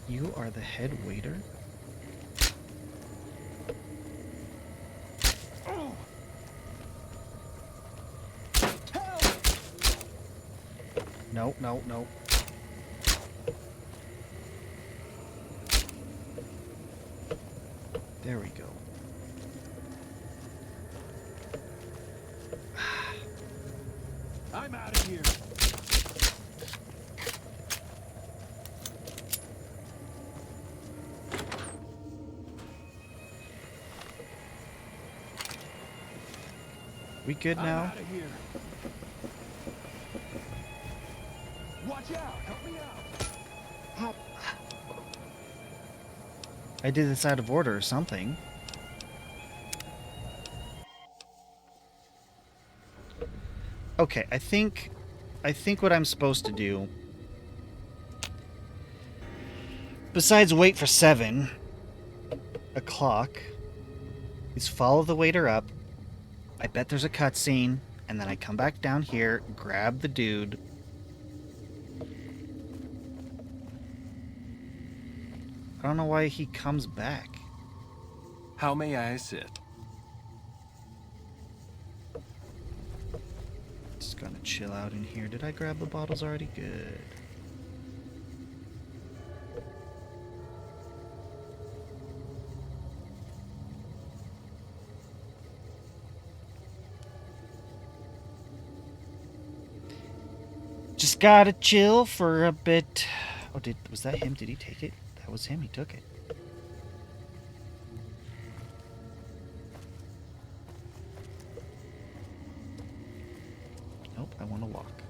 You are the head waiter? No. There we go. I'm out of here. We good I'm now? out of here. Watch out! Help me out! I did this out of order or something. Okay, I think what I'm supposed to do, besides wait for 7 o'clock, is follow the waiter up. I bet there's a cutscene, and then I come back down here, grab the dude. I don't know why he comes back. How may I assist? Just gonna chill out in here. Did I grab the bottles already? Good. Just gotta chill for a bit. Oh, was that him? Did he take it? That was him. He took it. Nope, I want to walk.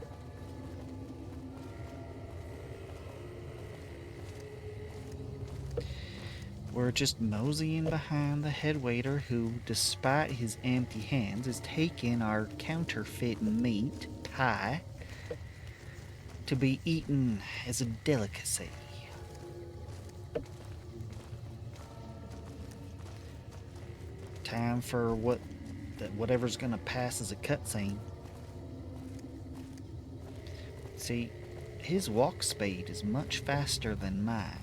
We're just moseying behind the head waiter who, despite his empty hands, is taking our counterfeit meat, pie, to be eaten as a delicacy. Time for whatever's gonna pass as a cutscene. See, his walk speed is much faster than mine.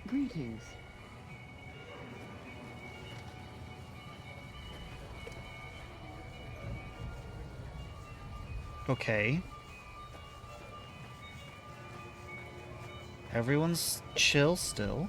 Greetings. Okay. Everyone's chill still.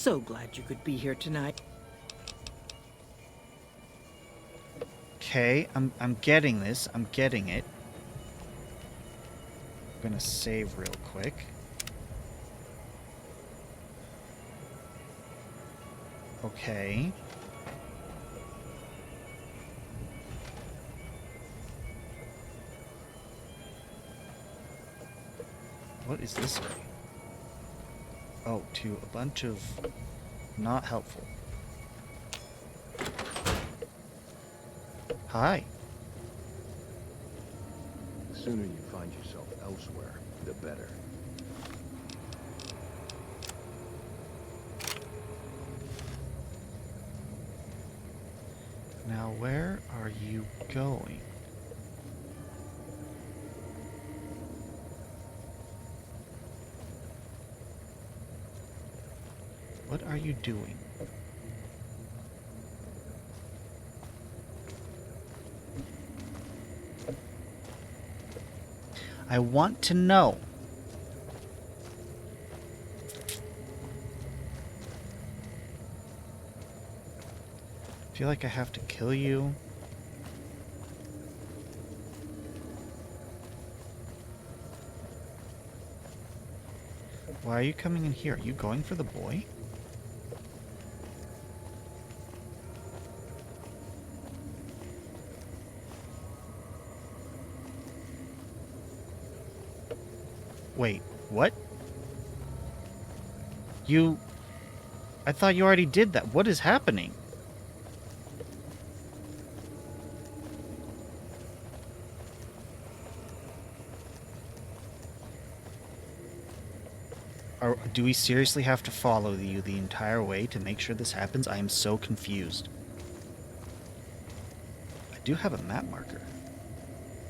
So glad you could be here tonight. Okay, I'm getting this. I'm getting it. I'm gonna save real quick. Okay. What is this way? Oh, to a bunch of not helpful. Hi. The sooner you find yourself elsewhere, the better. Now, where are you going? What are you doing? I want to know. I feel like I have to kill you. Why are you coming in here? Are you going for the boy? Wait, what? I thought you already did that. What is happening? Do we seriously have to follow you the entire way to make sure this happens? I am so confused. I do have a map marker.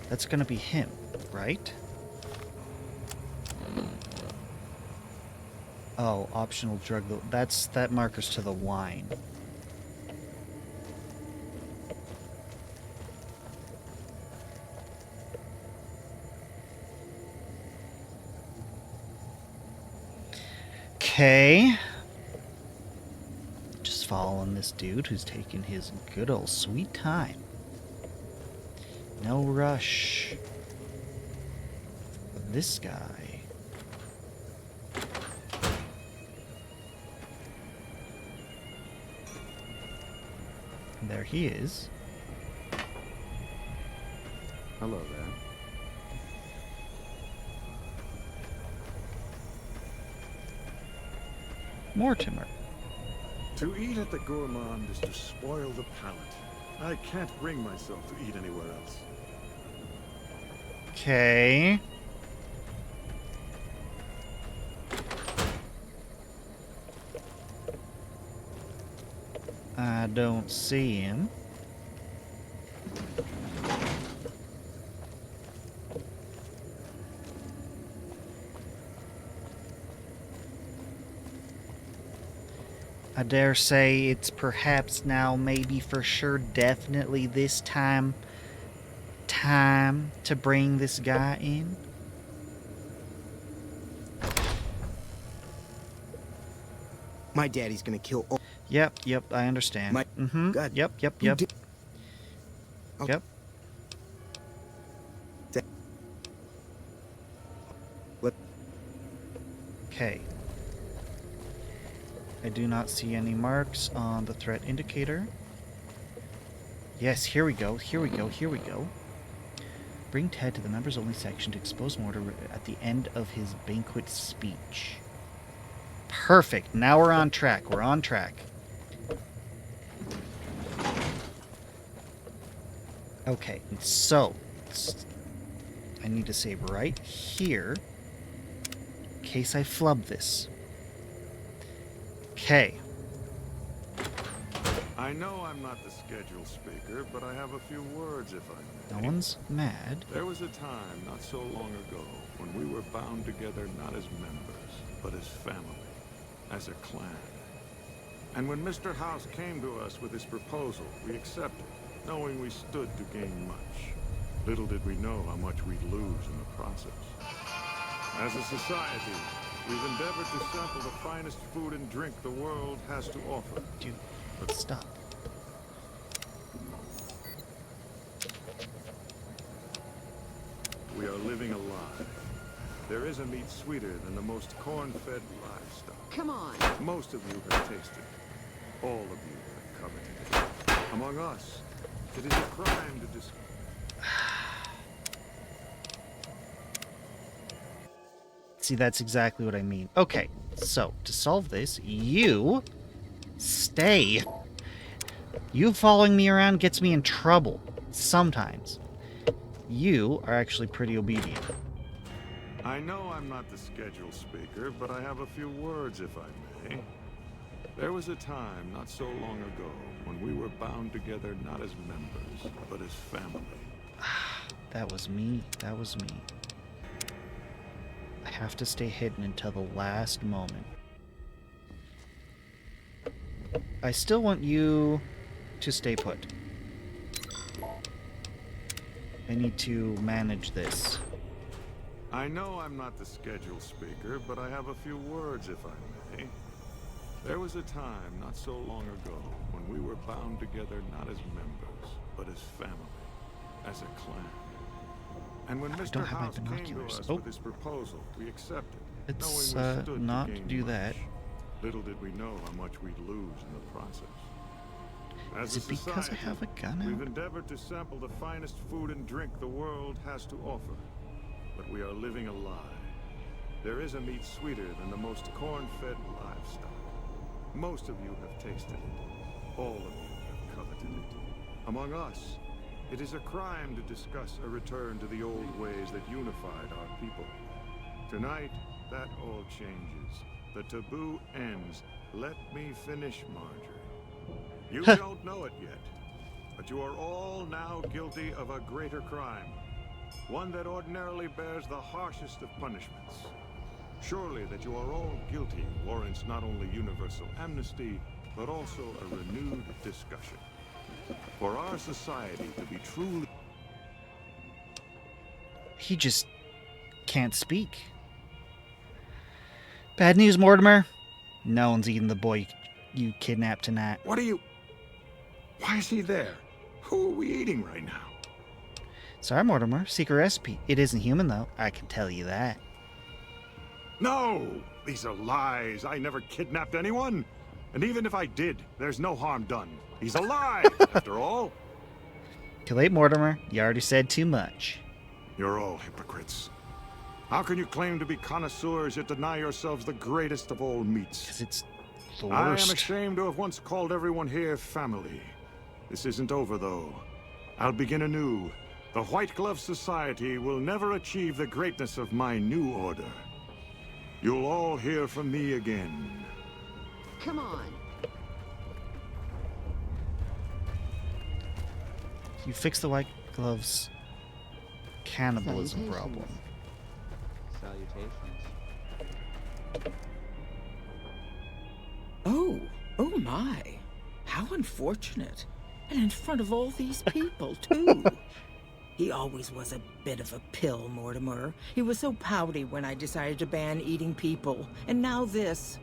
That's gonna be him, right? Oh, optional drug. That marker's to the wine. Okay. Just following this dude who's taking his good old sweet time. No rush. This guy. There he is. Hello there. Mortimer. To eat at the gourmand is to spoil the palate. I can't bring myself to eat anywhere else. Okay. I don't see him. I dare say it's perhaps now, maybe for sure, definitely this time to bring this guy in. My daddy's gonna kill all... Yep, I understand. God. Yep. Yep. Okay. I do not see any marks on the threat indicator. Yes, here we go. Bring Ted to the members-only section to expose Mortimer at the end of his banquet speech. Perfect. Now we're on track. Okay, so I need to save right here in case I flub this. Okay. I know I'm not the scheduled speaker, but I have a few words if I may. No one's mad. There was a time not so long ago when we were bound together not as members, but as family, as a clan. And when Mr. House came to us with his proposal, we accepted, knowing we stood to gain much. Little did we know how much we'd lose in the process. As a society, We've endeavored to sample the finest food and drink the world has to offer. Dude, let's stop. We are living a lie. There is a meat sweeter than the most corn-fed livestock. Come on. Most of you have tasted it. All of you have coveted it. Among us, it is a crime to See, that's exactly what I mean. Okay, so to solve this, you stay. You following me around gets me in trouble. Sometimes. You are actually pretty obedient. I know I'm not the scheduled speaker, but I have a few words, if I may. There was a time, not so long ago, when we were bound together not as members, but as family. That was me. That was me. I have to stay hidden until the last moment. I still want you to stay put. I need to manage this. I know I'm not the scheduled speaker, but I have a few words, if I may. There was a time, not so long ago, when we were bound together not as members, but as family, as a clan. And when Mr. House came to us with his proposal, we accepted, Let's knowing we stood to not gain do much. that. Little did we know how much we'd lose in the process. As Is it because I have a gun we've out? endeavored to sample the finest food and drink the world has to offer. But we are living a lie. There is a meat sweeter than the most corn-fed livestock. Most of you have tasted it. All of you have coveted it. Among us, it is a crime to discuss a return to the old ways that unified our people. Tonight, that all changes. The taboo ends. Let me finish, Marjorie. You don't know it yet, but you are all now guilty of a greater crime. One that ordinarily bears the harshest of punishments. Surely that you are all guilty warrants not only universal amnesty, but also a renewed discussion. For our society to be truly... He just can't speak. Bad news, Mortimer. No one's eating the boy you kidnapped tonight. What are you... Why is he there? Who are we eating right now? Sorry, Mortimer. Secret recipe. It isn't human, though. I can tell you that. No! These are lies. I never kidnapped anyone. And even if I did, there's no harm done. He's alive, after all. Too late, Mortimer. You already said too much. You're all hypocrites. How can you claim to be connoisseurs yet deny yourselves the greatest of all meats? Because it's the I am worst. ashamed to have once called everyone here family. This isn't over, though. I'll begin anew. The White Glove Society will never achieve the greatness of my new order. You'll all hear from me again. Come on. You fix the White Gloves cannibalism problem. Salutations. Oh my. How unfortunate. And in front of all these people, too. He always was a bit of a pill, Mortimer. He was so pouty when I decided to ban eating people. And now this.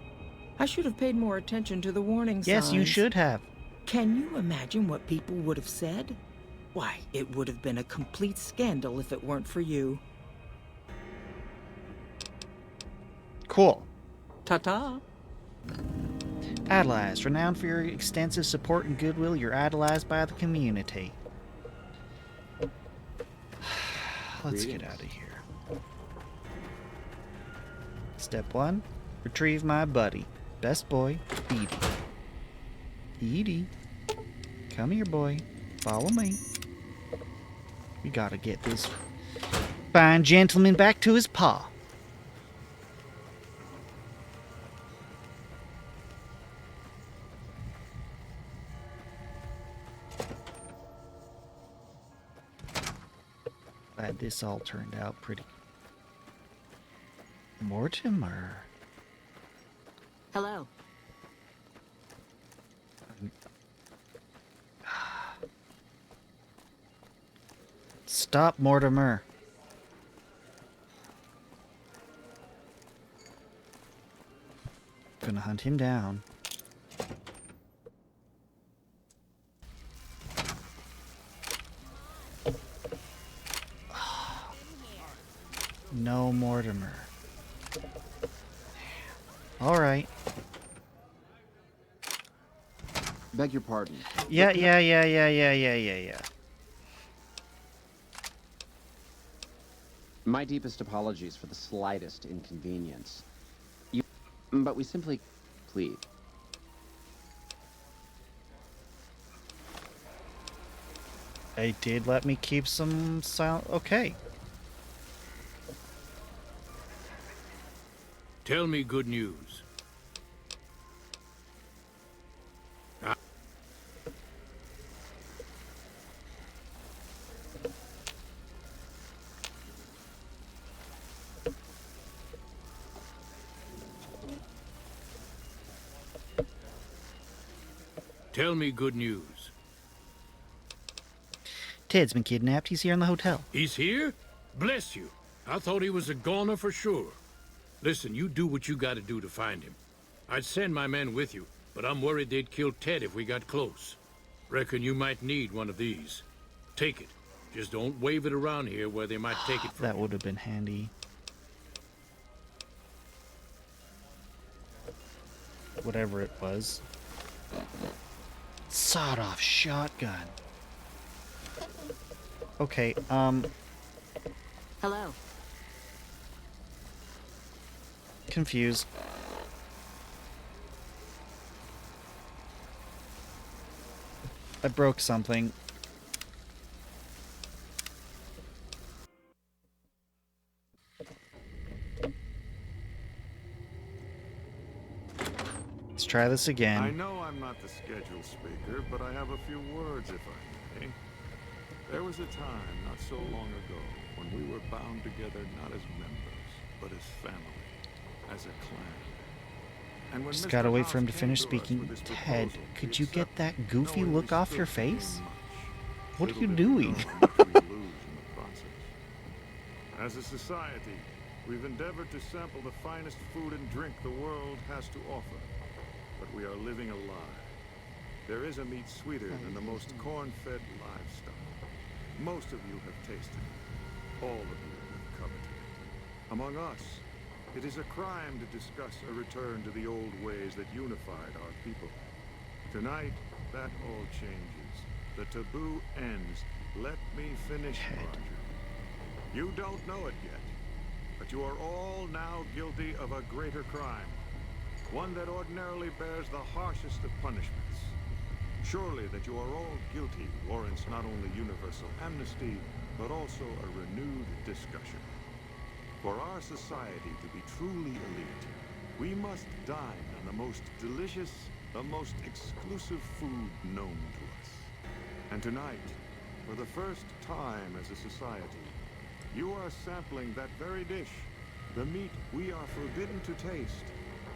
I should have paid more attention to the warning signs. Yes, you should have. Can you imagine what people would have said? Why, it would have been a complete scandal if it weren't for you. Cool. Ta-ta. Idolized. Renowned for your extensive support and goodwill, you're idolized by the community. Let's get out of here. Step 1. Retrieve my buddy. Best boy, Edie. Edie. Come here, boy. Follow me. We gotta get this fine gentleman back to his pa. Glad this all turned out pretty. Mortimer. Hello. Stop, Mortimer. Gonna hunt him down. No Mortimer. All right. Beg your pardon. Yeah. My deepest apologies for the slightest inconvenience. But we simply plead. They did let me keep some sound. Okay. Tell me good news. Tell me good news. Ted's been kidnapped. He's here in the hotel. He's here? Bless you. I thought he was a goner for sure. Listen, you do what you gotta do to find him. I'd send my men with you, but I'm worried they'd kill Ted if we got close. Reckon you might need one of these. Take it. Just don't wave it around here where they might take it from That would have been handy. Whatever it was. Sawed-off shotgun. Okay, Hello. confused. I broke something. Let's try this again. I know I'm not the scheduled speaker, but I have a few words, if I may. There was a time, not so long ago, when we were bound together not as members, but as family, as a clan. And when Just Mr. gotta wait House for him to came finish us speaking. with his Ted, proposal, could we you get accepted, that goofy knowing look we off your stood to face? gain much, What are little you did we doing? know how much we'd lose in the process. As a society, we've endeavored to sample the finest food and drink the world has to offer. But we are living a lie. There is a meat sweeter than the most corn-fed livestock. Most of you have tasted it. All of you have coveted it. Among us, it is a crime to discuss a return to the old ways that unified our people. Tonight, that all changes. The taboo ends. Let me finish, Roger. You don't know it yet, but you are all now guilty of a greater crime. One that ordinarily bears the harshest of punishments. Surely that you are all guilty warrants not only universal amnesty, but also a renewed discussion. For our society to be truly elite, we must dine on the most delicious, the most exclusive food known to us. And tonight, for the first time as a society, you are sampling that very dish, the meat we are forbidden to taste,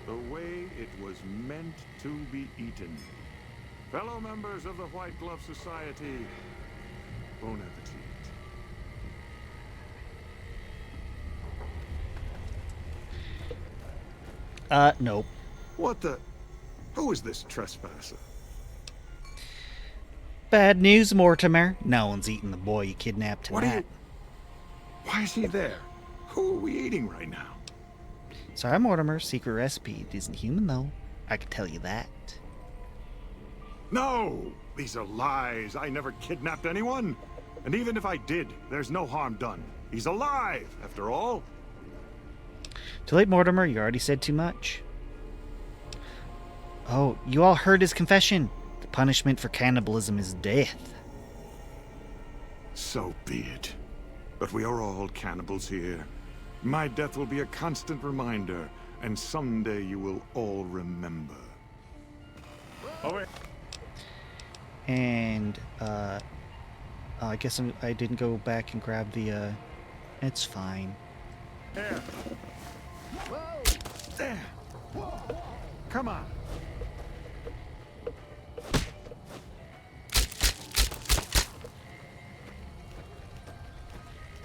the way it was meant to be eaten. Fellow members of the White Glove Society, bon appetit. Nope. What the? Who is this trespasser? Bad news, Mortimer. No one's eating the boy you kidnapped What are you? tonight. Why is he there? Who are we eating right now? Sorry, Mortimer. Secret recipe. It isn't human, though. I can tell you that. No! These are lies. I never kidnapped anyone. And even if I did, there's no harm done. He's alive, after all. Too late, Mortimer. You already said too much. Oh, you all heard his confession. The punishment for cannibalism is death. So be it. But we are all cannibals here. My death will be a constant reminder, and someday you will all remember. Oh, wait. And, I guess I didn't go back and grab the, it's fine. Here. Whoa. There. Come on.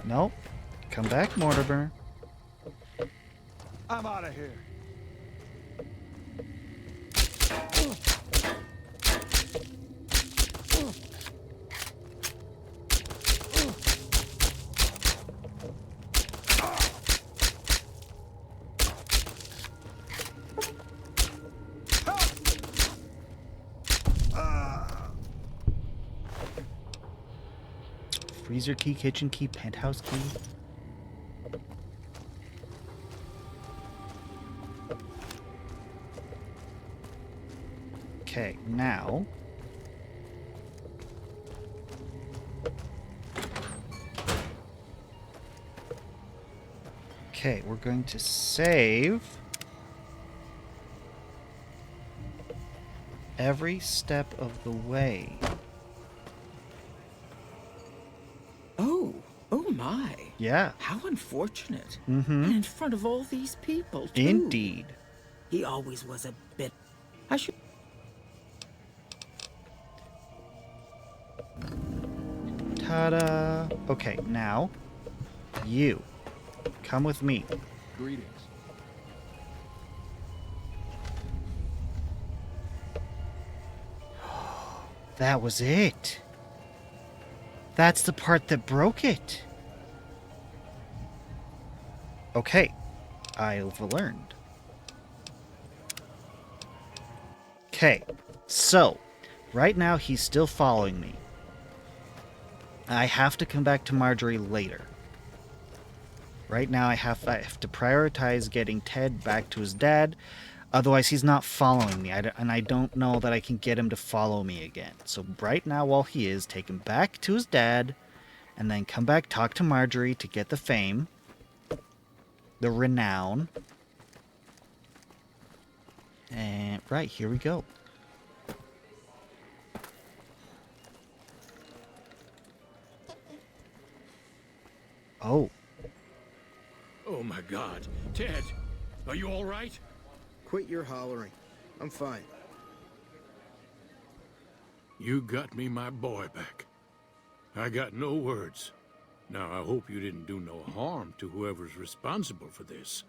Nope. Come back, Mortimer. I'm out of here. Freezer key, kitchen key, penthouse key. Okay, now... Okay, we're going to save every step of the way. Oh my. Yeah. How unfortunate. Mm-hmm. And in front of all these people, too. Indeed. He always was a bit... I should... Ta-da! Okay, now, you. Come with me. Greetings. That was it. That's the part that broke it. Okay, I've learned. Okay, so, right now he's still following me. I have to come back to Marjorie later. Right now I have to prioritize getting Ted back to his dad. Otherwise he's not following me. And I don't know that I can get him to follow me again. So right now while he is, take him back to his dad. And then come back, talk to Marjorie to get the fame. The renown. And right, here we go. Oh. Oh my God. Ted, are you all right? Quit your hollering. I'm fine. You got me my boy back. I got no words. Now, I hope you didn't do no harm to whoever's responsible for this.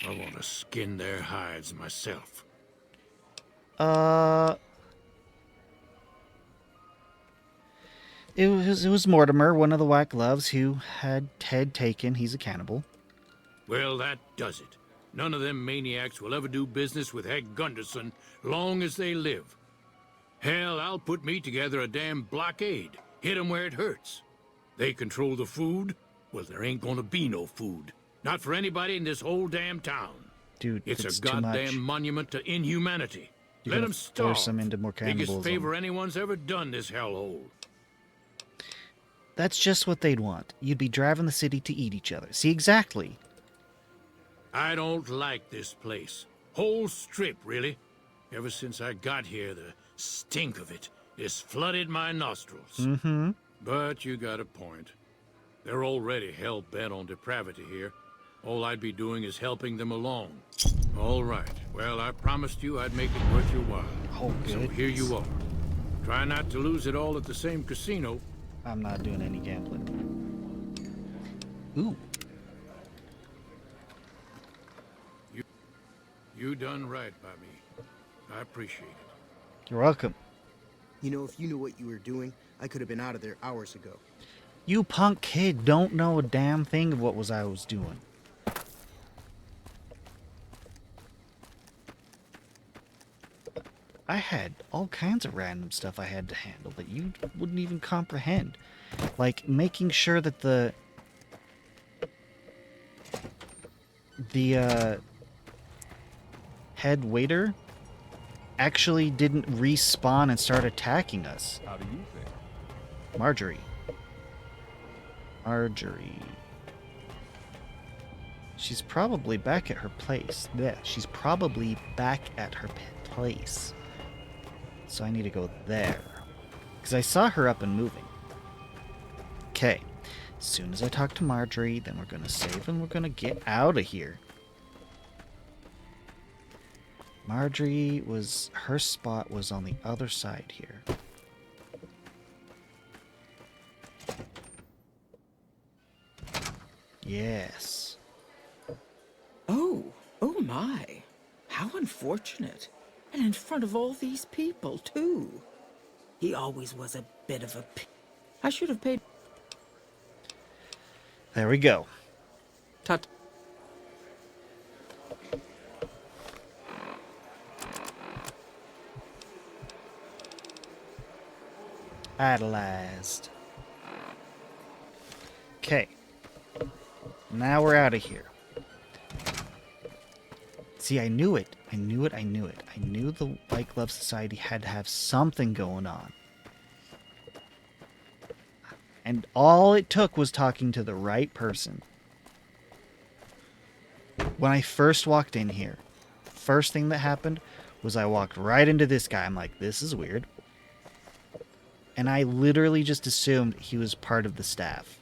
I want to skin their hides myself. It was Mortimer, one of the White Gloves, who had Ted taken. He's a cannibal. Well, that does it. None of them maniacs will ever do business with Hank Gunderson long as they live. Hell, I'll put me together a damn blockade. Hit 'em where it hurts. They control the food? Well, there ain't gonna be no food. Not for anybody in this whole damn town. Dude, it's a goddamn much. monument to inhumanity. You're Let gonna them starve. force them into more cannibalism. Biggest favor anyone's ever done this hellhole. That's just what they'd want. You'd be driving the city to eat each other. See, exactly. I don't like this place. Whole strip, really. Ever since I got here, the stink of it has flooded my nostrils. Mm-hmm. But you got a point. They're already hell-bent on depravity here. All I'd be doing is helping them along. All right. Well, I promised you I'd make it worth your while. Oh, so here you are. Try not to lose it all at the same casino. I'm not doing any gambling. Ooh. You done right by me. I appreciate it. You're welcome. You know, if you knew what you were doing, I could have been out of there hours ago. You punk kid don't know a damn thing of what I was doing. I had all kinds of random stuff I had to handle that you wouldn't even comprehend. Like making sure that the head waiter actually didn't respawn and start attacking us. How do you think? Marjorie. She's probably back at her place. Yeah, she's probably back at her place. So I need to go there. Because I saw her up and moving. Okay. As soon as I talk to Marjorie, then we're going to save and we're going to get out of here. Marjorie was... her spot was on the other side here. Yes. Oh my. How unfortunate. And in front of all these people, too. He always was a bit of a I should have paid... There we go. Tut. Idolized. Okay. Now we're out of here. See, I knew it. I knew it. I knew it. I knew the White Glove Society had to have something going on. And all it took was talking to the right person. When I first walked in here, first thing that happened was I walked right into this guy. I'm like, this is weird. And I literally just assumed he was part of the staff.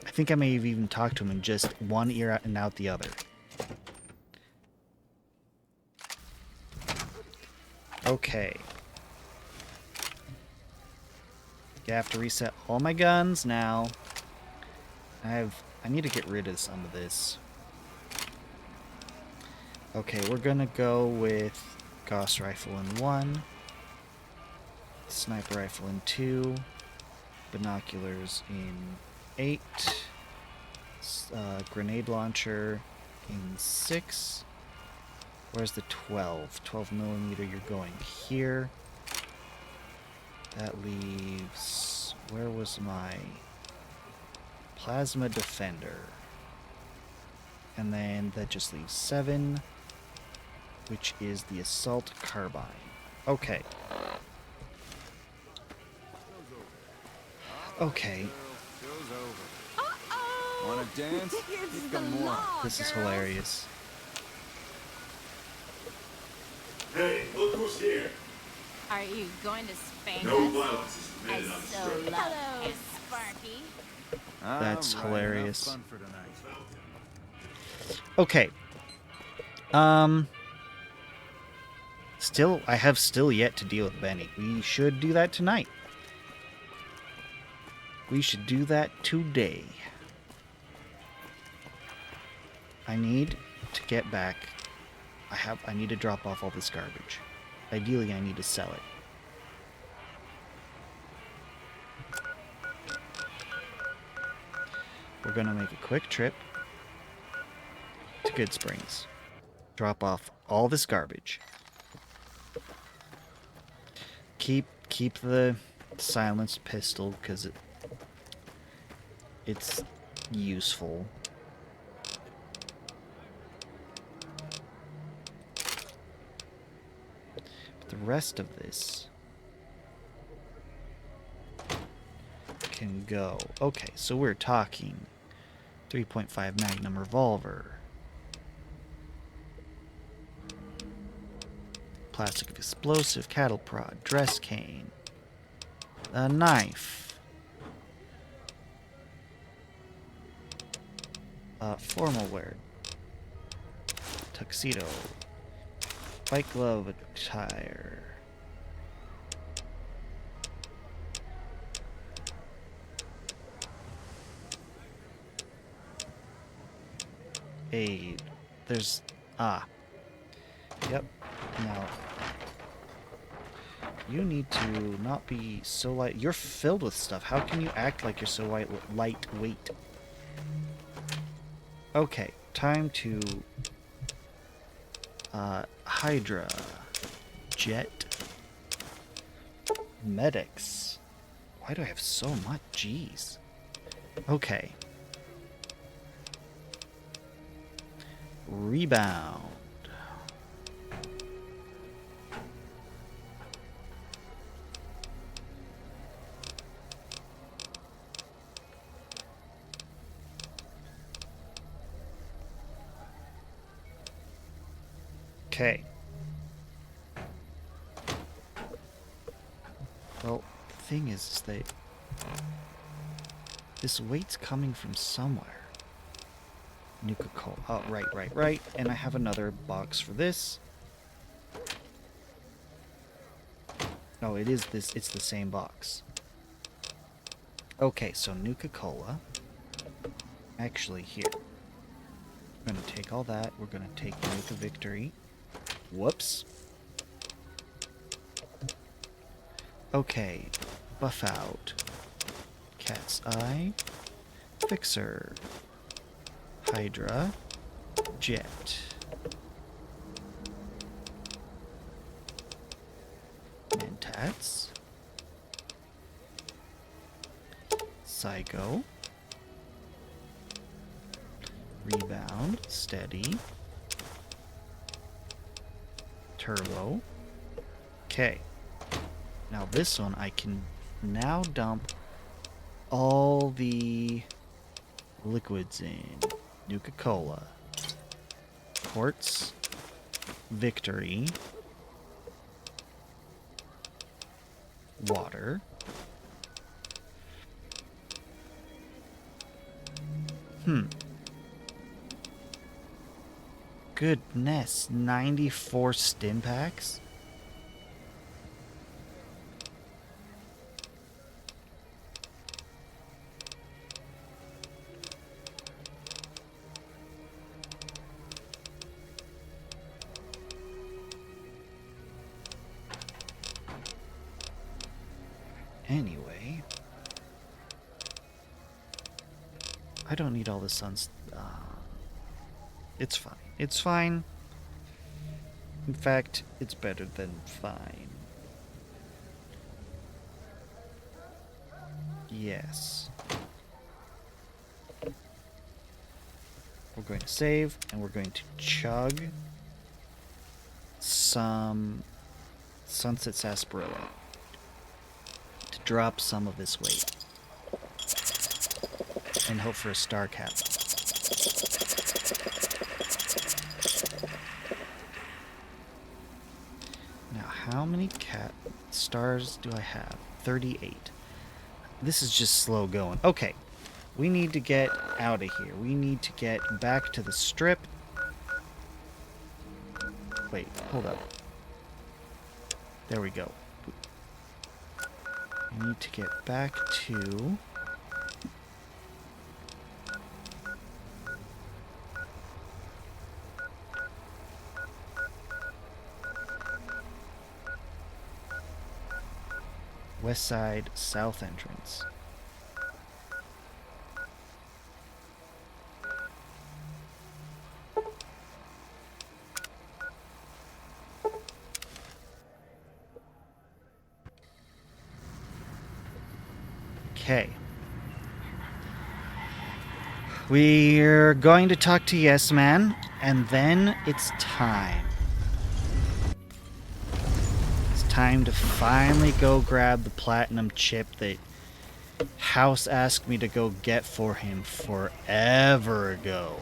I think I may have even talked to him in just one ear out and out the other. Okay. I have to reset all my guns now. I need to get rid of some of this. Okay, we're gonna go with Gauss rifle in 1, sniper rifle in 2, binoculars in 8, grenade launcher in 6. Where's the 12? 12 millimeter, you're going here. That leaves... Where was my... Plasma Defender? And then that just leaves 7, which is the Assault Carbine. Okay. Okay. Wanna dance? This is hilarious. Hey, look who's here. Are you going to spank No us? violence is permitted on this trip. Hello, Sparky. That's hilarious. Fun for tonight. Okay. Still, I have still yet to deal with Benny. We should do that tonight. We should do that today. I need to get back. I need to drop off all this garbage. Ideally, I need to sell it. We're gonna make a quick trip to Good Springs. Drop off all this garbage. Keep the silenced pistol because it's useful. But the rest of this can go. Okay, so we're talking 3.5 Magnum revolver, plastic explosive cattle prod, dress cane, a knife, formal wear, tuxedo, white glove attire, there's yep. Now you need to not be so light. You're filled with stuff. How can you act like you're so lightweight? Okay, time to Hydra, Jet, medics. Why do I have so much? Jeez. Okay. Rebound. Okay. Well, the thing is that this weight's coming from somewhere. Nuka-Cola. Oh, right. And I have another box for this. No, it is this. It's the same box. Okay, so Nuka-Cola. Actually, here. We're going to take all that. We're going to take Nuka Victory. Whoops. Okay. Buff out. Cat's Eye. Fixer. Hydra. Jet. Mentats. Psycho. Rebound. Steady. Turbo. Okay. Now this one I can now dump all the liquids in. Nuka-Cola. Quartz. Victory. Water. Goodness, 94 stim packs? Anyway, I don't need all the suns. It's fine. It's fine. In fact, it's better than fine. Yes. We're going to save, and we're going to chug some Sunset Sarsaparilla to drop some of this weight and hope for a star cap. Now, how many stars do I have? 38. This is just slow going. Okay, we need to get out of here. We need to get back to the strip. Wait, hold up. There we go. We need to get back to... West Side South entrance. Okay. We're going to talk to Yes Man, and then it's time. Time to finally go grab the platinum chip that House asked me to go get for him forever ago.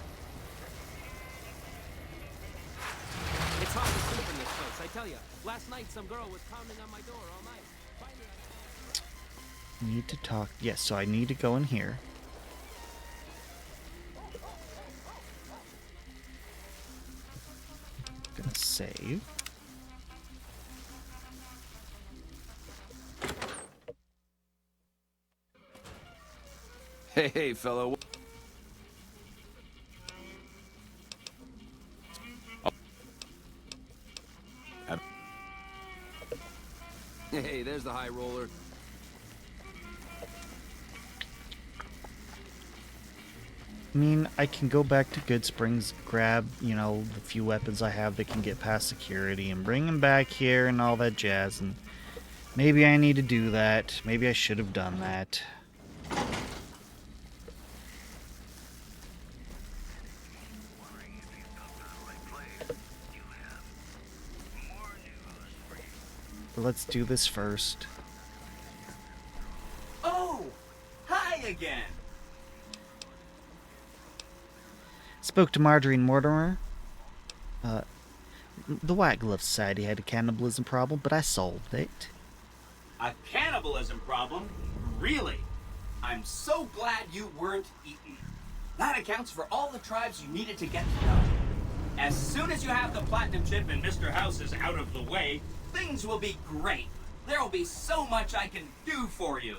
It's hard to sleep in this place, I tell you. Last night some girl was pounding on my door all night. Finally, Need to talk. Yes, so I need to go in here. Gonna save. Hey, fellow. Hey, there's the high roller. I mean, I can go back to Good Springs, grab, you know, the few weapons I have that can get past security and bring them back here and all that jazz. And maybe I need to do that. Maybe I should have done that. But let's do this first. Oh, hi again. Spoke to Marjorie and Mortimer. The White Glove Society had a cannibalism problem, but I solved it. A cannibalism problem? Really? I'm so glad you weren't eaten. That accounts for all the tribes you needed to get to know. As soon as you have the platinum chip and Mr. House is out of the way, things will be great. There will be so much I can do for you.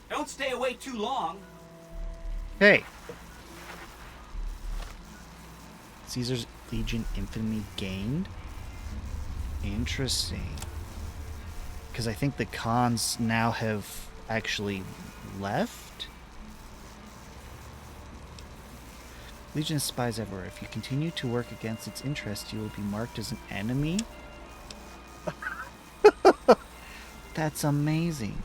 Don't stay away too long. Hey. Caesar's Legion infamy gained? Interesting. Because I think the cons now have actually left? Legion of spies everywhere. If you continue to work against its interests, you will be marked as an enemy? That's amazing.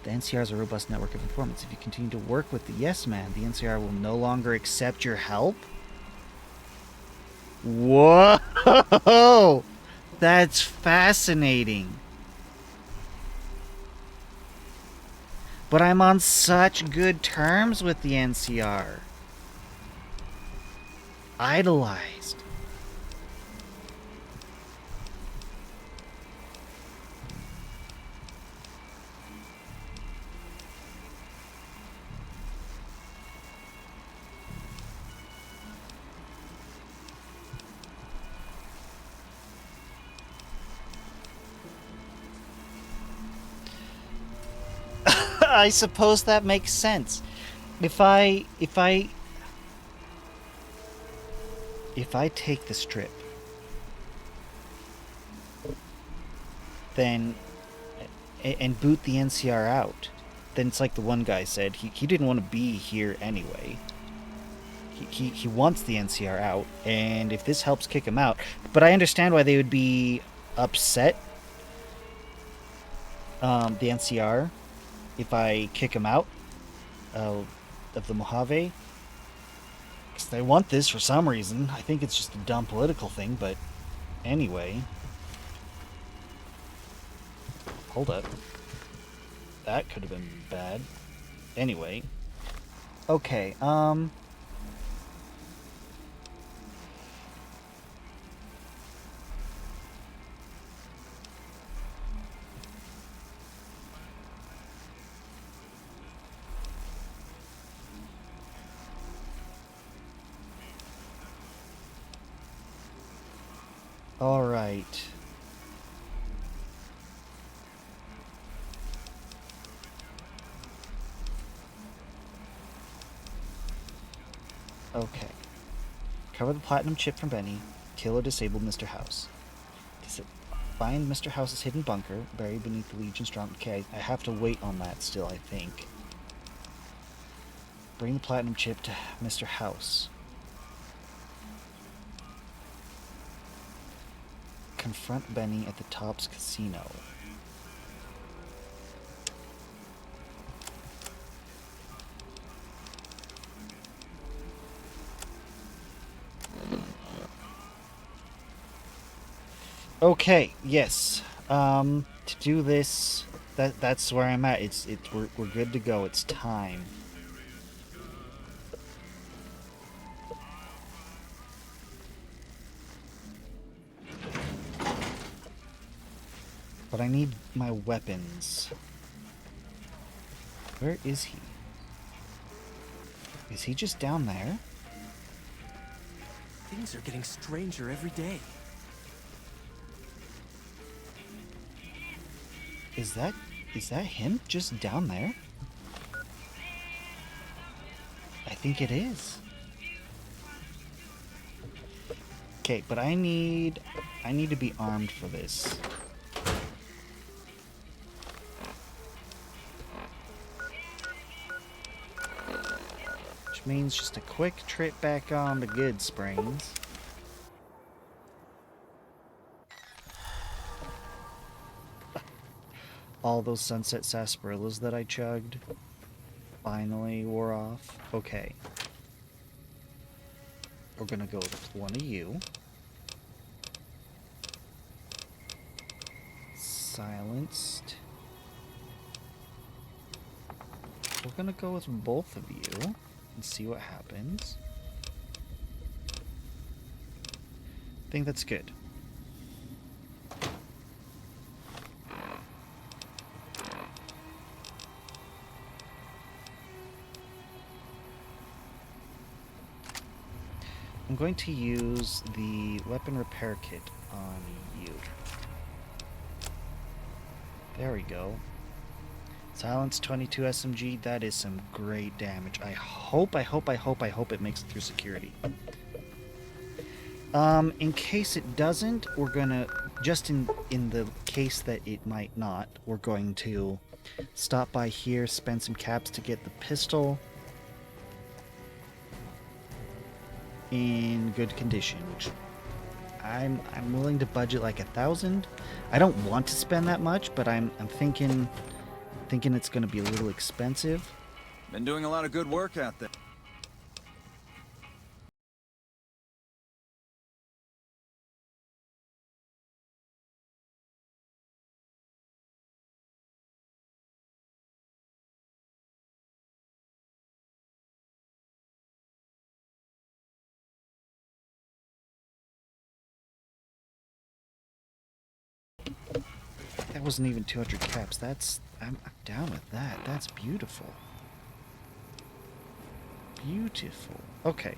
The NCR is a robust network of informants. If you continue to work with the Yes Man, the NCR will no longer accept your help? Whoa! That's fascinating. But I'm on such good terms with the NCR. Idolized. I suppose that makes sense. If I take this trip, then and boot the NCR out, then it's like the one guy said, he didn't want to be here anyway. He wants the NCR out, and if this helps kick him out, but I understand why they would be upset, the NCR, if I kick him out of the Mojave. Because they want this for some reason. I think it's just a dumb political thing, but anyway. Hold up. That could have been bad. Anyway. Okay, all right. Okay. Cover the platinum chip from Benny. Kill or disable Mr. House. Find Mr. House's hidden bunker, buried beneath the Legion strong. Okay, I have to wait on that still, I think. Bring the platinum chip to Mr. House. Confront Benny at the Tops Casino. Okay, yes. To do this, that's where I'm at. We're good to go. It's time. But I need my weapons. Where is he? Is he just down there? Things are getting stranger every day. Is that him just down there? I think it is. Okay, but I need to be armed for this. Which means just a quick trip back on to Good Springs. All those Sunset Sarsaparillas that I chugged finally wore off. Okay. We're gonna go with one of you. Silenced. We're gonna go with both of you and see what happens. I think that's good. I'm going to use the weapon repair kit on you. There we go. Silence 22 SMG, that is some great damage. I hope it makes it through security. In case it doesn't, we're gonna, just in the case that it might not, we're going to stop by here, spend some caps to get the pistol in good condition, which I'm willing to budget like 1,000. I don't want to spend that much, but I'm thinking it's going to be a little expensive. Been doing a lot of good work out there. That wasn't even 200 caps. I'm down with that. That's beautiful. Beautiful. Okay.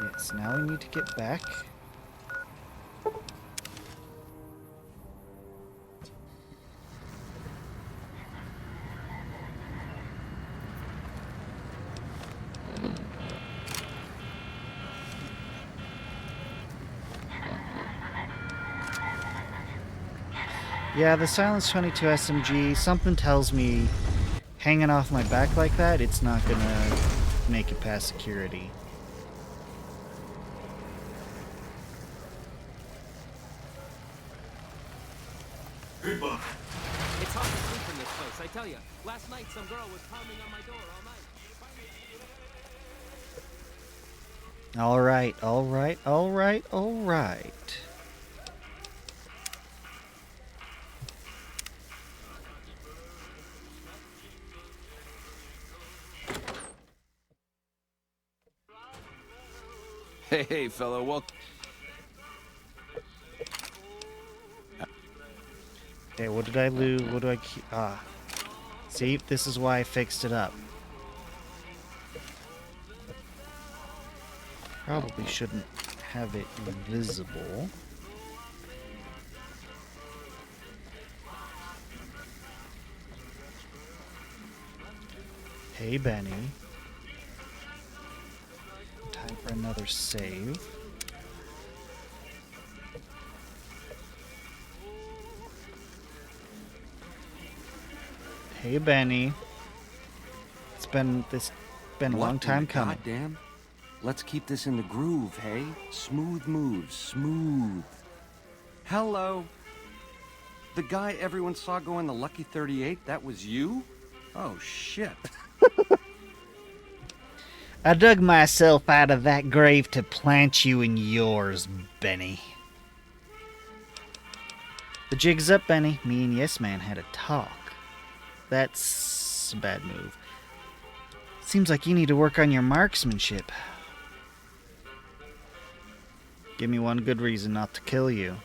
Yes, now we need to get back. Yeah, the Silence 22 SMG, something tells me hanging off my back like that, it's not gonna make it past security. Goodbye. It's hard to sleep in this place, I tell you. Last night some girl was pounding on my door all night. Alright, alright, alright, alright. Hey, fellow, welcome. Okay, what did I lose? What do I keep? Ah. See, this is why I fixed it up. Probably shouldn't have it invisible. Hey, Benny. Time for another save. Hey, Benny. It's been a long time coming. Goddamn. Let's keep this in the groove, hey? Smooth moves, smooth. Hello. The guy everyone saw go in the Lucky 38, that was you? Oh, shit. I dug myself out of that grave to plant you in yours, Benny. The jig's up, Benny. Me and Yes Man had a talk. That's a bad move. Seems like you need to work on your marksmanship. Give me one good reason not to kill you.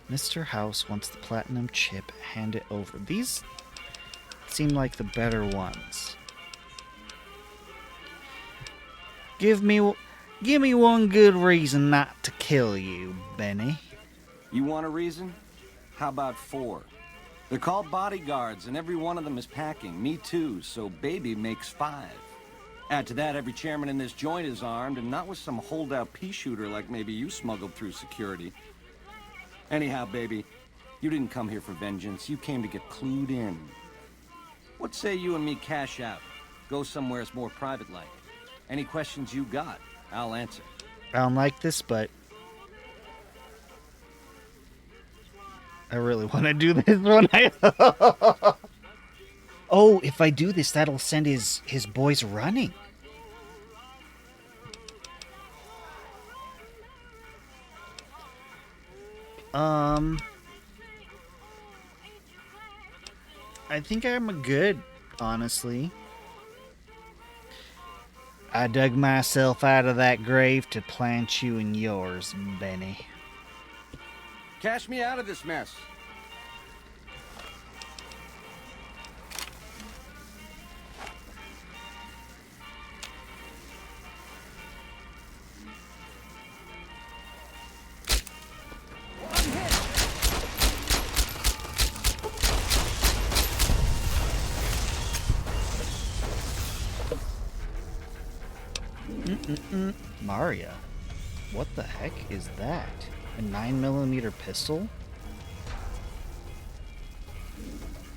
Mr. House wants the platinum chip. Hand it over. These seem like the better ones. Give me one good reason not to kill you, Benny. You want a reason? How about 4? They're called bodyguards, and every one of them is packing. Me too, so baby makes 5. Add to that, every chairman in this joint is armed, and not with some holdout pea shooter like maybe you smuggled through security. Anyhow, baby, you didn't come here for vengeance. You came to get clued in. What say you and me cash out? Go somewheres more private-like. Any questions you got, I'll answer. I don't like this, but I really want to do this one. Oh, if I do this, that'll send his boys running. I think I'm good, honestly. I dug myself out of that grave to plant you in yours, Benny. Cash me out of this mess. Maria, what the heck is that? A 9mm pistol?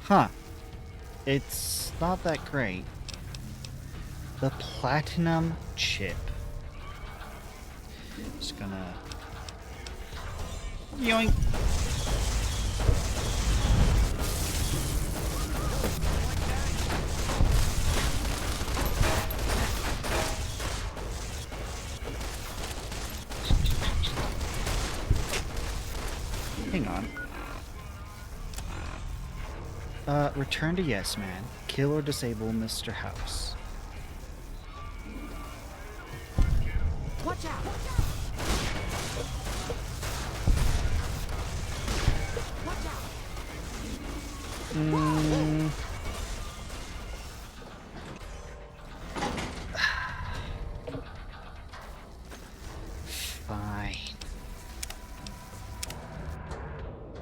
Huh. It's not that great. The platinum chip. Just gonna... Yoink! Hang on. Return to Yes Man. Kill or disable Mr. House. Watch out! Watch out! Fine.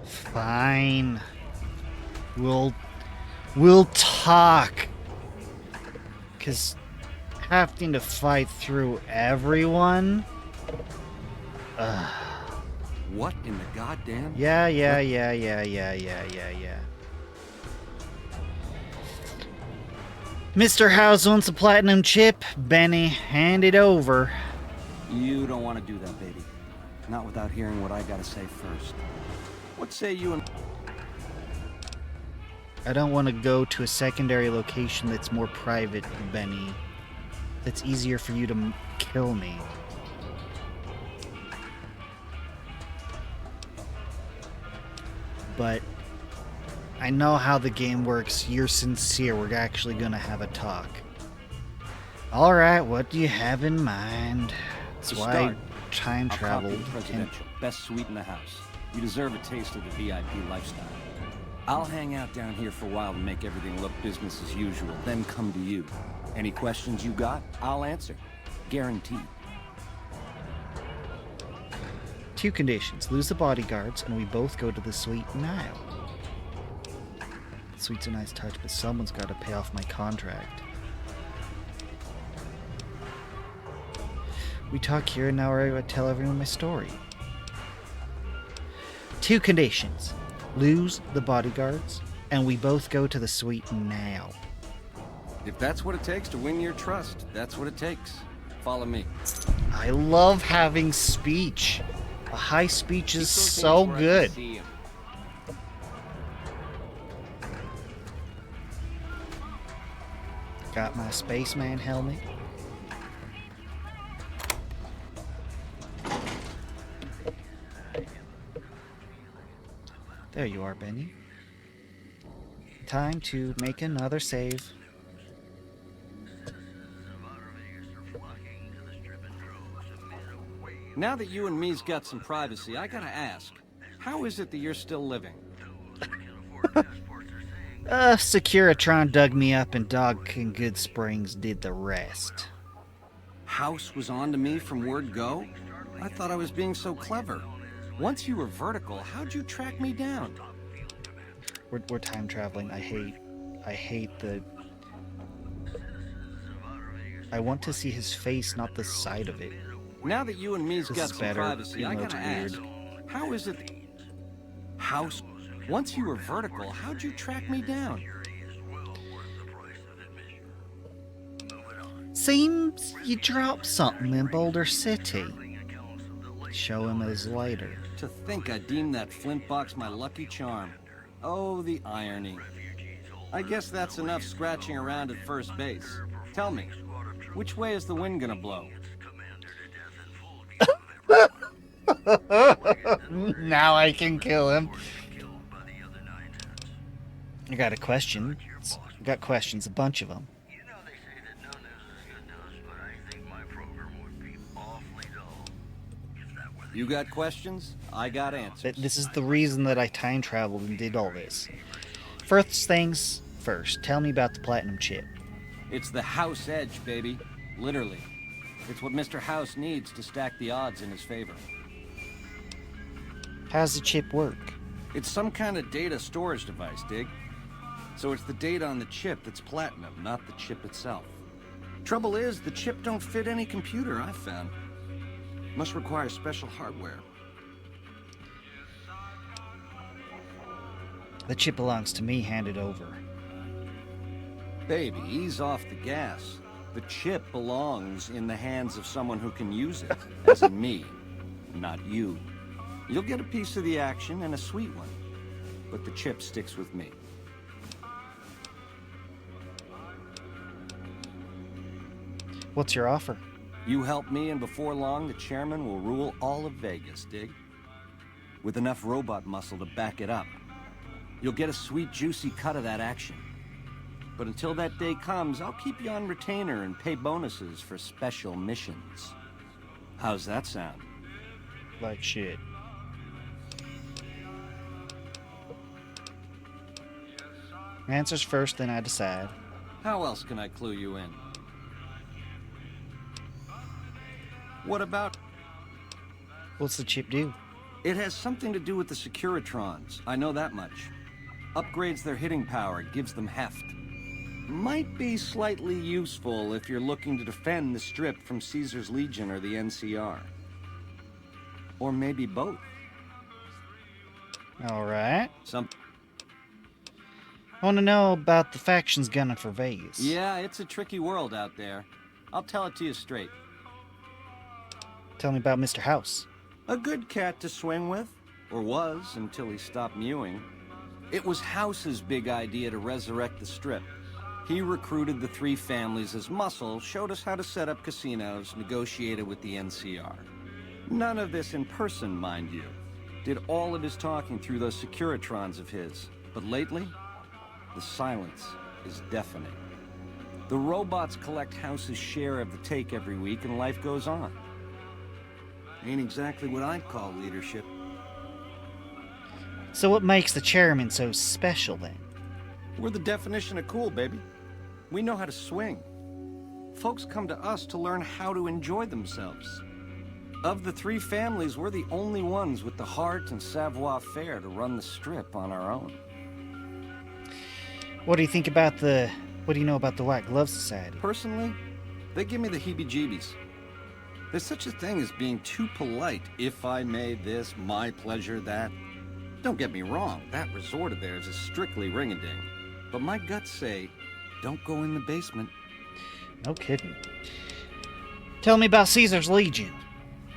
Fine. We'll talk. 'Cause having to fight through everyone. What in the goddamn? Yeah. Mr. House wants a platinum chip. Benny, hand it over. You don't want to do that, baby. Not without hearing what I gotta say first. What say you and... I don't want to go to a secondary location that's more private, Benny. That's easier for you to kill me. But I know how the game works. You're sincere. We're actually going to have a talk. Alright, what do you have in mind? That's why I time traveled. Presidential. Best suite in the house. You deserve a taste of the VIP lifestyle. I'll hang out down here for a while to make everything look business as usual, then come to you. Any questions you got, I'll answer. Guaranteed. 2 conditions. Lose the bodyguards, and we both go to the suite now. The suite's a nice touch, but someone's got to pay off my contract. We talk here, and now I tell everyone my story. 2 conditions. Lose the bodyguards, and we both go to the suite now. If that's what it takes to win your trust, that's what it takes. Follow me. I love having speech. A high speech is so good. Got my spaceman helmet. There you are, Benny. Time to make another save. Now that you and me's got some privacy, I gotta ask, how is it that you're still living? Securitron dug me up and Dog and Good Springs did the rest. House was on to me from word go? I thought I was being so clever. Once you were vertical, how'd you track me down? We're time traveling. I hate the... I want to see his face, not the side of it. Now that you and me's This got is some better, privacy, I even though gotta it's ask, weird. how is it... House, once you were vertical, how'd you track me down? Seems you dropped something in Boulder City. Show him his lighter. To think I deemed that flint box my lucky charm. Oh, the irony. I guess that's enough scratching around at first base. Tell me, which way is the wind gonna blow? Now I can kill him. I got a question. I got questions, a bunch of them. You got questions? I got answers. This is the reason that I time traveled and did all this. First things first, tell me about the platinum chip. It's the House Edge, baby. Literally. It's what Mr. House needs to stack the odds in his favor. How's the chip work? It's some kind of data storage device, dig? So it's the data on the chip that's platinum, not the chip itself. Trouble is, the chip don't fit any computer I've found. Must require special hardware. The chip belongs to me, hand it over. Baby, ease off the gas. The chip belongs in the hands of someone who can use it, as in me, not you. You'll get a piece of the action and a sweet one, but the chip sticks with me. What's your offer? You help me, and before long, the chairman will rule all of Vegas, dig? With enough robot muscle to back it up. You'll get a sweet, juicy cut of that action. But until that day comes, I'll keep you on retainer and pay bonuses for special missions. How's that sound? Like shit. Answers first, then I decide. How else can I clue you in? What about... What's the chip do? It has something to do with the Securitrons. I know that much. Upgrades their hitting power, gives them heft. Might be slightly useful if you're looking to defend the Strip from Caesar's Legion or the NCR. Or maybe both. Alright. I want to know about the factions gunning for Vegas. Yeah, it's a tricky world out there. I'll tell it to you straight. Tell me about Mr. House. A good cat to swing with. Or was, until he stopped mewing. It was House's big idea to resurrect the Strip. He recruited the three families as muscle, showed us how to set up casinos, negotiated with the NCR. None of this in person, mind you. Did all of his talking through those Securitrons of his. But lately, the silence is deafening. The robots collect House's share of the take every week, and life goes on. Ain't exactly what I'd call leadership. So what makes the chairman so special, then? We're the definition of cool, baby. We know how to swing. Folks come to us to learn how to enjoy themselves. Of the three families, we're the only ones with the heart and savoir-faire to run the Strip on our own. What do you think about the... What do you know about the White Glove Society? Personally, they give me the heebie-jeebies. There's such a thing as being too polite. If I may this, my pleasure that. Don't get me wrong, that resort of theirs is strictly ring-a-ding. But my guts say, don't go in the basement. No kidding. Tell me about Caesar's Legion.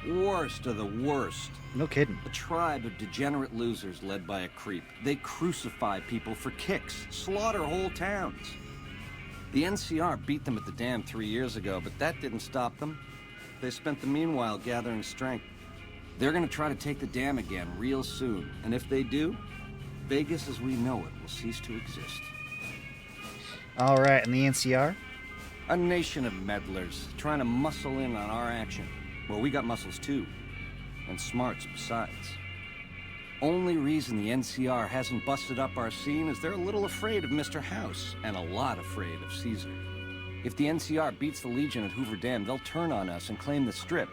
Worst of the worst. No kidding. A tribe of degenerate losers led by a creep. They crucify people for kicks, slaughter whole towns. The NCR beat them at the dam 3 years ago, but that didn't stop them. They spent the meanwhile gathering strength. They're gonna try to take the dam again real soon, and if they do, Vegas as we know it will cease to exist. Alright, and the NCR? A nation of meddlers, trying to muscle in on our action. Well, we got muscles too, and smarts besides. Only reason the NCR hasn't busted up our scene is they're a little afraid of Mr. House, and a lot afraid of Caesar. If the NCR beats the Legion at Hoover Dam, they'll turn on us and claim the Strip.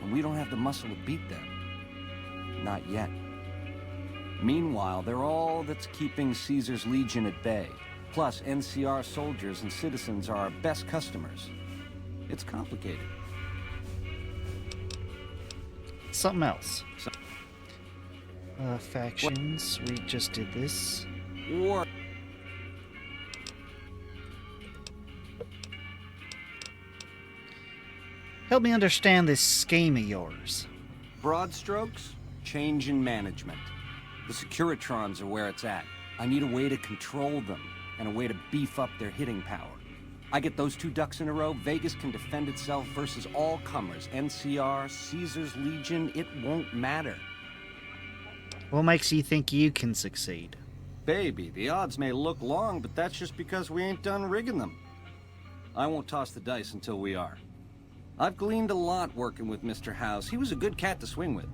And we don't have the muscle to beat them. Not yet. Meanwhile, they're all that's keeping Caesar's Legion at bay. Plus, NCR soldiers and citizens are our best customers. It's complicated. Something else. Factions. We just did this. War. Help me understand this scheme of yours. Broad strokes, change in management. The Securitrons are where it's at. I need a way to control them, and a way to beef up their hitting power. I get those two ducks in a row, Vegas can defend itself versus all comers. NCR, Caesar's Legion, it won't matter. What makes you think you can succeed? Baby, the odds may look long, but that's just because we ain't done rigging them. I won't toss the dice until we are. I've gleaned a lot working with Mr. House. He was a good cat to swing with.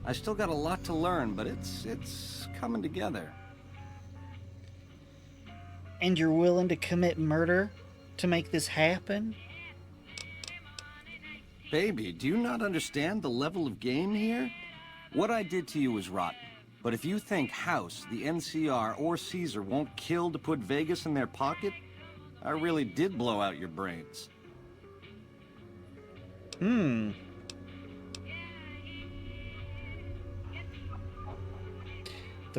I still got a lot to learn, but it's coming together. And you're willing to commit murder to make this happen? Baby, do you not understand the level of game here? What I did to you was rotten. But if you think House, the NCR, or Caesar won't kill to put Vegas in their pocket, I really did blow out your brains. The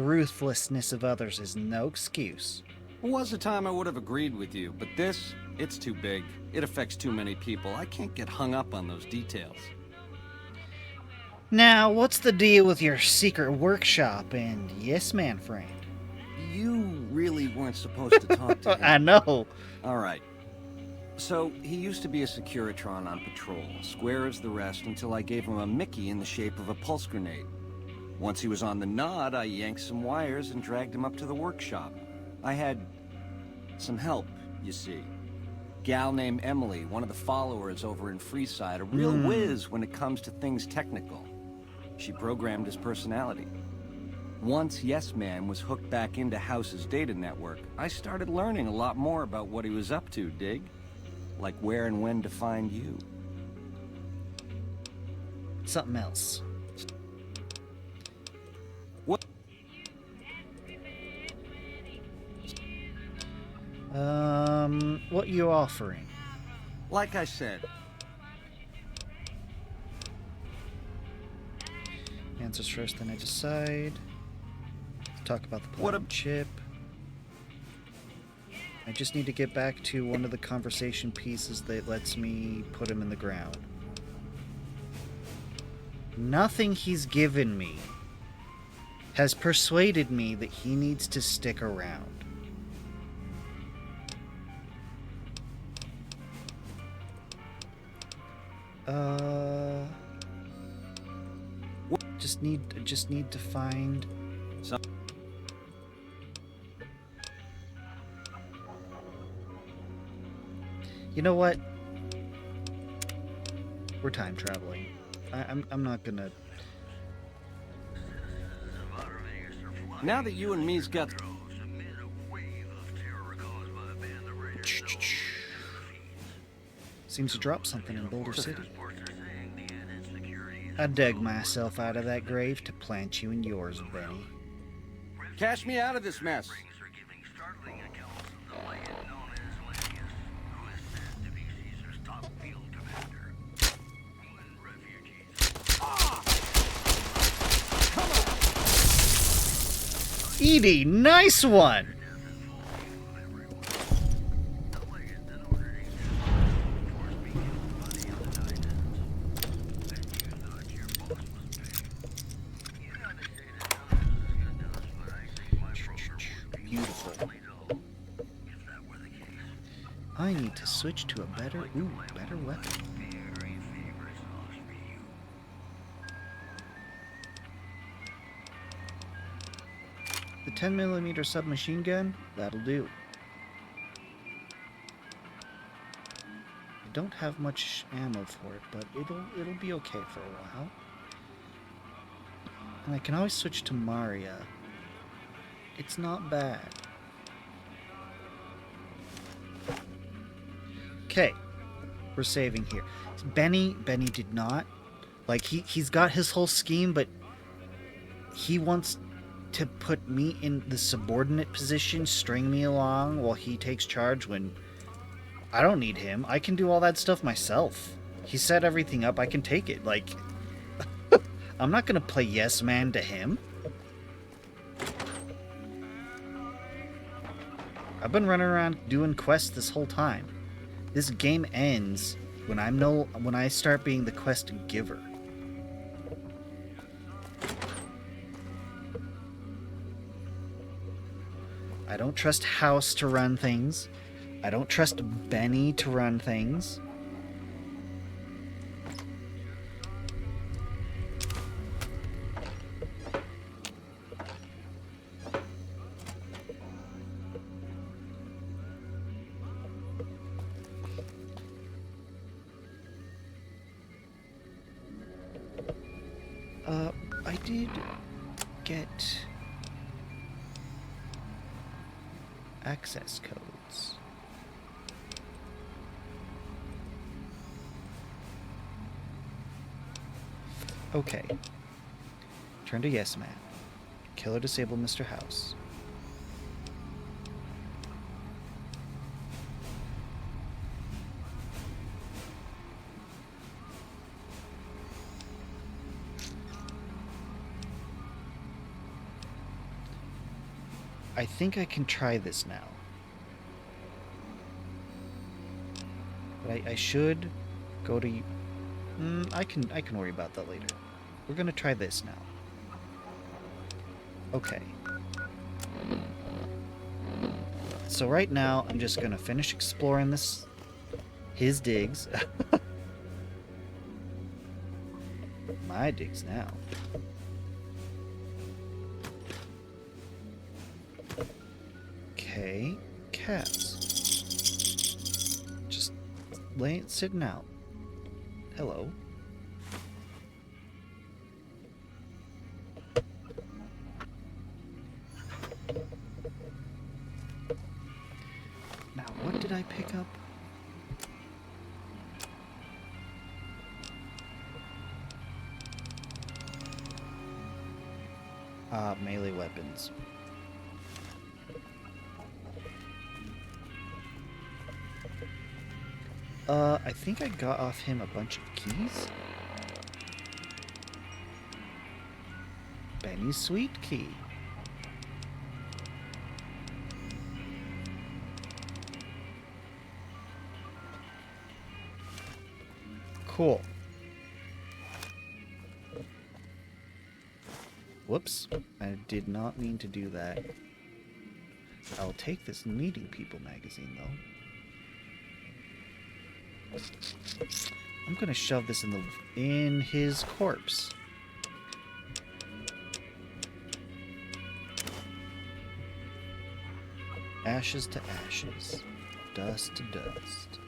ruthlessness of others is no excuse. There was a time I would have agreed with you, but this, It's too big. It affects too many people. I can't get hung up on those details. Now, what's the deal with your secret workshop and Yes Man friend? You really weren't supposed to talk to him. I know. All right. So, he used to be a Securitron on patrol, square as the rest, until I gave him a Mickey in the shape of a pulse grenade. Once he was on the nod, I yanked some wires and dragged him up to the workshop. I had some help, you see. Gal named Emily, one of the followers over in Freeside, a real whiz when it comes to things technical. She programmed his personality. Once Yes Man was hooked back into House's data network, I started learning a lot more about what he was up to, dig? Like where and when to find you. Something else. What? What you offering? Like I said. Answers first, then I decide. Talk about the platinum chip. I just need to get back to one of the conversation pieces that lets me put him in the ground. Nothing he's given me has persuaded me that he needs to stick around. Just need to find some. You know what? We're time traveling. I'm not gonna. Now that you and me's got. Seems to drop something in Boulder City. I dug myself out of that grave to plant you in yours, Benny. Cash me out of this mess. Edie, nice one! Beautiful. I need to switch to a better weapon. The 10mm submachine gun, that'll do. I don't have much ammo for it, but it'll be okay for a while. And I can always switch to Maria. It's not bad. Okay, we're saving here. Benny did not. Like, he's got his whole scheme, but he wants to put me in the subordinate position, string me along while he takes charge when I don't need him. I can do all that stuff myself. He set everything up, I can take it. Like, I'm not gonna play yes man to him. I've been running around doing quests this whole time. This game ends when I start being the quest giver. I don't trust House to run things. I don't trust Benny to run things. I did get access codes. Okay. Turn to Yes Man. Kill or disable Mr. House. I think I can try this now. I should go to... I can worry about that later. We're gonna try this now. Okay. So right now, I'm just gonna finish exploring his digs. My digs now. Okay, cats. Just sitting out. Hello. Now, what did I pick up? Melee weapons. I think I got off him a bunch of keys. Benny's sweet key. Cool. Whoops. I did not mean to do that. I'll take this Meeting People magazine, though. I'm gonna shove this in his corpse. Ashes to ashes. Dust to dust.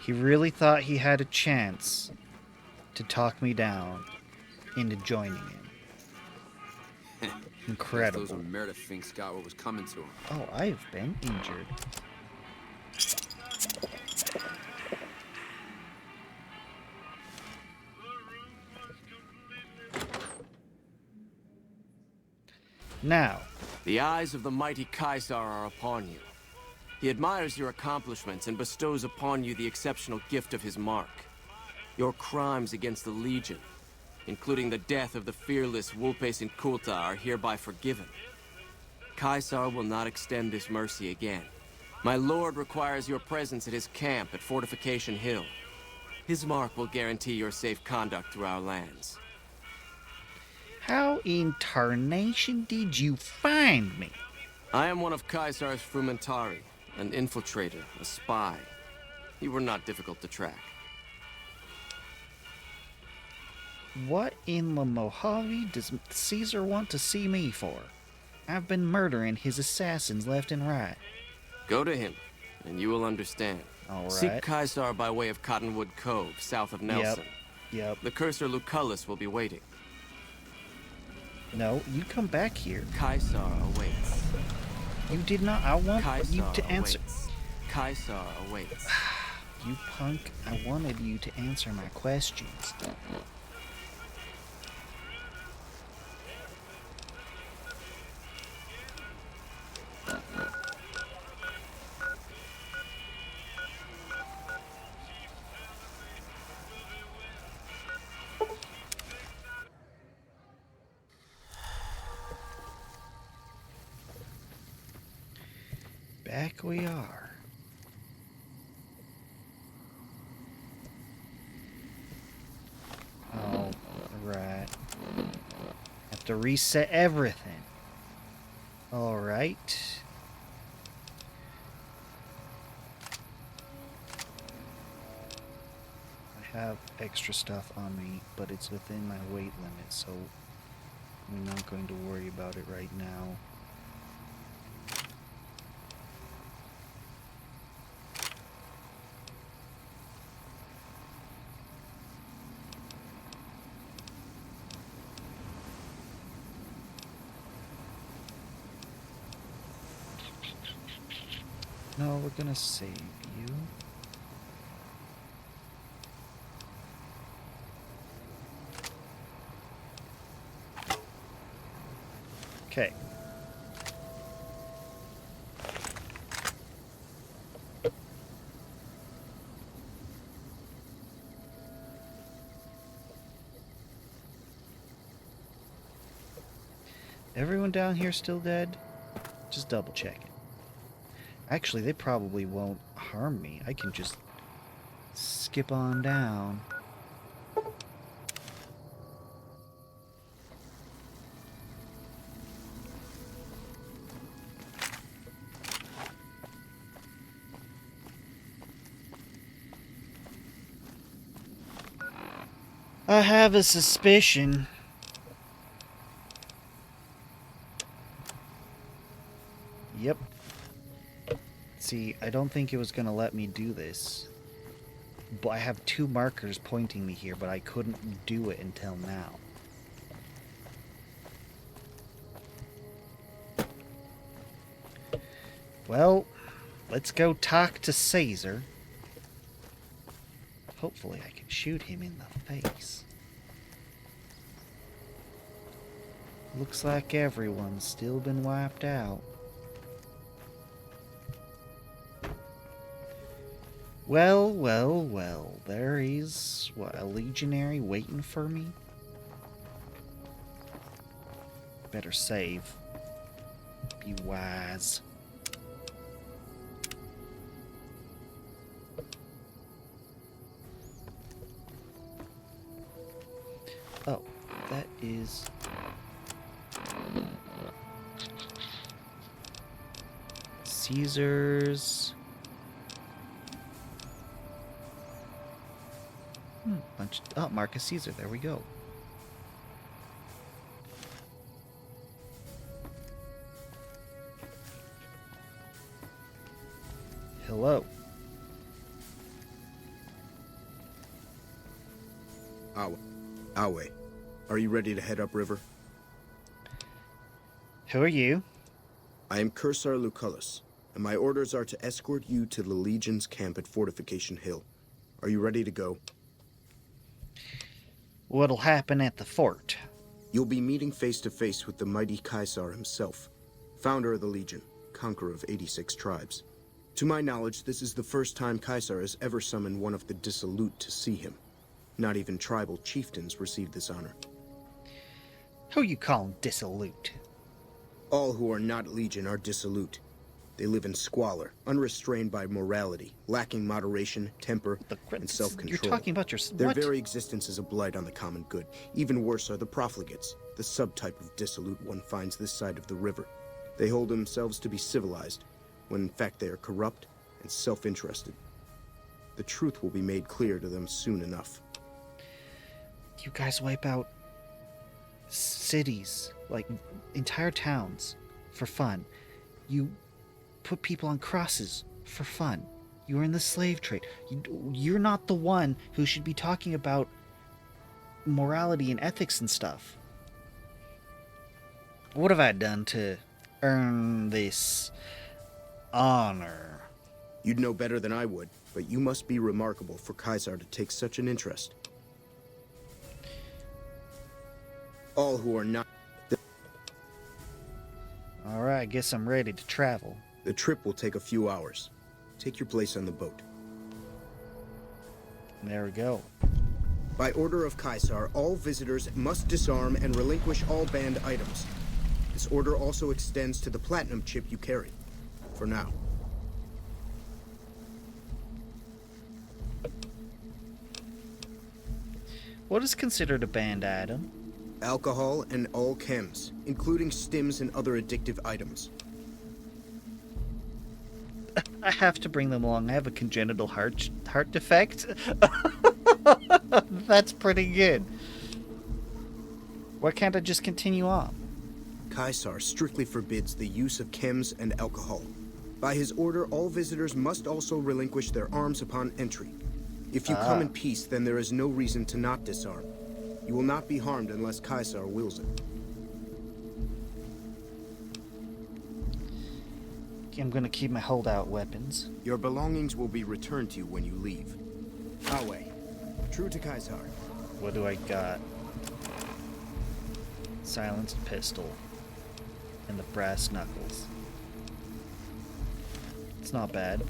He really thought he had a chance to talk me down into joining him. Incredible. Those when Meredith thinks got what was coming to him. Oh, I've been injured. Now. The eyes of the mighty Caesar are upon you. He admires your accomplishments and bestows upon you the exceptional gift of his mark. Your crimes against the Legion, including the death of the fearless Vulpes Inculta, are hereby forgiven. Caesar will not extend this mercy again. My lord requires your presence at his camp at Fortification Hill. His mark will guarantee your safe conduct through our lands. How in tarnation did you find me? I am one of Caesar's Frumentari, an infiltrator, a spy. You were not difficult to track. What in the Mojave does Caesar want to see me for? I've been murdering his assassins left and right. Go to him, and you will understand. All right. Seek Caesar by way of Cottonwood Cove, south of Nelson. Yep. The cursor Lucullus will be waiting. No, you come back here. Caesar awaits. You did not. I want Caesar you to answer. Awaits. Caesar awaits. You punk. I wanted you to answer my questions. Back we are. Oh, right. Have to reset everything. All right. I have extra stuff on me, but it's within my weight limit, so I'm not going to worry about it right now. No, we're gonna save you. Okay. Everyone down here still dead? Just double checking. Actually, they probably won't harm me. I can just skip on down. I have a suspicion. Yep. See, I don't think it was going to let me do this. But I have 2 markers pointing me here, but I couldn't do it until now. Well, let's go talk to Caesar. Hopefully I can shoot him in the face. Looks like everyone's still been wiped out. Well, well, well. There is, what, a legionary waiting for me? Better save. Be wise. Oh, that is... Caesar's... Oh, Marcus Caesar, there we go. Hello. Awe, are you ready to head upriver? Who are you? I am Cursar Lucullus, and my orders are to escort you to the Legion's camp at Fortification Hill. Are you ready to go? What'll happen at the fort? You'll be meeting face to face with the mighty Caesar himself, founder of the Legion, conqueror of 86 tribes. To my knowledge, this is the first time Caesar has ever summoned one of the dissolute to see him. Not even tribal chieftains receive this honor. Who you calling dissolute? All who are not Legion are dissolute. They live in squalor, unrestrained by morality, lacking moderation, temper, and self-control. You're talking about your... Their very existence is a blight on the common good. Even worse are the profligates, the subtype of dissolute one finds this side of the river. They hold themselves to be civilized, when in fact they are corrupt and self-interested. The truth will be made clear to them soon enough. You guys wipe out cities, like entire towns, for fun. You put people on crosses for fun. You're in the slave trade. You're not the one who should be talking about morality and ethics and stuff. What have I done to earn this honor? You'd know better than I would, but you must be remarkable for Caesar to take such an interest. All who are not... Alright, I guess I'm ready to travel. The trip will take a few hours. Take your place on the boat. There we go. By order of Caesar, all visitors must disarm and relinquish all banned items. This order also extends to the platinum chip you carry. For now. What is considered a banned item? Alcohol and all chems, including stims and other addictive items. I have to bring them along. I have a congenital heart defect. That's pretty good. Why can't I just continue on? Caesar strictly forbids the use of chems and alcohol. By his order, all visitors must also relinquish their arms upon entry. If you come in peace, then there is no reason to not disarm. You will not be harmed unless Caesar wills it. I'm gonna keep my holdout weapons. Your belongings will be returned to you when you leave. Awe, true to Caesar. What do I got? Silenced pistol. And the brass knuckles. It's not bad.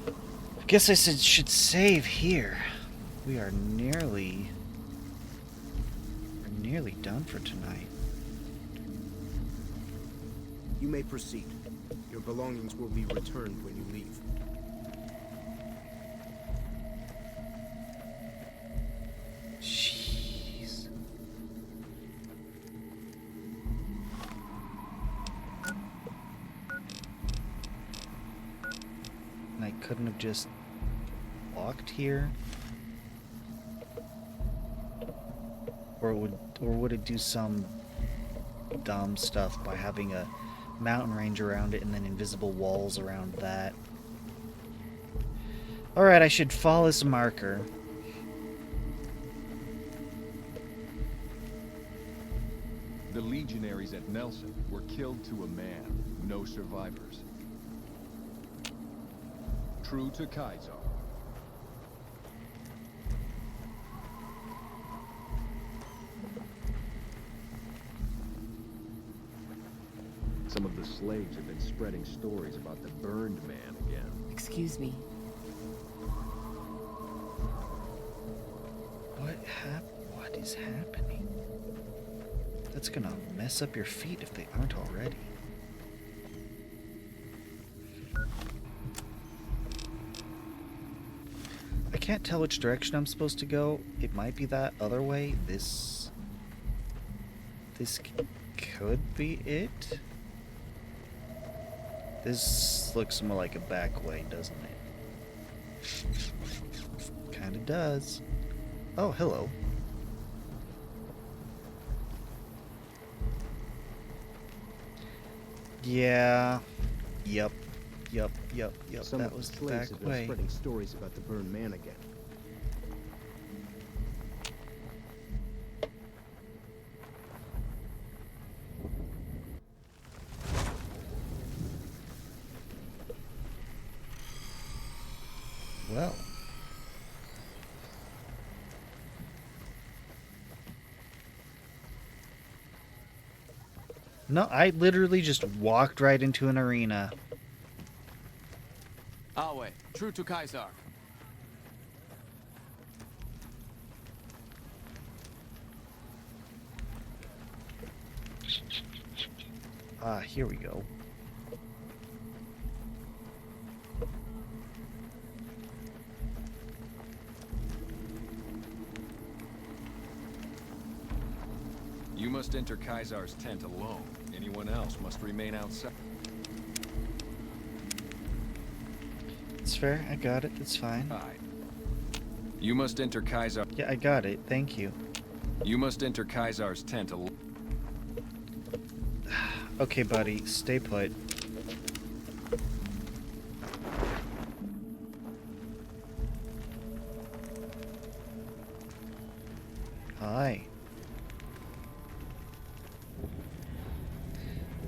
I guess I should save here. We are nearly nearly done for tonight. You may proceed. Your belongings will be returned when you leave. Jeez. And I couldn't have just walked here? Or would it do some dumb stuff by having a mountain range around it and then invisible walls around that? Alright, I should follow this marker. The legionaries at Nelson were killed to a man. No survivors. True to Caesar. Some of the slaves have been spreading stories about the burned man again. Excuse me. What is happening? That's gonna mess up your feet if they aren't already. I can't tell which direction I'm supposed to go. It might be that other way. This could be it. This looks more like a back way, doesn't it? Kinda does. Oh, hello. Yeah. Yep. That was the back way. Spreading stories about the burned man again. Well. No, I literally just walked right into an arena. Our way. True to Caesar. Here we go. You must enter Caesar's tent alone. Anyone else must remain outside. It's fair. I got it. That's fine. You must enter Caesar. Yeah, I got it. Thank you. You must enter Caesar's tent alone. Okay, buddy. Stay put. Hi.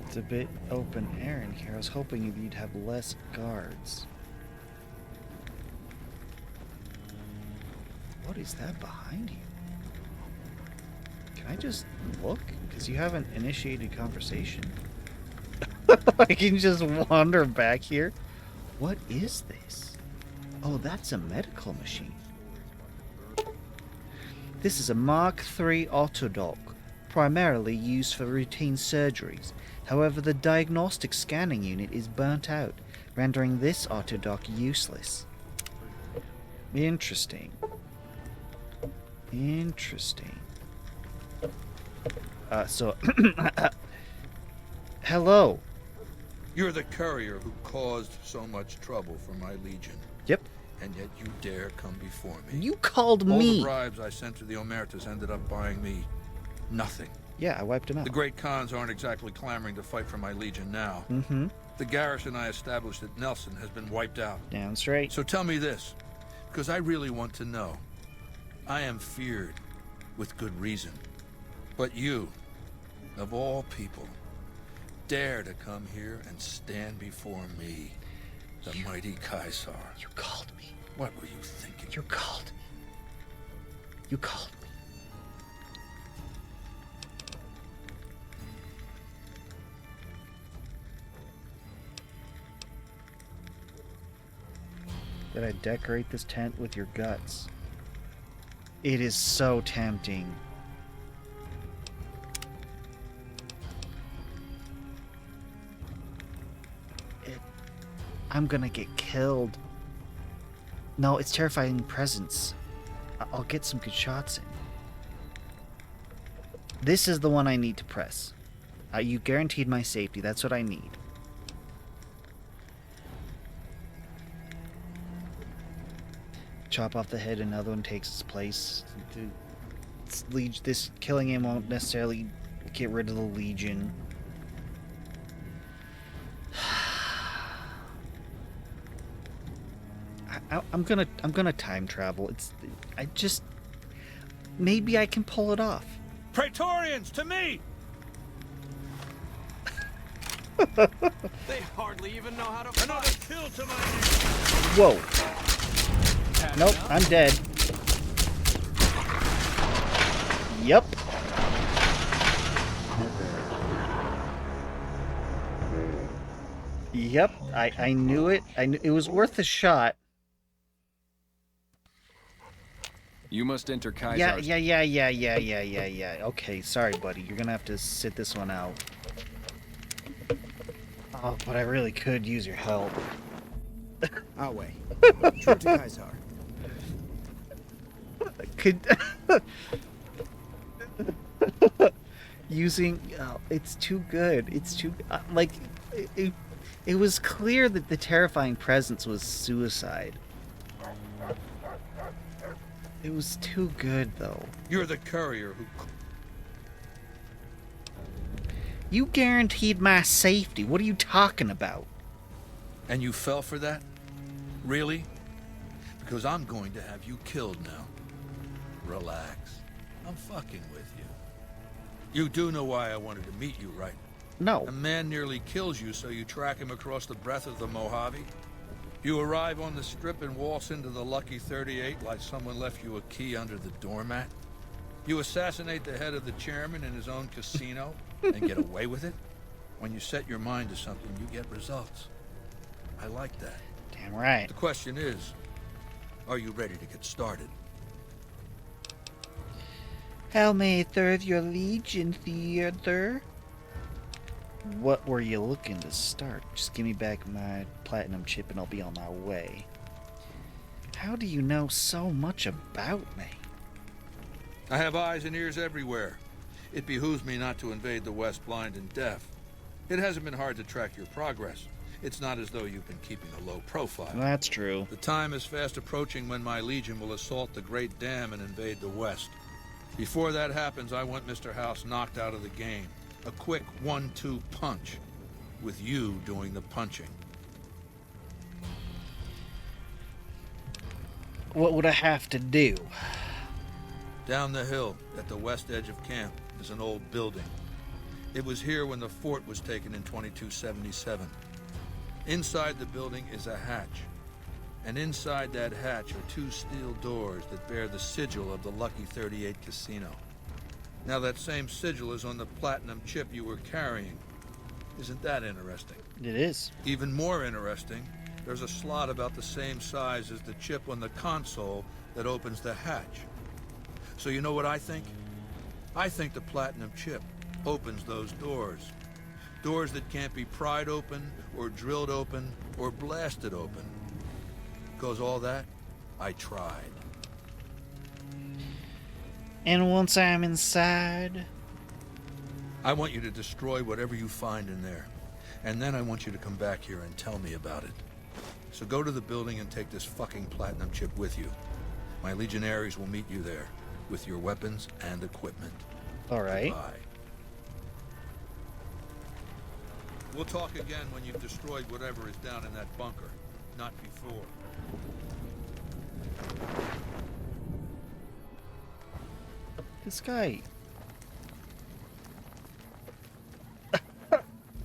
It's a bit open air in here. I was hoping you'd have less guards. What is that behind you? Can I just look? Because you haven't initiated conversation. I can just wander back here. What is this? Oh, that's a medical machine. This is a Mark III Autodoc, primarily used for routine surgeries. However, the diagnostic scanning unit is burnt out, rendering this Autodoc useless. Interesting. Interesting. Hello. You're the courier who caused so much trouble for my legion. Yep. And yet you dare come before me. You called All me. the bribes I sent to the Omertas ended up buying me nothing. Yeah, I wiped him out. The great Khans aren't exactly clamoring to fight for my legion now. Mm-hmm. The garrison I established at Nelson has been wiped out. Damn straight. So tell me this, because I really want to know. I am feared, with good reason. But you, of all people, dare to come here and stand before me, the mighty Caesar. You called me. What were you thinking? You called me. You called me. Did I decorate this tent with your guts? It is so tempting. I'm gonna get killed. No, it's Terrifying Presence. I'll get some good shots in. This is the one I need to press. You guaranteed my safety. That's what I need. Chop off the head, another one takes its place. This killing him won't necessarily get rid of the Legion. I'm gonna time travel. Maybe I can pull it off. Praetorians, to me! They hardly even know how to fight. Another kill to my Whoa. Nope, I'm dead. Yep. Yep, I knew it. It was worth a shot. You must enter Caesar's... Yeah. Okay, sorry, buddy. You're gonna have to sit this one out. Oh, but I really could use your help. I'll wait. True to Caesar. Could... Using... Oh, it's too good. It's too... like... It was clear that the Terrifying Presence was suicide. It was too good, though. You're the courier who... You guaranteed my safety. What are you talking about? And you fell for that? Really? Because I'm going to have you killed now. Relax. I'm fucking with you. You do know why I wanted to meet you, right? No. A man nearly kills you, so you track him across the breadth of the Mojave. You arrive on the strip and waltz into the Lucky 38 like someone left you a key under the doormat. You assassinate the head of the chairman in his own casino and get away with it. When you set your mind to something, you get results. I like that. Damn right. The question is, are you ready to get started? How may it serve your Legion, Theater? What were you looking to start? Just give me back my platinum chip and I'll be on my way. How do you know so much about me? I have eyes and ears everywhere. It behooves me not to invade the West blind and deaf. It hasn't been hard to track your progress. It's not as though you've been keeping a low profile. That's true. The time is fast approaching when my Legion will assault the Great Dam and invade the West. Before that happens, I want Mr. House knocked out of the game. A quick 1-2 punch, with you doing the punching. What would I have to do? Down the hill, at the west edge of camp, is an old building. It was here when the fort was taken in 2277. Inside the building is a hatch. And inside that hatch are 2 steel doors that bear the sigil of the Lucky 38 Casino. Now that same sigil is on the platinum chip you were carrying. Isn't that interesting? It is. Even more interesting, there's a slot about the same size as the chip on the console that opens the hatch. So you know what I think? I think the platinum chip opens those doors. Doors that can't be pried open, or drilled open, or blasted open. Because all that, I tried. And once I'm inside... I want you to destroy whatever you find in there. And then I want you to come back here and tell me about it. So go to the building and take this fucking platinum chip with you. My legionaries will meet you there, with your weapons and equipment. All right. Goodbye. We'll talk again when you've destroyed whatever is down in that bunker. Not before. This guy...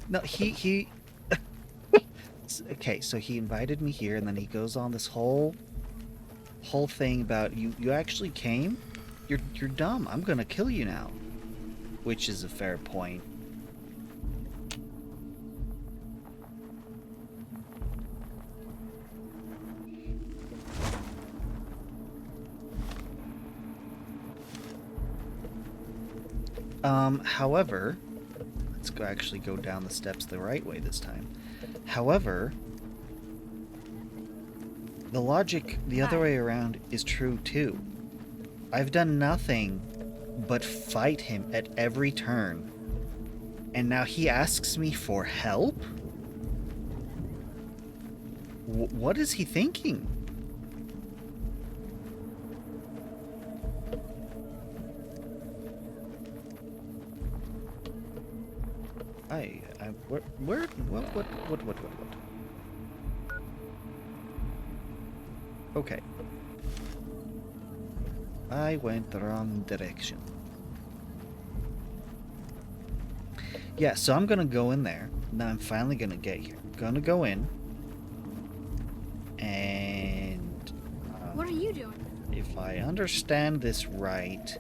No, he... Okay, so he invited me here, and then he goes on this whole thing about, you actually came? You're dumb. I'm gonna kill you now. Which is a fair point. However, let's actually go down the steps the right way this time. However, The logic the other way around is true too. I've done nothing but fight him at every turn. And now he asks me for help? What is he thinking? What? Okay. I went the wrong direction. Yeah, so I'm gonna go in there. Now I'm finally gonna get here. Gonna go in. And... what are you doing? If I understand this right,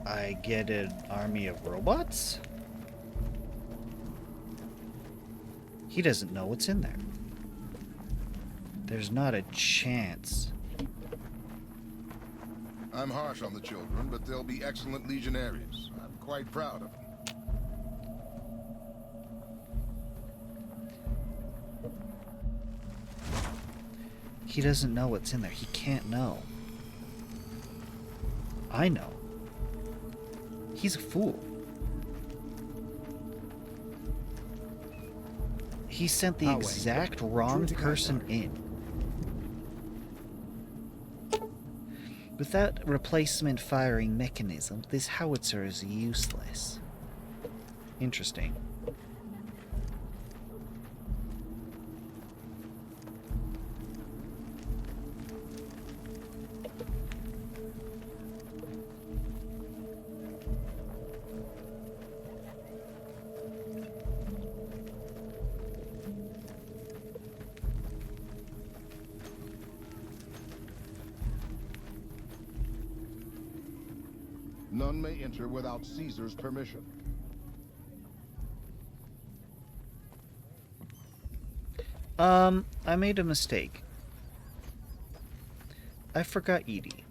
I get an army of robots? He doesn't know what's in there. There's not a chance. I'm harsh on the children, but they'll be excellent legionaries. I'm quite proud of them. He doesn't know what's in there. He can't know. I know. He's a fool. He sent the exact wrong person in. With that replacement firing mechanism, this howitzer is useless. Interesting. None may enter without Caesar's permission. I made a mistake. I forgot Edie.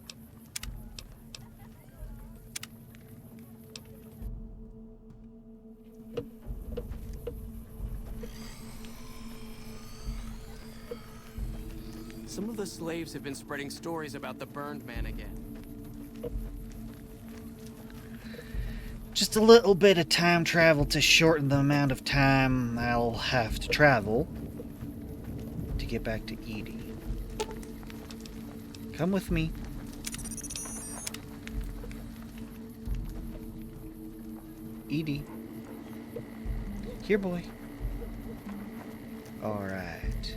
Some of the slaves have been spreading stories about the Burned Man again. Just a little bit of time travel to shorten the amount of time I'll have to travel to get back to Edie. Come with me. Edie. Here, boy. Alright.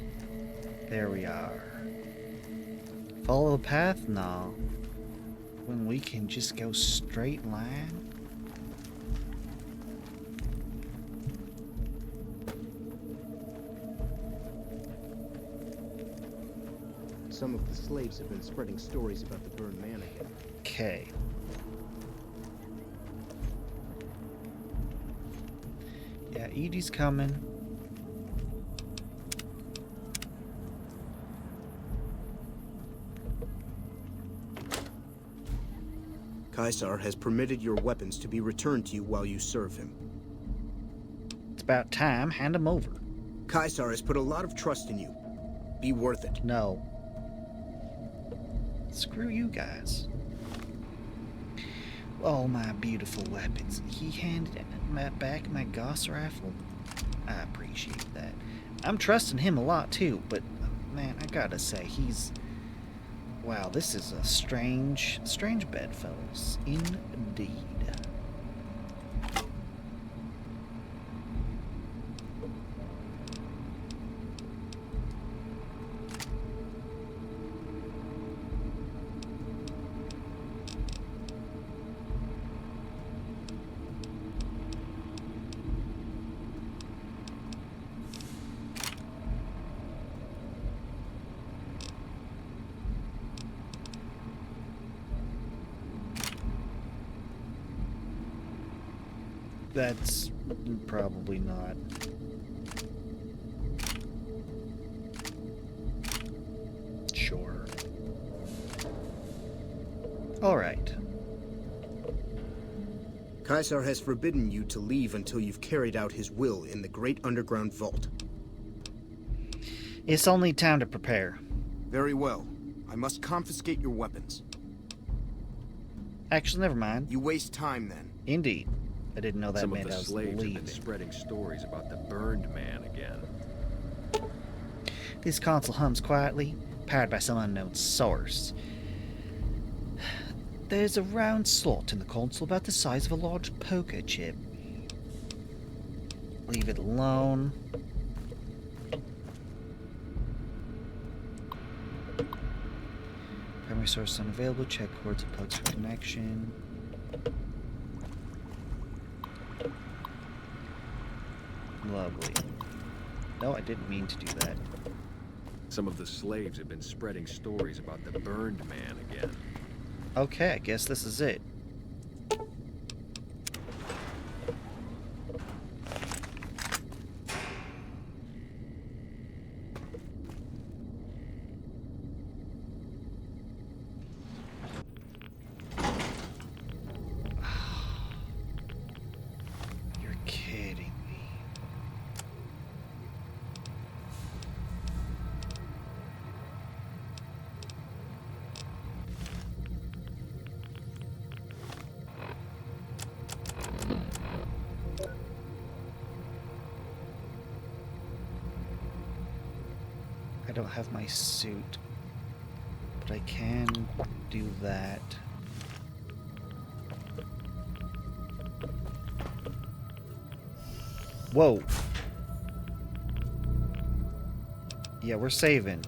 There we are. Follow the path? No. When we can just go straight line? Some of the slaves have been spreading stories about the Burned Man again. Okay. Yeah, Edie's coming. Caesar has permitted your weapons to be returned to you while you serve him. It's about time. Hand them over. Caesar has put a lot of trust in you. Be worth it. No. Screw you guys. Oh, my beautiful weapons. He handed back my Gauss rifle. I appreciate that. I'm trusting him a lot too, but man, I gotta say, he's... Wow, this is a strange bedfellows. Indeed. That's probably not. Sure. All right. Caesar has forbidden you to leave until you've carried out his will in the great underground vault. It's only time to prepare. Very well. I must confiscate your weapons. Actually, never mind. You waste time then. Indeed. I didn't know that Some meant of I the was slaves have leaving. been spreading stories about the burned man again. This console hums quietly, powered by some unknown source. There's a round slot in the console about the size of a large poker chip. Leave it alone. Primary source unavailable. Check cords and plugs for connection. Lovely. No, I didn't mean to do that. Some of the slaves have been spreading stories about the burned man again. Okay, I guess this is it. You're kidding me. I don't have my suit, but I can do that. Whoa. Yeah, we're saving.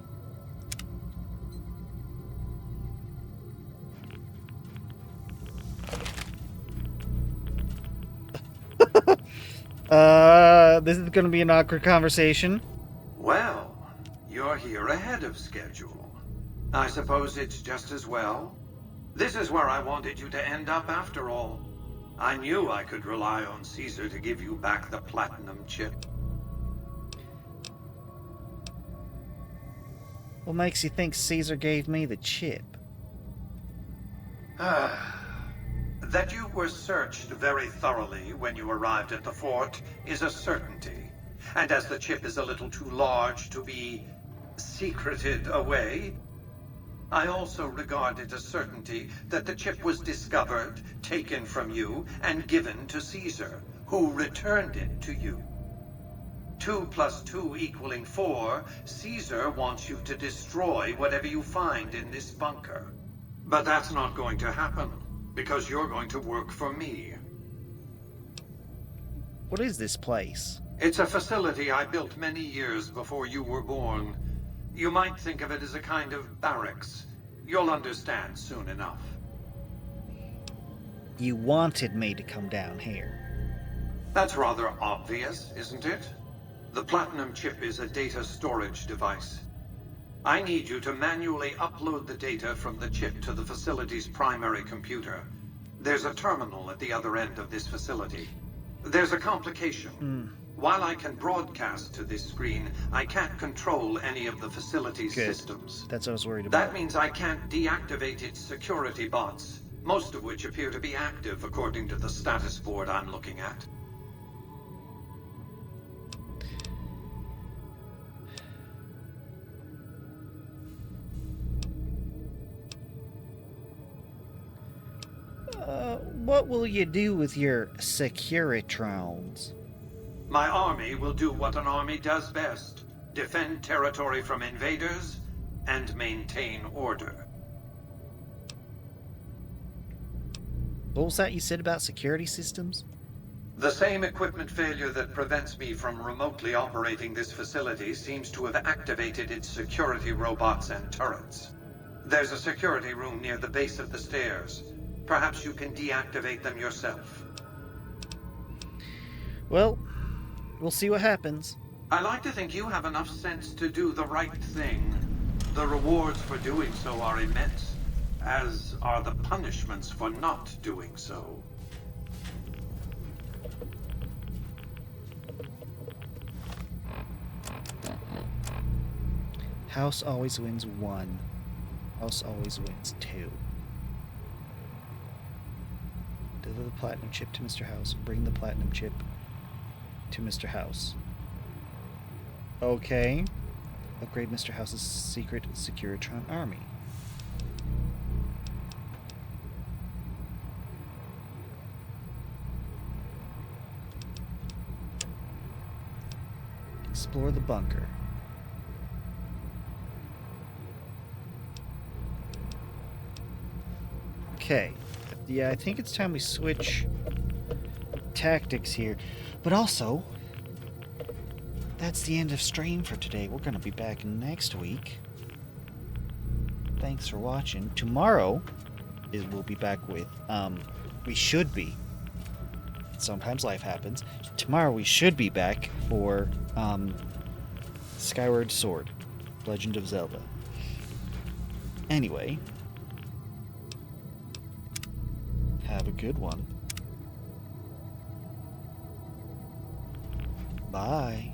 This is going to be an awkward conversation. Well, you're here ahead of schedule. I suppose it's just as well. This is where I wanted you to end up after all. I knew I could rely on Caesar to give you back the platinum chip. What makes you think Caesar gave me the chip? That you were searched very thoroughly when you arrived at the fort is a certainty. And as the chip is a little too large to be secreted away, I also regard it a certainty that the chip was discovered, taken from you, and given to Caesar, who returned it to you. 2 + 2 = 4, Caesar wants you to destroy whatever you find in this bunker. But that's not going to happen, because you're going to work for me. What is this place? It's a facility I built many years before you were born. You might think of it as a kind of barracks. You'll understand soon enough. You wanted me to come down here. That's rather obvious, isn't it? The Platinum chip is a data storage device. I need you to manually upload the data from the chip to the facility's primary computer. There's a terminal at the other end of this facility. There's a complication. While I can broadcast to this screen, I can't control any of the facility's systems. That's what I was worried about. That means I can't deactivate its security bots, most of which appear to be active according to the status board I'm looking at. What will you do with your Securitrons? My army will do what an army does best: defend territory from invaders and maintain order. What was that you said about security systems? The same equipment failure that prevents me from remotely operating this facility seems to have activated its security robots and turrets. There's a security room near the base of the stairs. Perhaps you can deactivate them yourself. Well, we'll see what happens. I like to think you have enough sense to do the right thing. The rewards for doing so are immense, as are the punishments for not doing so. House always wins 1. House always wins 2. Deliver the platinum chip to Mr. House. Bring the platinum chip to Mr. House. Okay. Upgrade Mr. House's secret Securitron army. Explore the bunker. Okay. Yeah, I think it's time we switch tactics here. But also, that's the end of stream for today. We're going to be back next week. Thanks for watching. Tomorrow, we'll be back with, we should be. Sometimes life happens. Tomorrow we should be back for, Skyward Sword, Legend of Zelda. Anyway, have a good one. Bye.